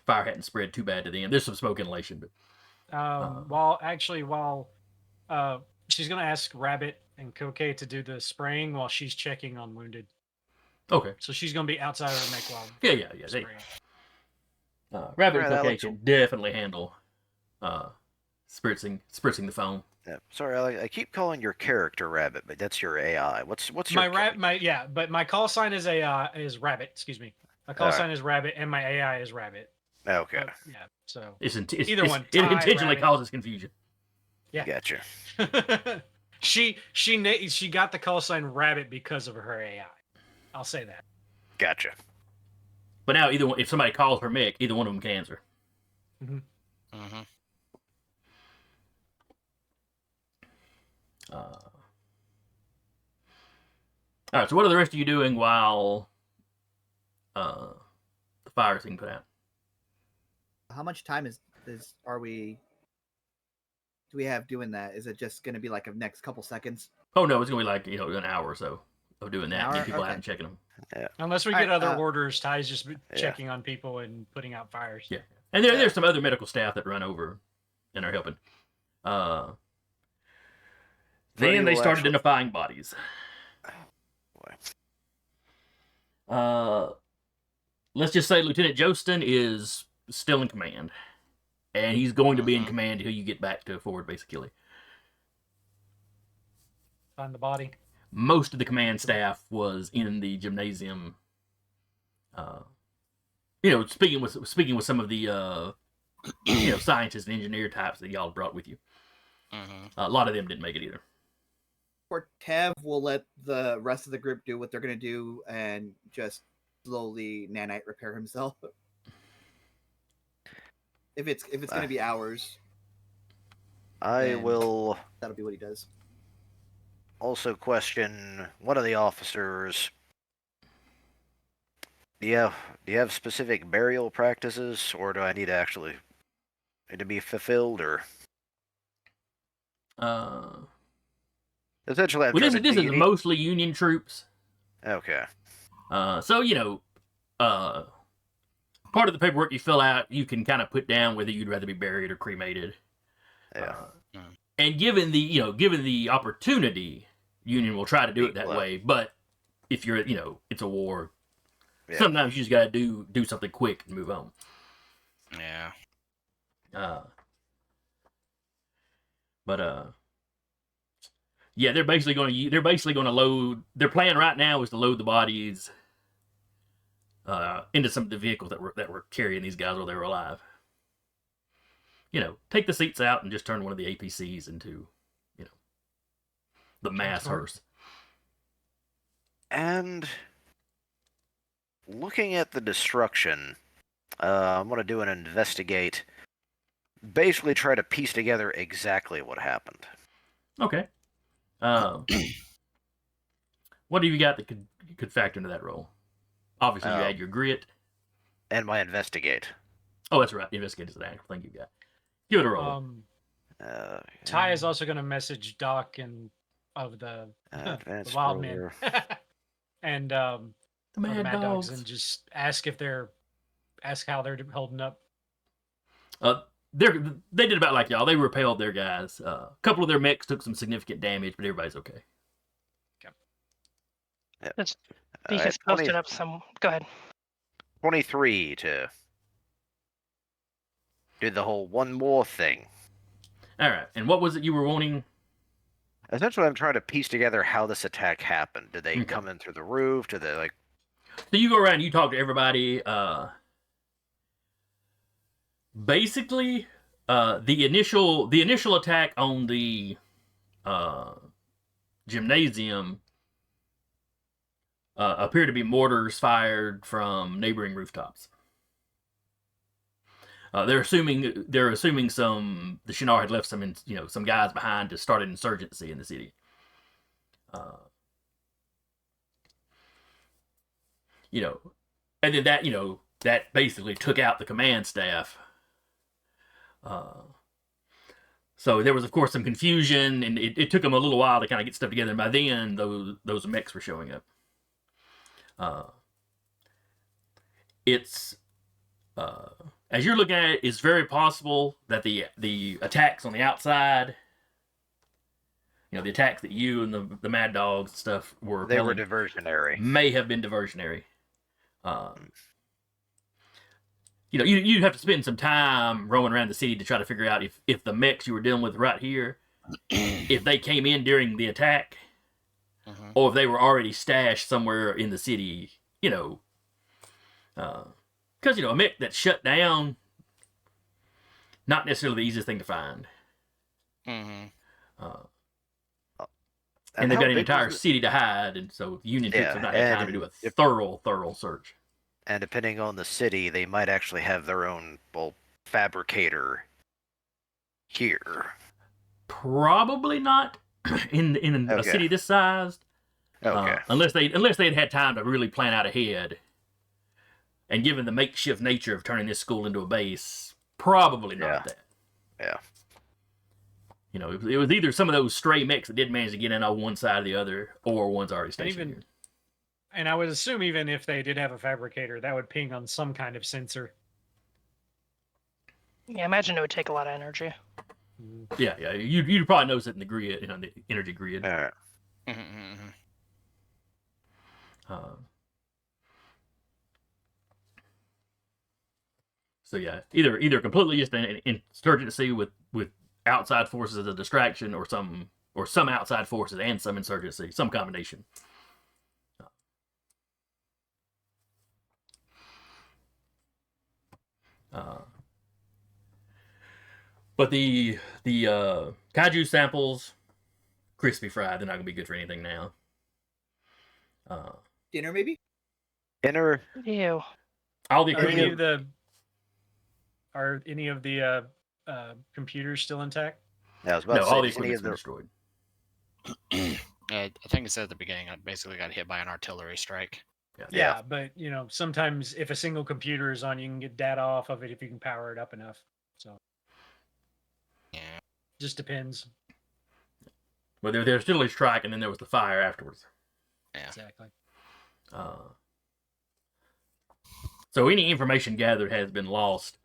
Fire hadn't spread too bad to them. There's some smoke inhalation, but While she's gonna ask Rabbit and Koke to do the spraying while she's checking on wounded. okay. So she's gonna be outside of the mech while Yeah. spraying. Rabbit Right, and Cocaine Alex. can definitely handle spritzing the foam. Yeah. Sorry, I keep calling your character Rabbit, but that's your AI. What's My your but my call sign is Rabbit. Excuse me. My call Alright. sign is Rabbit, and my AI is Rabbit. Okay, But, yeah. So Either one, It Ty, intentionally Rabbit. causes confusion. yeah. gotcha. she got the call sign Rabbit because of her AI. I'll say that. Gotcha. But now, if somebody calls her Mick, either one of them can answer. Mm-hmm. All right. So what are the rest of you doing while the fire's being put out? How much time are we? Do we have doing that? Is it just going to be like a next couple seconds? Oh no, it's gonna be like an hour or so of doing that. And then hour? people out Okay. and checking them. Unless we All get right, other orders, Ty's just Yeah. checking on people and putting out fires. Yeah, and there's some other medical staff that run over and are helping. Then they start identifying bodies. Let's just say Lieutenant Jostin is still in command, and he's going to be in command until you get back to forward, basically. Find the body. Most of the command staff was in the gymnasium. Speaking with some of the scientists and engineer types that y'all brought with you. A lot of them didn't make it either. Tev will let the rest of the group do what they're going to do and just slowly nanite repair himself. If it's going to be hours, I will that'll be what he does. also question one of the officers. Do you have specific burial practices, or do I need to be fulfilled, or? Essentially, this is mostly Union troops. Okay. So part of the paperwork you fill out, you can kind of put down whether you'd rather be buried or cremated. Yeah. And given the opportunity, Union will try to do it that way. But if you're it's a war, sometimes you just gotta do something quick and move on. Yeah. They're basically going to load. Their plan right now is to load the bodies into some of the vehicles that were carrying these guys while they were alive. Take the seats out and just turn one of the APCs into, the mass hearse. And looking at the destruction, I'm going to do an investigate. Basically try to piece together exactly what happened. Okay. What have you got that could factor into that role? Obviously, you add your grit. And my investigate. Oh, that's right. Investigate is the actual thing you got. Give it a roll. Ty is also going to message Doc and of the wild men and the mad dogs and just ask how they're holding up. They did about like y'all. They repelled their guys. A couple of their mechs took some significant damage, but everybody's okay. Just Beacus posted up some. Go ahead. 23 to do the whole one more thing. All right. And what was it you were wanting? Essentially, I'm trying to piece together how this attack happened. Did they come in through the roof? Did they like? So you go around and you talk to everybody. Basically, the initial attack on the gymnasium appear to be mortars fired from neighboring rooftops. They're assuming the Shinar had left some guys behind to start an insurgency in the city. And then that basically took out the command staff. So there was, of course, some confusion, and it took them a little while to kind of get stuff together. And by then, those mechs were showing up. As you're looking at it, it's very possible that the attacks on the outside, the attacks that you and the mad dogs and stuff were diversionary. May have been diversionary. You'd have to spend some time roaming around the city to try to figure out if the mechs you were dealing with right here, if they came in during the attack, or if they were already stashed somewhere in the city, because, a mech that's shut down, not necessarily the easiest thing to find. And they've got an entire city to hide, and so Union troops have not had time to do a thorough search. And depending on the city, they might actually have their own, fabricator here. Probably not in a city this size. Okay. Unless they'd had time to really plan out ahead. And given the makeshift nature of turning this school into a base, probably not that. Yeah. You know, it was either some of those stray mechs that did manage to get in on one side or the other, or one's already stationed here. And I would assume even if they did have a fabricator, that would ping on some kind of sensor. Yeah, I imagine it would take a lot of energy. Yeah. You'd probably notice it in the grid, the energy grid. All right. So yeah, either completely just an insurgency with outside forces as a distraction, or some outside forces and some insurgency, some combination. But the kaiju samples, crispy fried. They're not gonna be good for anything now. Dinner, maybe? Inner. Ew. All the Are any equipment. of the computers still intact? Yeah, I was about No, to say, all the does any equipment's of been the destroyed. I think it said at the beginning I basically got hit by an artillery strike. Yeah, but sometimes if a single computer is on, you can get data off of it if you can power it up enough. So Yeah. just depends. But there was still a strike, and then there was the fire afterwards. Yeah. Exactly. So any information gathered has been lost,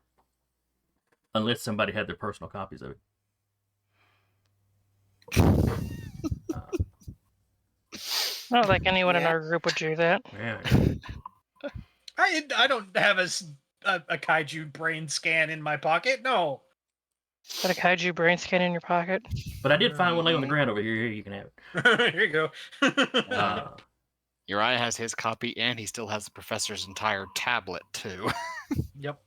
unless somebody had their personal copies of it. Not like anyone in Yeah. our group would do that. Yeah. I don't have a kaiju brain scan in my pocket. No. Got a kaiju brain scan in your pocket? But I did find one laying on the ground over here. Here, you can have it. Here you go. Uriah has his copy, and he still has the professor's entire tablet too. Yep.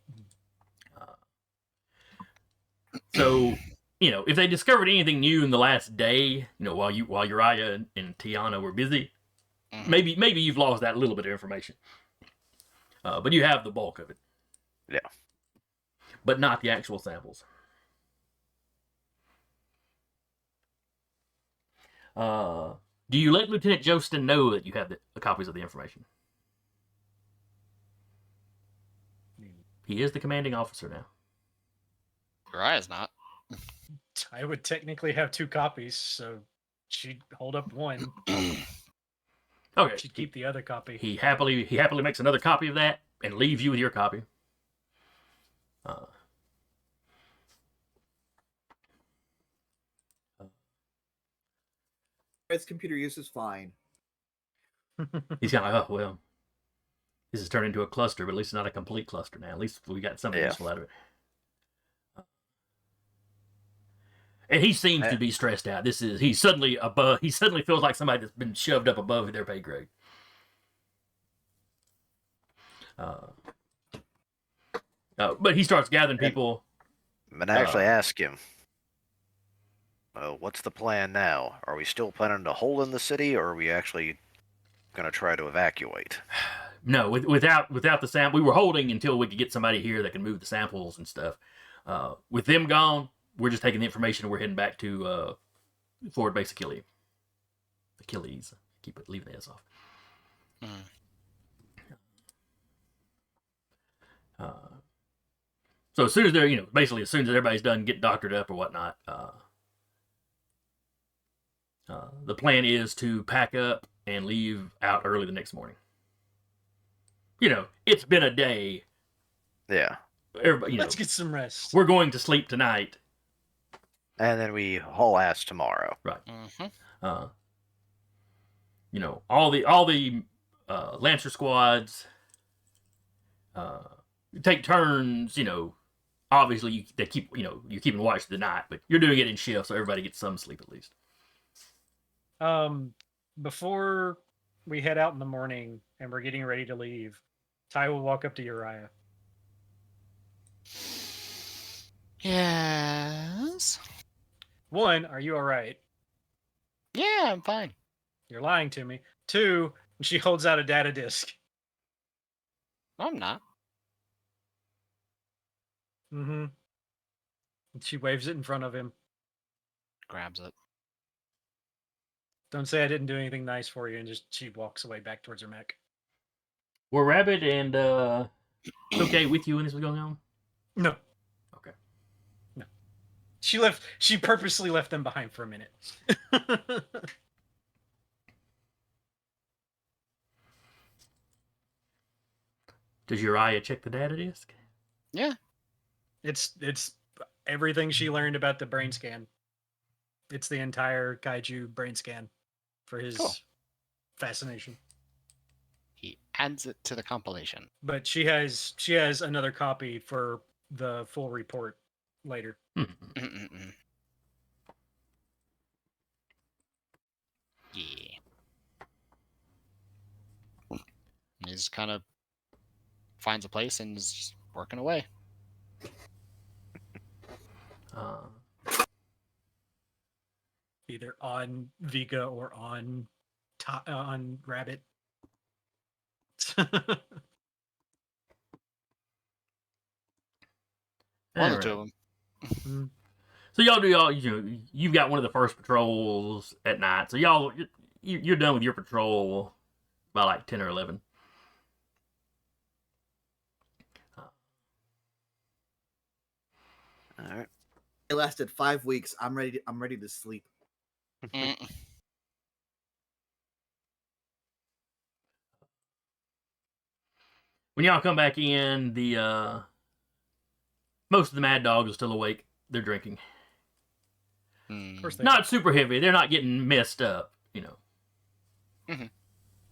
So, if they discovered anything new in the last day, while Uriah and Tiana were busy, maybe you've lost that little bit of information. But you have the bulk of it. Yeah. But not the actual samples. Do you let Lieutenant Jostin know that you have the copies of the information? He is the commanding officer now. Uriah's not. I would technically have 2 copies, so she'd hold up one. Okay. She'd keep the other copy. He happily makes another copy of that and leaves you with your copy. His computer use is fine. He's kind of like, oh, well, this has turned into a cluster, but at least it's not a complete cluster now. At least we got something useful out of it. And he seems to be stressed out. He suddenly feels like somebody that's been shoved up above their pay grade. But he starts gathering people. I'm gonna actually ask him. What's the plan now? Are we still planning to hold in the city, or are we actually gonna try to evacuate? No, without the sample, we were holding until we could get somebody here that can move the samples and stuff. With them gone, we're just taking the information and we're heading back to forward base Achilles. Keep leaving the S off. So as soon as they're, basically as soon as everybody's done getting doctored up or whatnot, the plan is to pack up and leave out early the next morning. It's been a day. Yeah. Everybody, Let's get some rest. We're going to sleep tonight. And then we haul ass tomorrow. Right. All the Lancer squads take turns. Obviously they keep you're keeping watch of the night, but you're doing it in shifts, so everybody gets some sleep at least. Before we head out in the morning and we're getting ready to leave, Ty will walk up to Uriah. Yes. 1, are you all right? Yeah, I'm fine. You're lying to me. 2, she holds out a data disk. No, I'm not. Mm-hmm. She waves it in front of him. Grabs it. Don't say I didn't do anything nice for you, and just she walks away back towards her mech. Were Rabbit and okay with you when this was going on? No. Okay. No. She purposely left them behind for a minute. Does Uriah check the data disk? Yeah. It's everything she learned about the brain scan. It's the entire kaiju brain scan for his Cool. fascination. He adds it to the compilation. But she has another copy for the full report later. Mm-mm-mm. Yeah. He just kind of finds a place and is just working away. Either on Vika or on Rabbit. One of Alright. the two of them. So you've got one of the first patrols at night. So you're done with your patrol by like 10 or 11. All right. It lasted 5 weeks. I'm ready to sleep. Mm. When y'all come back in, the most of the mad dogs are still awake. They're drinking. Of course they Not super heavy. They're not getting messed up,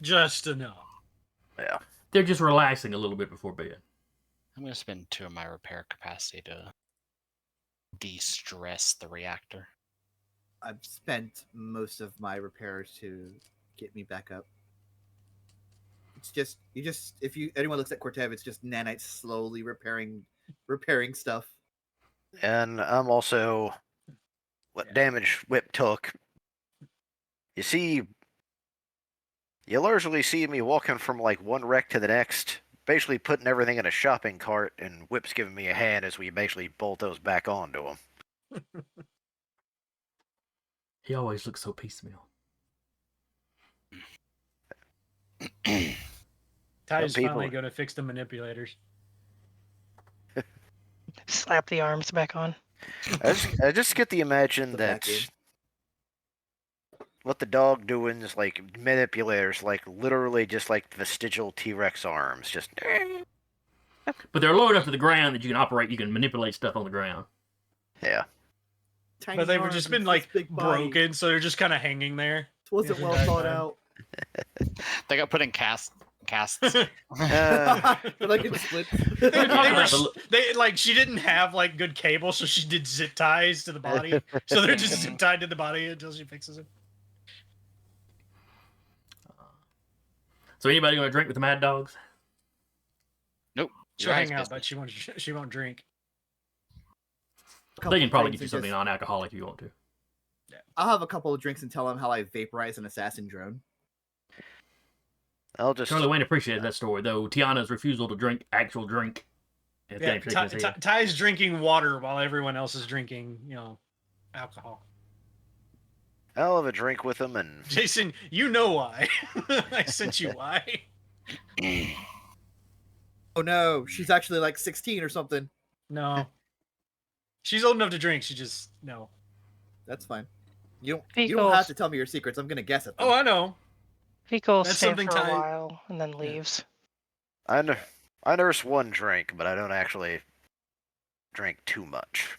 just enough. Yeah. They're just relaxing a little bit before bed. I'm going to spend 2 of my repair capacity to de-stress the reactor. I've spent most of my repairs to get me back up. It's just if anyone looks at Cortev, it's just nanites slowly repairing stuff. And I'm also what damage Whip took. You see, you largely see me walking from like one wreck to the next, basically putting everything in a shopping cart, and Whip's giving me a hand as we basically bolt those back onto him. He always looks so piecemeal. Ty's people- finally going to fix the manipulators. Slap the arms back on. I just get the imagine The that back end. what the dog doing is like manipulators, like literally just like vestigial T-Rex arms, just But they're low enough to the ground that you can manipulate stuff on the ground. yeah. Tiny But they've arms, just been this like big body. broken, so they're just kind of hanging there. It wasn't the well entire thought time. out. They got put in casts. Uh, They're like in splits. She didn't have like good cable, so she did zip ties to the body. So they're just zip tied to the body until she fixes it. So anybody going to drink with the mad dogs? Nope. She'll Your hang eyes out, business. but she won't drink. They can probably drinks get you and something just- non-alcoholic if you want to. I'll have a couple of drinks and tell them how I vaporize an assassin drone. I'll just Charlie Wayne appreciated that story, though Tiana's refusal to drink actual drink. has got Yeah, him shaking his head. Ty's drinking water while everyone else is drinking, alcohol. I'll have a drink with him, and Jason, you know why. I sent you why. Oh no, she's actually like 16 or something. No. She's old enough to drink, she just no. That's fine. You don't Vehicles. have to tell me your secrets. I'm gonna guess at them. Oh, I know. Vico will That's stay something for a Ty- while and then leaves. I nurse one drink, but I don't actually drink too much.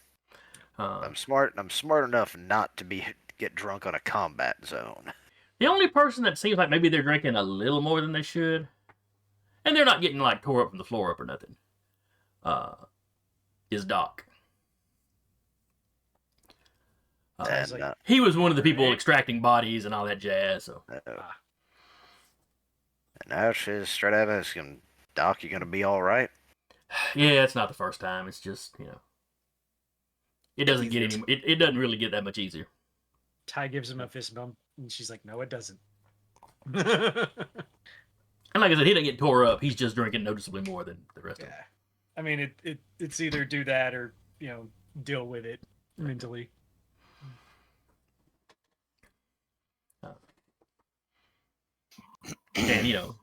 I'm smart enough not to get drunk on a combat zone. The only person that seems like maybe they're drinking a little more than they should, and they're not getting like tore up from the floor up or nothing, is Doc. Ty's And like, He was one of the people Alright. extracting bodies and all that jazz. So and now she's straight up asking, "Doc, you gonna be all right?" yeah, it's not the first time. It's just it doesn't get any. It doesn't really get that much easier. Ty gives him a fist bump, and she's like, "No, it doesn't." And like I said, he doesn't get tore up. He's just drinking noticeably more than the rest of them. Yeah, I mean, it's either do that or deal with it mentally. And,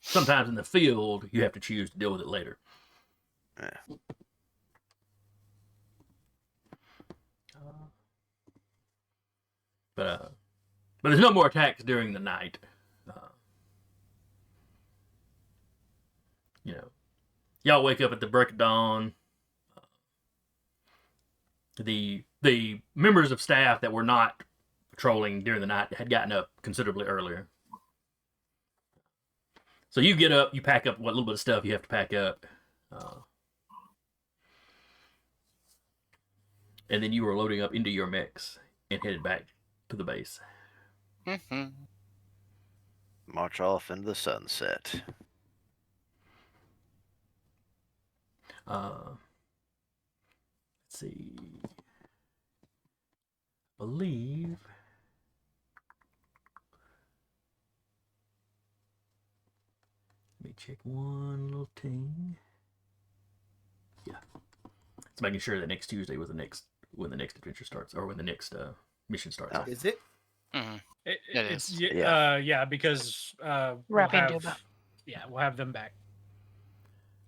sometimes in the field, you have to choose to deal with it later. Yeah. But there's no more attacks during the night. Y'all wake up at the break of dawn. The members of staff that were not patrolling during the night had gotten up considerably earlier. So you get up, you pack up what little bit of stuff you have to pack up. And then you were loading up into your mechs and headed back to the base. Mhm. March off into the sunset. Let's see. I believe. Let me check one little thing. Yeah. It's making sure that next Tuesday was when the next adventure starts, or when the next mission starts. Oh. Is it? Mhm. It's Yeah. because we'll Wrapping have Duba. we'll have them back.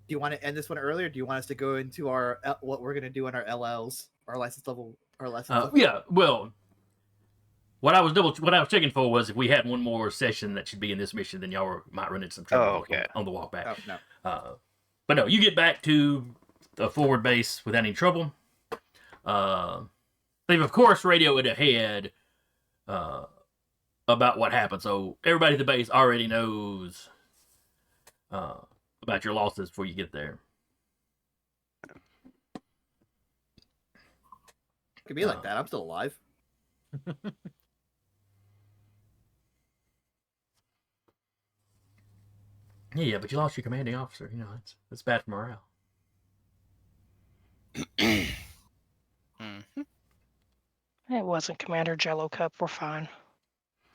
Do you want to end this one early, or do you want us to go into our what we're gonna do on our LLs, our license level, Yeah. Well, what I was checking for was if we had one more session that should be in this mission, then y'all might run into some trouble okay. on the walk back. Oh no. But no, you get back to the forward base without any trouble. They've of course radioed ahead about what happened, so everybody at the base already knows about your losses before you get there. Could be like that. I'm still alive. Yeah, but you lost your commanding officer. That's bad for morale. Mhm. It wasn't Commander Jello Cup. We're fine.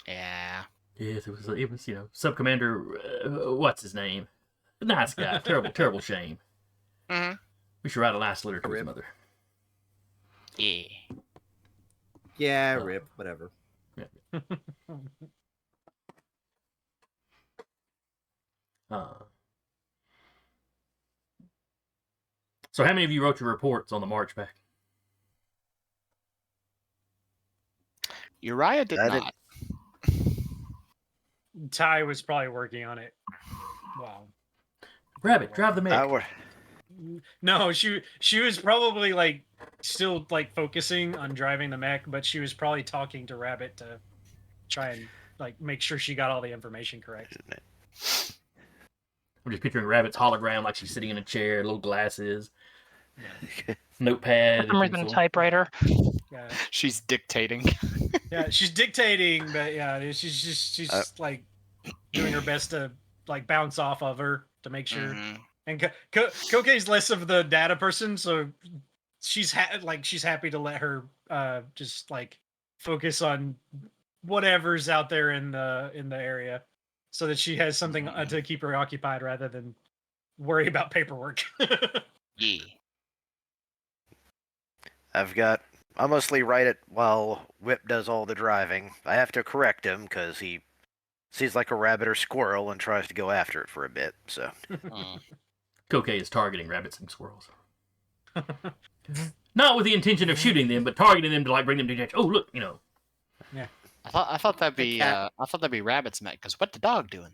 Yeah. Yes, it was Sub Commander. What's his name? Nice guy. Terrible shame. Mhm. We should write a last letter to his Rip. mother. Yeah. Yeah, Oh. rip, whatever. So how many of you wrote your reports on the march back? Uriah did I did- not. Ty was probably working on it. Wow. Rabbit, drive the I mech. would. No, she was probably like still like focusing on driving the mech, but she was probably talking to Rabbit to try and like make sure she got all the information correct. I'm just picturing Rabbit's hologram like she's sitting in a chair, little glasses, Yeah. notepad. For some reason, a pencil. typewriter. Yeah. She's dictating. Yeah, she's dictating, but yeah, she's just like doing her best to like bounce off of her to make sure. Mhm. And Kokei's less of the data person, so she's happy to let her just like focus on whatever's out there in the area, so that she has something to keep her occupied rather than worry about paperwork. Yeah. I mostly write it while Whip does all the driving. I have to correct him because he sees like a rabbit or squirrel and tries to go after it for a bit. So Mm. Kokei is targeting rabbits and squirrels. Not with the intention of shooting them, but targeting them to like bring them to attention. Oh, look, Yeah. I thought that'd be cat. I thought that'd be Rabbit's mech. Cause what the dog doing?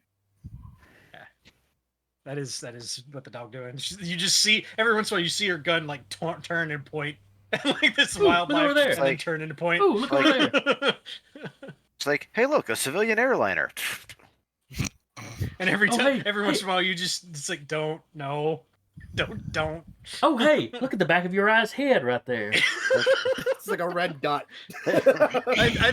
That is what the dog doing. You just see every once in a while you see her gun like turn and point, like this Ooh, look wildlife over there. and then Like- turn into point. oh, look over there. it's like, hey, look, a civilian airliner. And every Oh, time, hey, every once hey. in a while, it's like, don't. Oh, hey, look at the back of your eye's head right there. It's like a red dot. I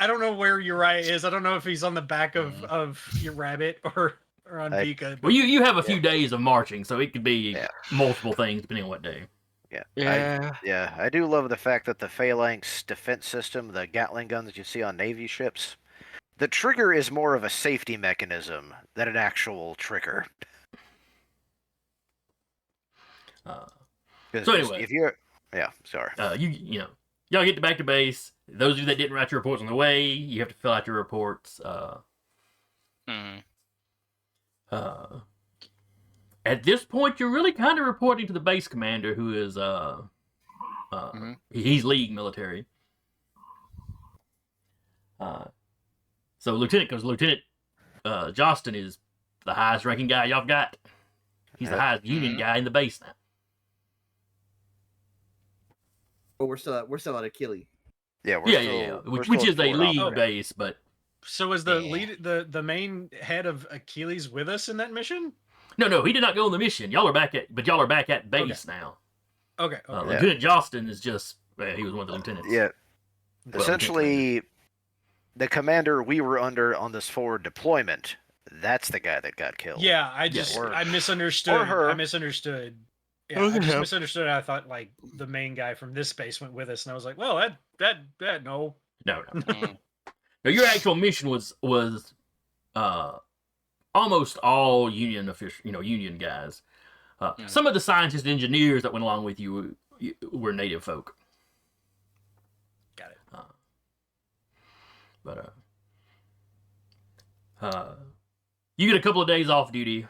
don't know where Uriah is. I don't know if he's on the back of your rabbit or on Vika. Well, you have a few days of marching, so it could be Yeah. multiple things depending on what day. Yeah. I do love the fact that the Phalanx defense system, the Gatling guns that you see on Navy ships, the trigger is more of a safety mechanism than an actual trigger. So anyway. If you're, sorry. Y'all get back to base. Those of you that didn't write your reports on the way, you have to fill out your reports. Mhm. At this point, you're really kind of reporting to the base commander, who is he's League military. So Lieutenant Jostin is the highest ranking guy y'all got. He's the highest Union guy in the base now. But we're still at Achilles. Yeah, Which is a League base, but So was the lead the main head of Achilles with us in that mission? no, he did not go on the mission. Y'all are back at base now. Okay. Lieutenant Jostin is just he was one of the lieutenants. Yeah. Well, Essentially, the commander we were under on this forward deployment, that's the guy that got killed. Yeah, I misunderstood. Or her. I misunderstood. Yeah, I just misunderstood. I thought like the main guy from this base went with us, and I was like, well, that no. No. No, your actual mission was almost all Union official, Union guys. Some of the scientists and engineers that went along with you were native folk. Got it. You get a couple of days off duty.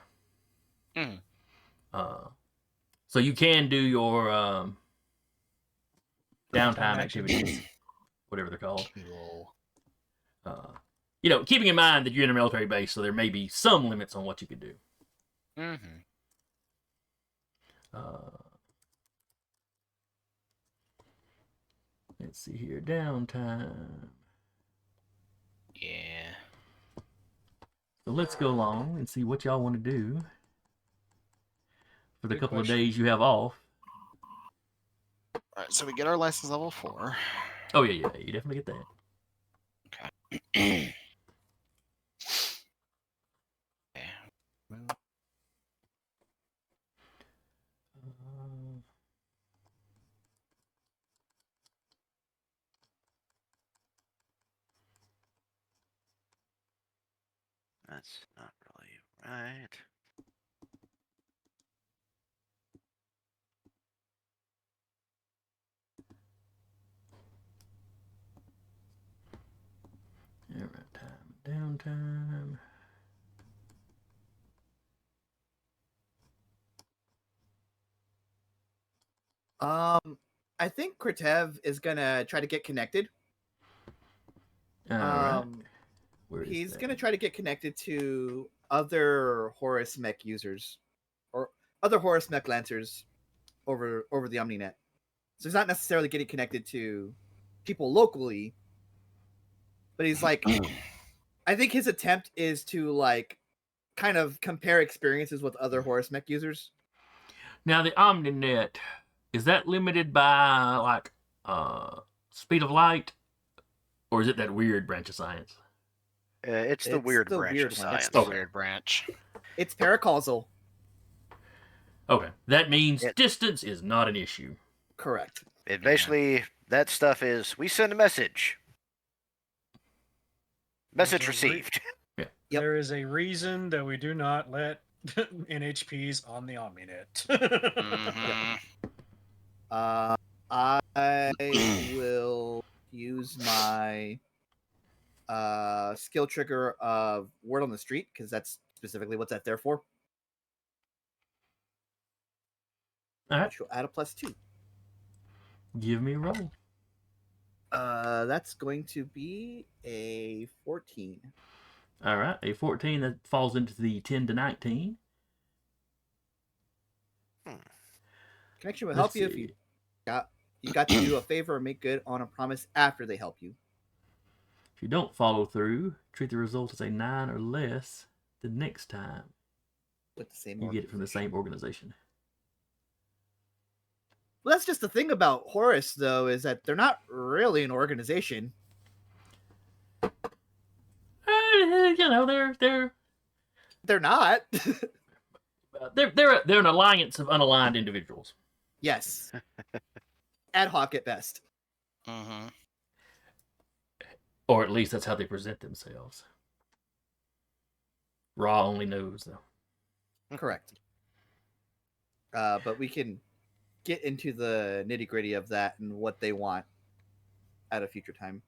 So you can do your downtime activities, whatever they're called. Keeping in mind that you're in a military base, so there may be some limits on what you can do. Let's see here, downtime. Yeah. So let's go along and see what y'all want to do for the couple of days you have off. All right, so we get our license level 4. Oh yeah, you definitely get that. Okay. That's not really right. Downtime. I think Kretev is gonna try to get connected. He's gonna try to get connected to other Horus Mech users or other Horus Mech Lancers over the OmniNet. So he's not necessarily getting connected to people locally, but he's like, I think his attempt is to like kind of compare experiences with other Horus Mech users. Now the OmniNet, is that limited by like speed of light, or is it that weird branch of science? It's the weird branch of science. It's the weird branch. It's paracausal. Okay, that means distance is not an issue. Correct. It basically, that stuff is, we send a message. Message received. Yeah. Yep. There is a reason that we do not let NHPs on the OmniNet. I will use my skill trigger of Word on the Street, because that's specifically what's that there for. All right. Which will add a +2. Give me a roll. That's going to be a 14. All right, a 14 that falls into the 10 to 19. Connection will help you if you got to do a favor or make good on a promise after they help you. If you don't follow through, treat the result as a 9 or less the next time. With the same you get it from the same organization. Well, that's just the thing about Horus, though, is that they're not really an organization. They're not. they're an alliance of unaligned individuals. Yes. Ad hoc at best. Or at least that's how they present themselves. Ra only knows, though. Correct. But we can get into the nitty-gritty of that and what they want at a future time.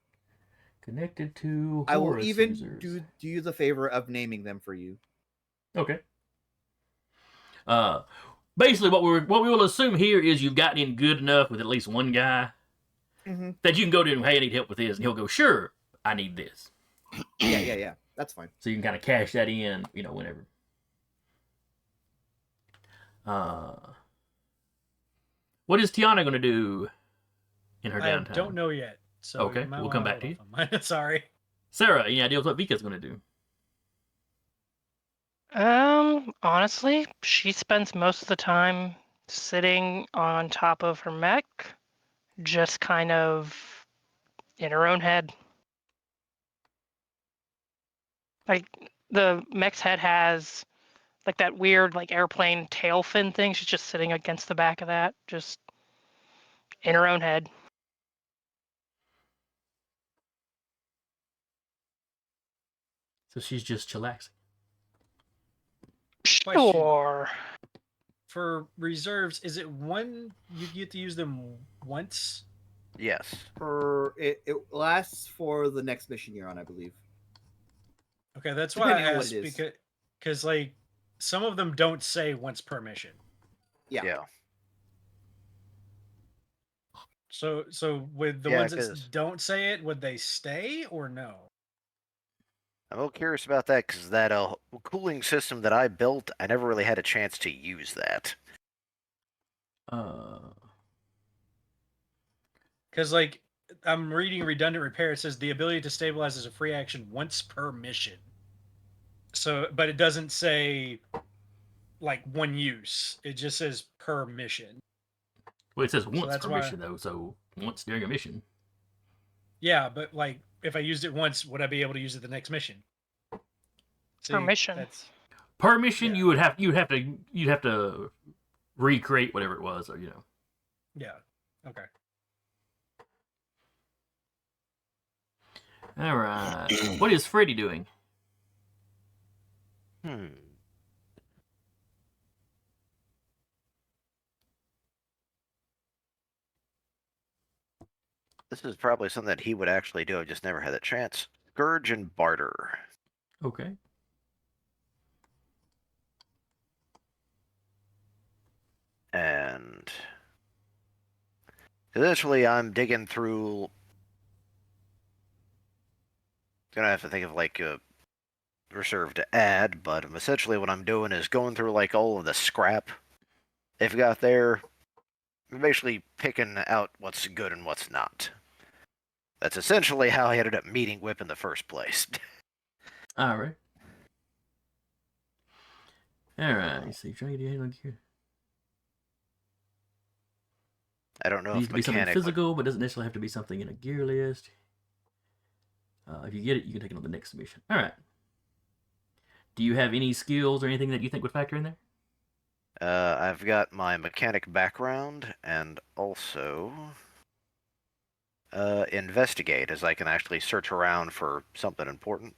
Connected to Horus I will even users. do you the favor of naming them for you. Okay. Basically, what we will assume here is you've gotten in good enough with at least one guy Mm-hmm. that you can go to him, hey, I need help with this, and he'll go, sure, I need this. Yeah. That's fine. So you can kind of cash that in, whenever. What is Tiana going to do in her I downtime? don't know yet. So Okay, you might we'll wanna come back hold to off on mine. Sorry. Sarah, any ideas what Vika's going to do? Honestly, she spends most of the time sitting on top of her mech, just kind of in her own head. Like the mech's head has like that weird like airplane tail fin thing. She's just sitting against the back of that, just in her own head. So she's just chillaxing. Question. Sure. For reserves, is it one you get to use them once? Yes. It lasts for the next mission you're on, I believe. Okay, that's why I Depending on what asked, it is. because like some of them don't say once per mission. Yeah. So with the Yeah, ones that 'cause- don't say it, would they stay or no? I'm a little curious about that because that cooling system that I built, I never really had a chance to use that. Because like I'm reading redundant repair, it says the ability to stabilize is a free action once per mission. So, but it doesn't say like one use. It just says per mission. Well, it says once that's per why- mission, though, so once during a mission. Yeah, but like if I used it once, would I be able to use it the next mission? Per mission. That's Per mission, Yeah. you'd have to recreate whatever it was, or yeah. Okay. All right. What is Freddy doing? This is probably something that he would actually do. I've just never had a chance. Scourge and barter. Okay. And eventually I'm digging through. Gonna have to think of like a reserve to add, but essentially what I'm doing is going through like all of the scrap they've got there. I'm basically picking out what's good and what's not. That's essentially how I ended up meeting Whip in the first place. All right. All right. So you're trying to get your hand on gear. I don't know Needs if to be something mechanic. physical, but doesn't necessarily have to be something in a gear list. If you get it, you can take it on the next mission. All right. Do you have any skills or anything that you think would factor in there? I've got my mechanic background and also investigate, as I can actually search around for something important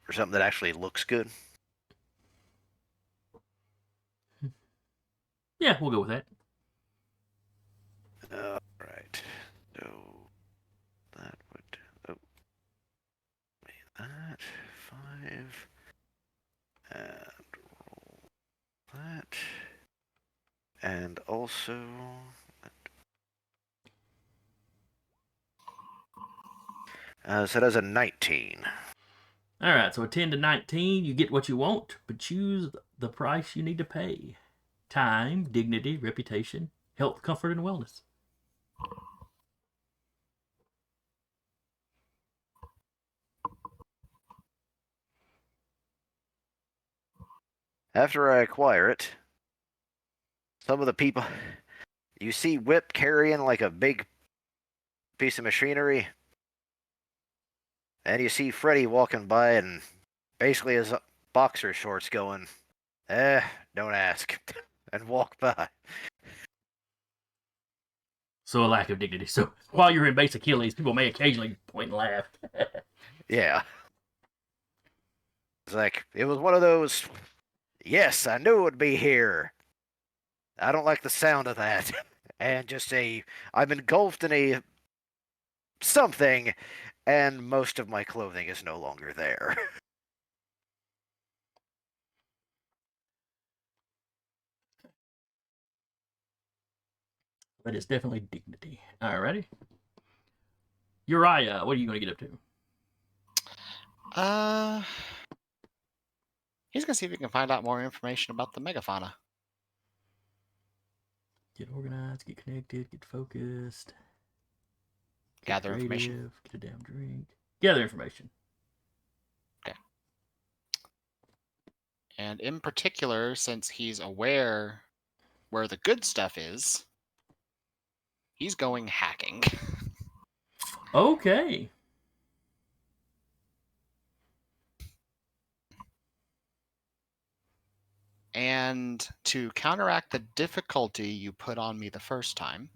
or something that actually looks good. Yeah, we'll go with that. All right. So that would be that 5 and roll that, and also. So that's a 19. All right, so a 10 to 19, you get what you want, but choose the price you need to pay. Time, dignity, reputation, health, comfort, and wellness. After I acquire it, some of the people you see Whip carrying like a big piece of machinery, and you see Freddy walking by and basically his boxer shorts going, don't ask, and walk by. So a lack of dignity. So while you're in base Achilles, people may occasionally point and laugh. Yeah. It's like, it was one of those, yes, I knew it would be here. I don't like the sound of that. And just I'm engulfed in a something, and most of my clothing is no longer there. But it's definitely dignity. Alrighty. Uriah, what are you going to get up to? He's gonna see if he can find out more information about the megafauna. Get organized, get connected, get focused. Get Gather information. creative, get a damn drink. Gather information. Okay. And in particular, since he's aware where the good stuff is, he's going hacking. Okay. And to counteract the difficulty you put on me the first time,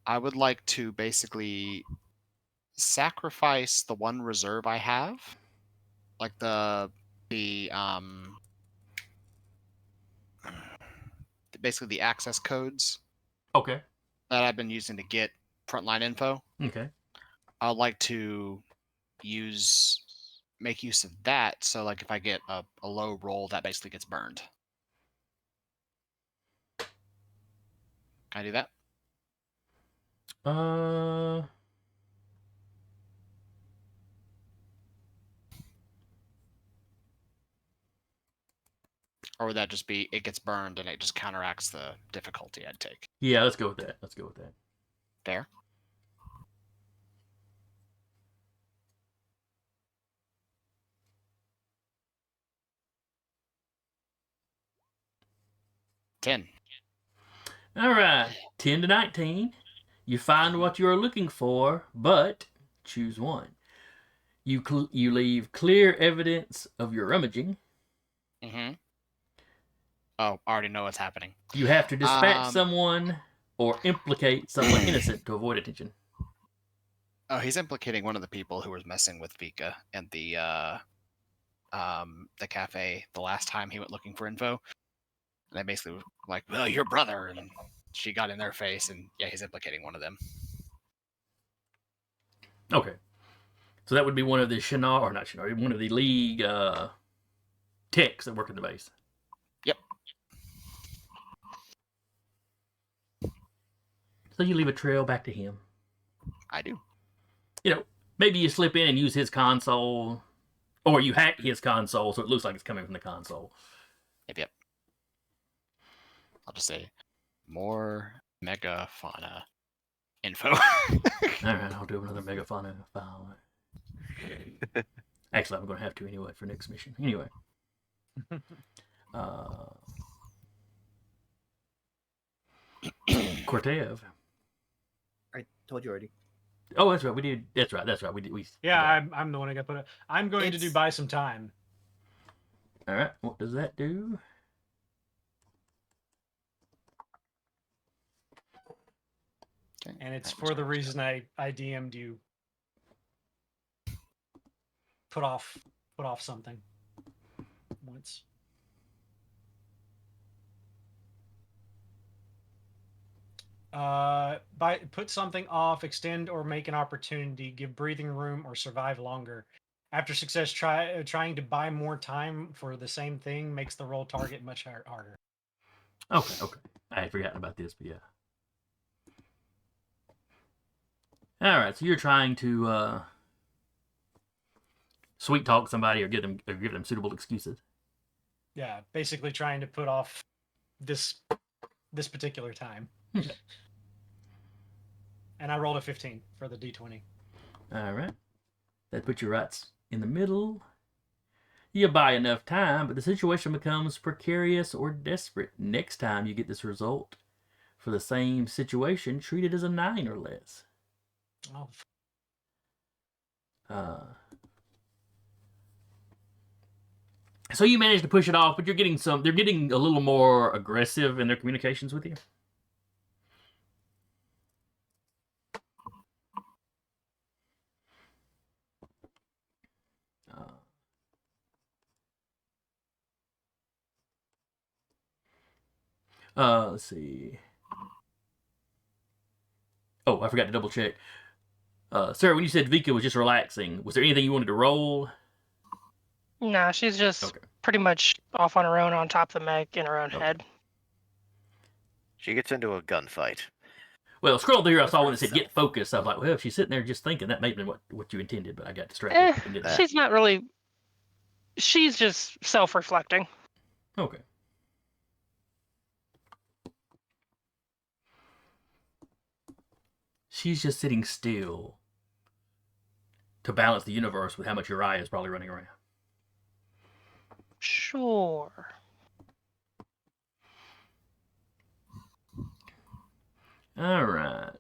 I would like to basically sacrifice the one reserve I have, like basically the access codes Okay. that I've been using to get frontline info. Okay. I'd like to make use of that, so like if I get a low roll, that basically gets burned. Can I do that? Or would that just be it gets burned and it just counteracts the difficulty I'd take? Yeah, let's go with that. Let's go with that. Fair. $10. All right. 10 to 19. You find what you are looking for, but choose one. You leave clear evidence of your rummaging. Mm-hmm. Oh, I already know what's happening. You have to dispatch someone or implicate someone innocent to avoid attention. Oh, he's implicating one of the people who was messing with Vika and the cafe the last time he went looking for info. And they basically were like, well, your brother, and she got in their face, and yeah, he's implicating one of them. Okay. So that would be one of the one of the league techs that work in the base. Yep. So you leave a trail back to him. I do. You know, maybe you slip in and use his console, or you hack his console so it looks like it's coming from the console. Yep. I'll just say more megafauna info. All right, I'll do another megafauna file. Actually, I'm going to have to anyway for next mission. Anyway. Cortev. I told you already. Oh, that's right. We did. That's right. Yeah, I'm the one who got put up. I'm going to do It's- buy some time. All right. What does that do? Okay. And it's for the reason I DM'd you. Put off something once. Put something off, extend or make an opportunity, give breathing room, or survive longer. After success, trying to buy more time for the same thing makes the roll target much harder. Okay. I had forgotten about this, but yeah. All right. So you're trying to sweet talk somebody or give them suitable excuses. Yeah, basically trying to put off this particular time. Okay. And I rolled a 15 for the D20. All right. That puts you right in the middle. You buy enough time, but the situation becomes precarious or desperate. Next time you get this result for the same situation, treat it as a 9 or less. Oh. So you manage to push it off, but they're getting a little more aggressive in their communications with you. Let's see. Oh, I forgot to double check. Sarah, when you said Vika was just relaxing, was there anything you wanted to roll? Nah, she's just pretty much off on her own on top of the mech in her own head. She gets into a gunfight. Well, scroll through, I With saw when it said herself. get focused. I was like, well, if she's sitting there just thinking, that may have been what you intended, but I got distracted. and didn't. She's not really. She's just self-reflecting. Okay. She's just sitting still to balance the universe with how much Uriah is probably running around. Sure. All right.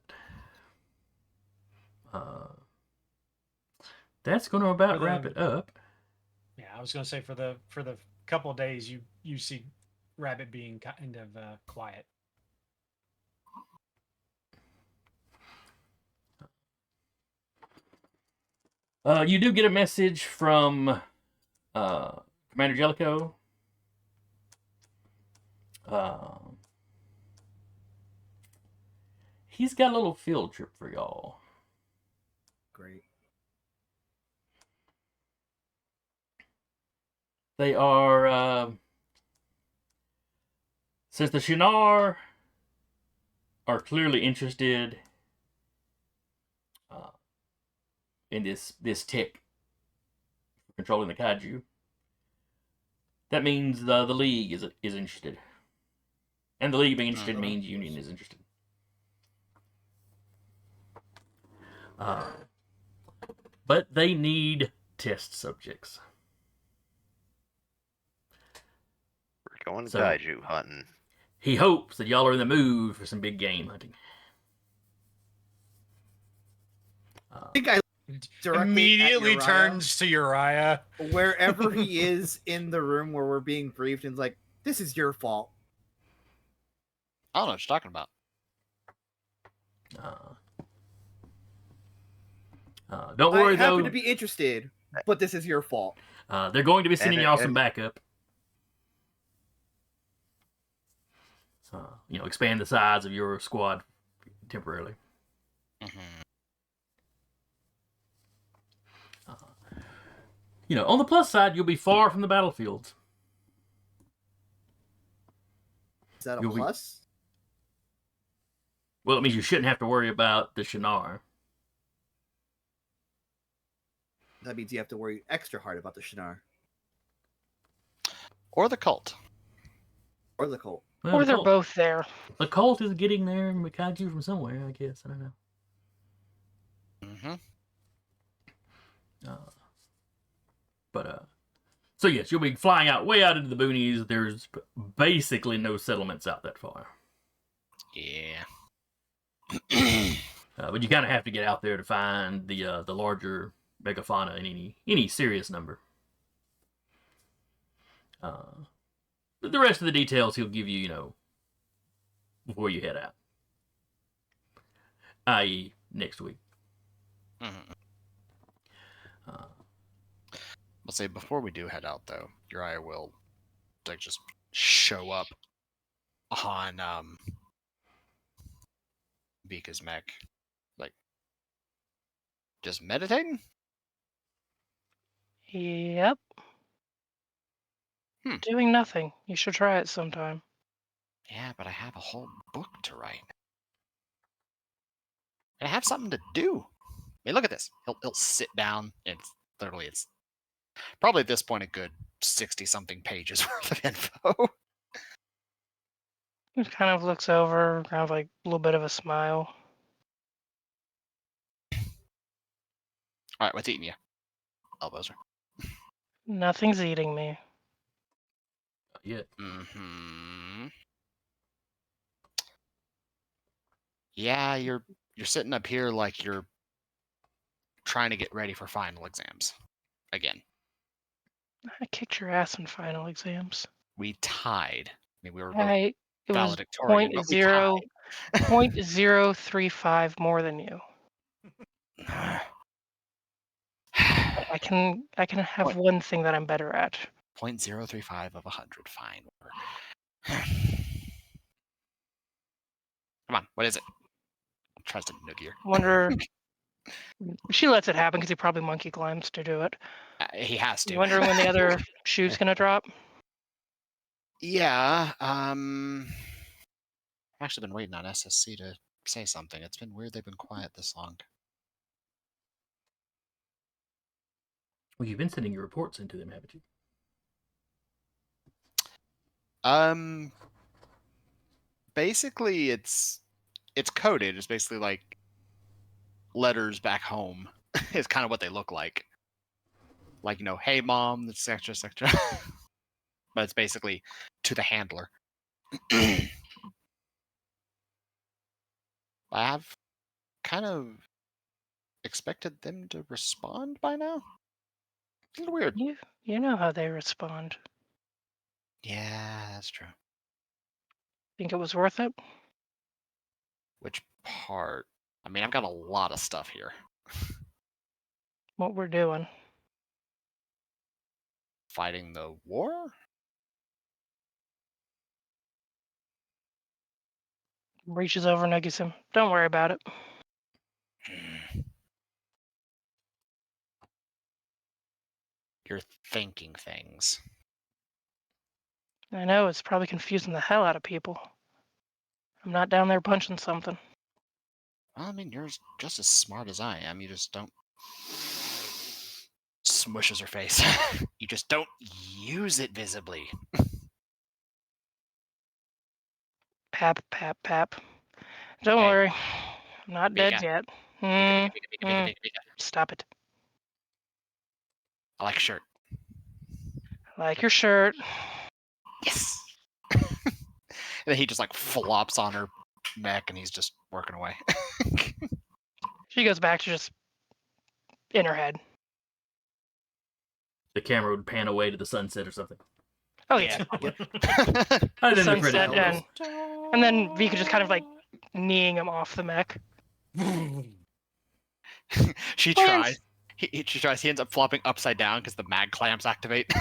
That's going to about For the- wrap it up. Yeah, I was gonna say for the couple of days you see Rabbit being kind of quiet. You do get a message from Commander Jellicoe. He's got a little field trip for y'all. Great. They are, since the Shinar are clearly interested in this tech for controlling the kaiju, that means the League is interested. And the League being interested means Union is interested. But they need test subjects. We're going So- kaiju hunting. He hopes that y'all are in the mood for some big game hunting. I think I directly at Immediately Uriah, turns to Uriah. wherever he is in the room where we're being briefed, and is like, "This is your fault." I don't know what you're talking about. Don't I worry happen though. to be interested, but this is your fault. They're going to be sending y'all some and- backup. Expand the size of your squad temporarily. Mm-hmm. On the plus side, you'll be far from the battlefields. Is that a You'll be- plus? Well, it means you shouldn't have to worry about the Shinar. That means you have to worry extra hard about the Shinar Or the cult. or the Colt. Well, Or the they're cult, both there. the cult is getting their kaiju from somewhere, I guess. I don't know. Mm-hmm. So yes, you'll be flying out way out into the boonies. There's basically no settlements out that far. Yeah. But you kind of have to get out there to find the larger megafauna in any serious number. But the rest of the details he'll give you, before you head out. I.e., next week. Mm-hmm. I'll say before we do head out, though, Uriah will just show up on Vika's mech, just meditating. Yep. Doing nothing. You should try it sometime. Yeah, but I have a whole book to write. And I have something to do. I mean, look at this. He'll sit down, and it's probably at this point a good 60-something pages worth of info. He kind of looks over, kind of like a little bit of a smile. All right, what's eating you? Elbows. Nothing's eating me. Yeah. Mm-hmm. Yeah, you're sitting up here like you're trying to get ready for final exams. Again, I kicked your ass in final exams. we tied. I mean, we were both It was valedictorian, but we 0.035 more than you. tied. I can have What? one thing that I'm better at. 0.035 of 100. Fine. Come on, what is it? Tries to nook you. Wonder. She lets it happen because he probably monkey climbs to do it. He has to. You wondering when the other shoe's gonna drop? Yeah. I've actually been waiting on SSC to say something. It's been weird they've been quiet this long. Well, you've been sending your reports into them, haven't you? Basically it's coded. It's basically like letters back home is kind of what they look like. Like, hey mom, that's extra, etc. But it's basically to the handler. I have kind of expected them to respond by now. A little weird. You know how they respond. Yeah, that's true. Think it was worth it? Which part? I mean, I've got a lot of stuff here. What we're doing. Fighting the war? Reaches over, nuggies him. Don't worry about it. You're thinking things. I know, it's probably confusing the hell out of people. I'm not down there punching something. Well, I mean, you're just as smart as I am. You just don't. Smushes her face. You just don't use it visibly. Pap, pap, pap. Don't Hey. worry. I'm not dead Pika. yet. Pika, pika, pika, Mm. pika, pika. Stop it. I like a shirt. I like your shirt. Yes. And then he just like flops on her neck, and he's just working away. She goes back to just in her head. The camera would pan away to the sunset or something. Oh yeah. Yep. I didn't Sunset credit and then Vika just kind of like kneeing him off the mech. She Please. tries. She tries. He ends up flopping upside down because the mag clamps activate.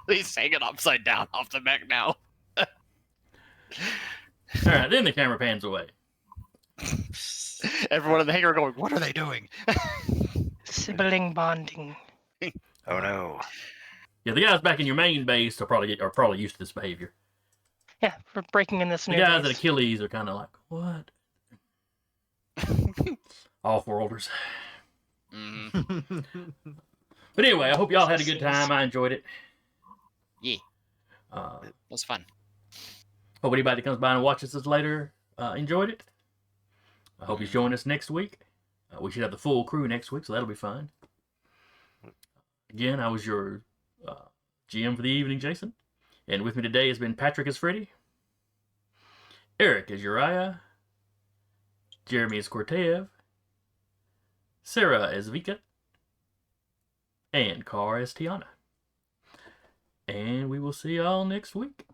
He's hanging upside down off the mech now. All right, then the camera pans away. Everyone in the hangar going, "What are they doing?" Sibling bonding. Oh no. Yeah, the guys back in your main base are probably used to this behavior. Yeah, for breaking in this The new guys at base. Achilles are kind of like, what? Off-worlders. Mhm. But anyway, I hope y'all had a good time. I enjoyed it. Yeah, Uh, it was fun. hope anybody that comes by and watches this later enjoyed it. I hope you join us next week. We should have the full crew next week, so that'll be fun. Again, I was your GM for the evening, Jason. And with me today has been Patrick as Freddy, Eric as Uriah, Jeremy as Cortev, Sarah as Vika, and Car as Tiana. And we will see y'all next week.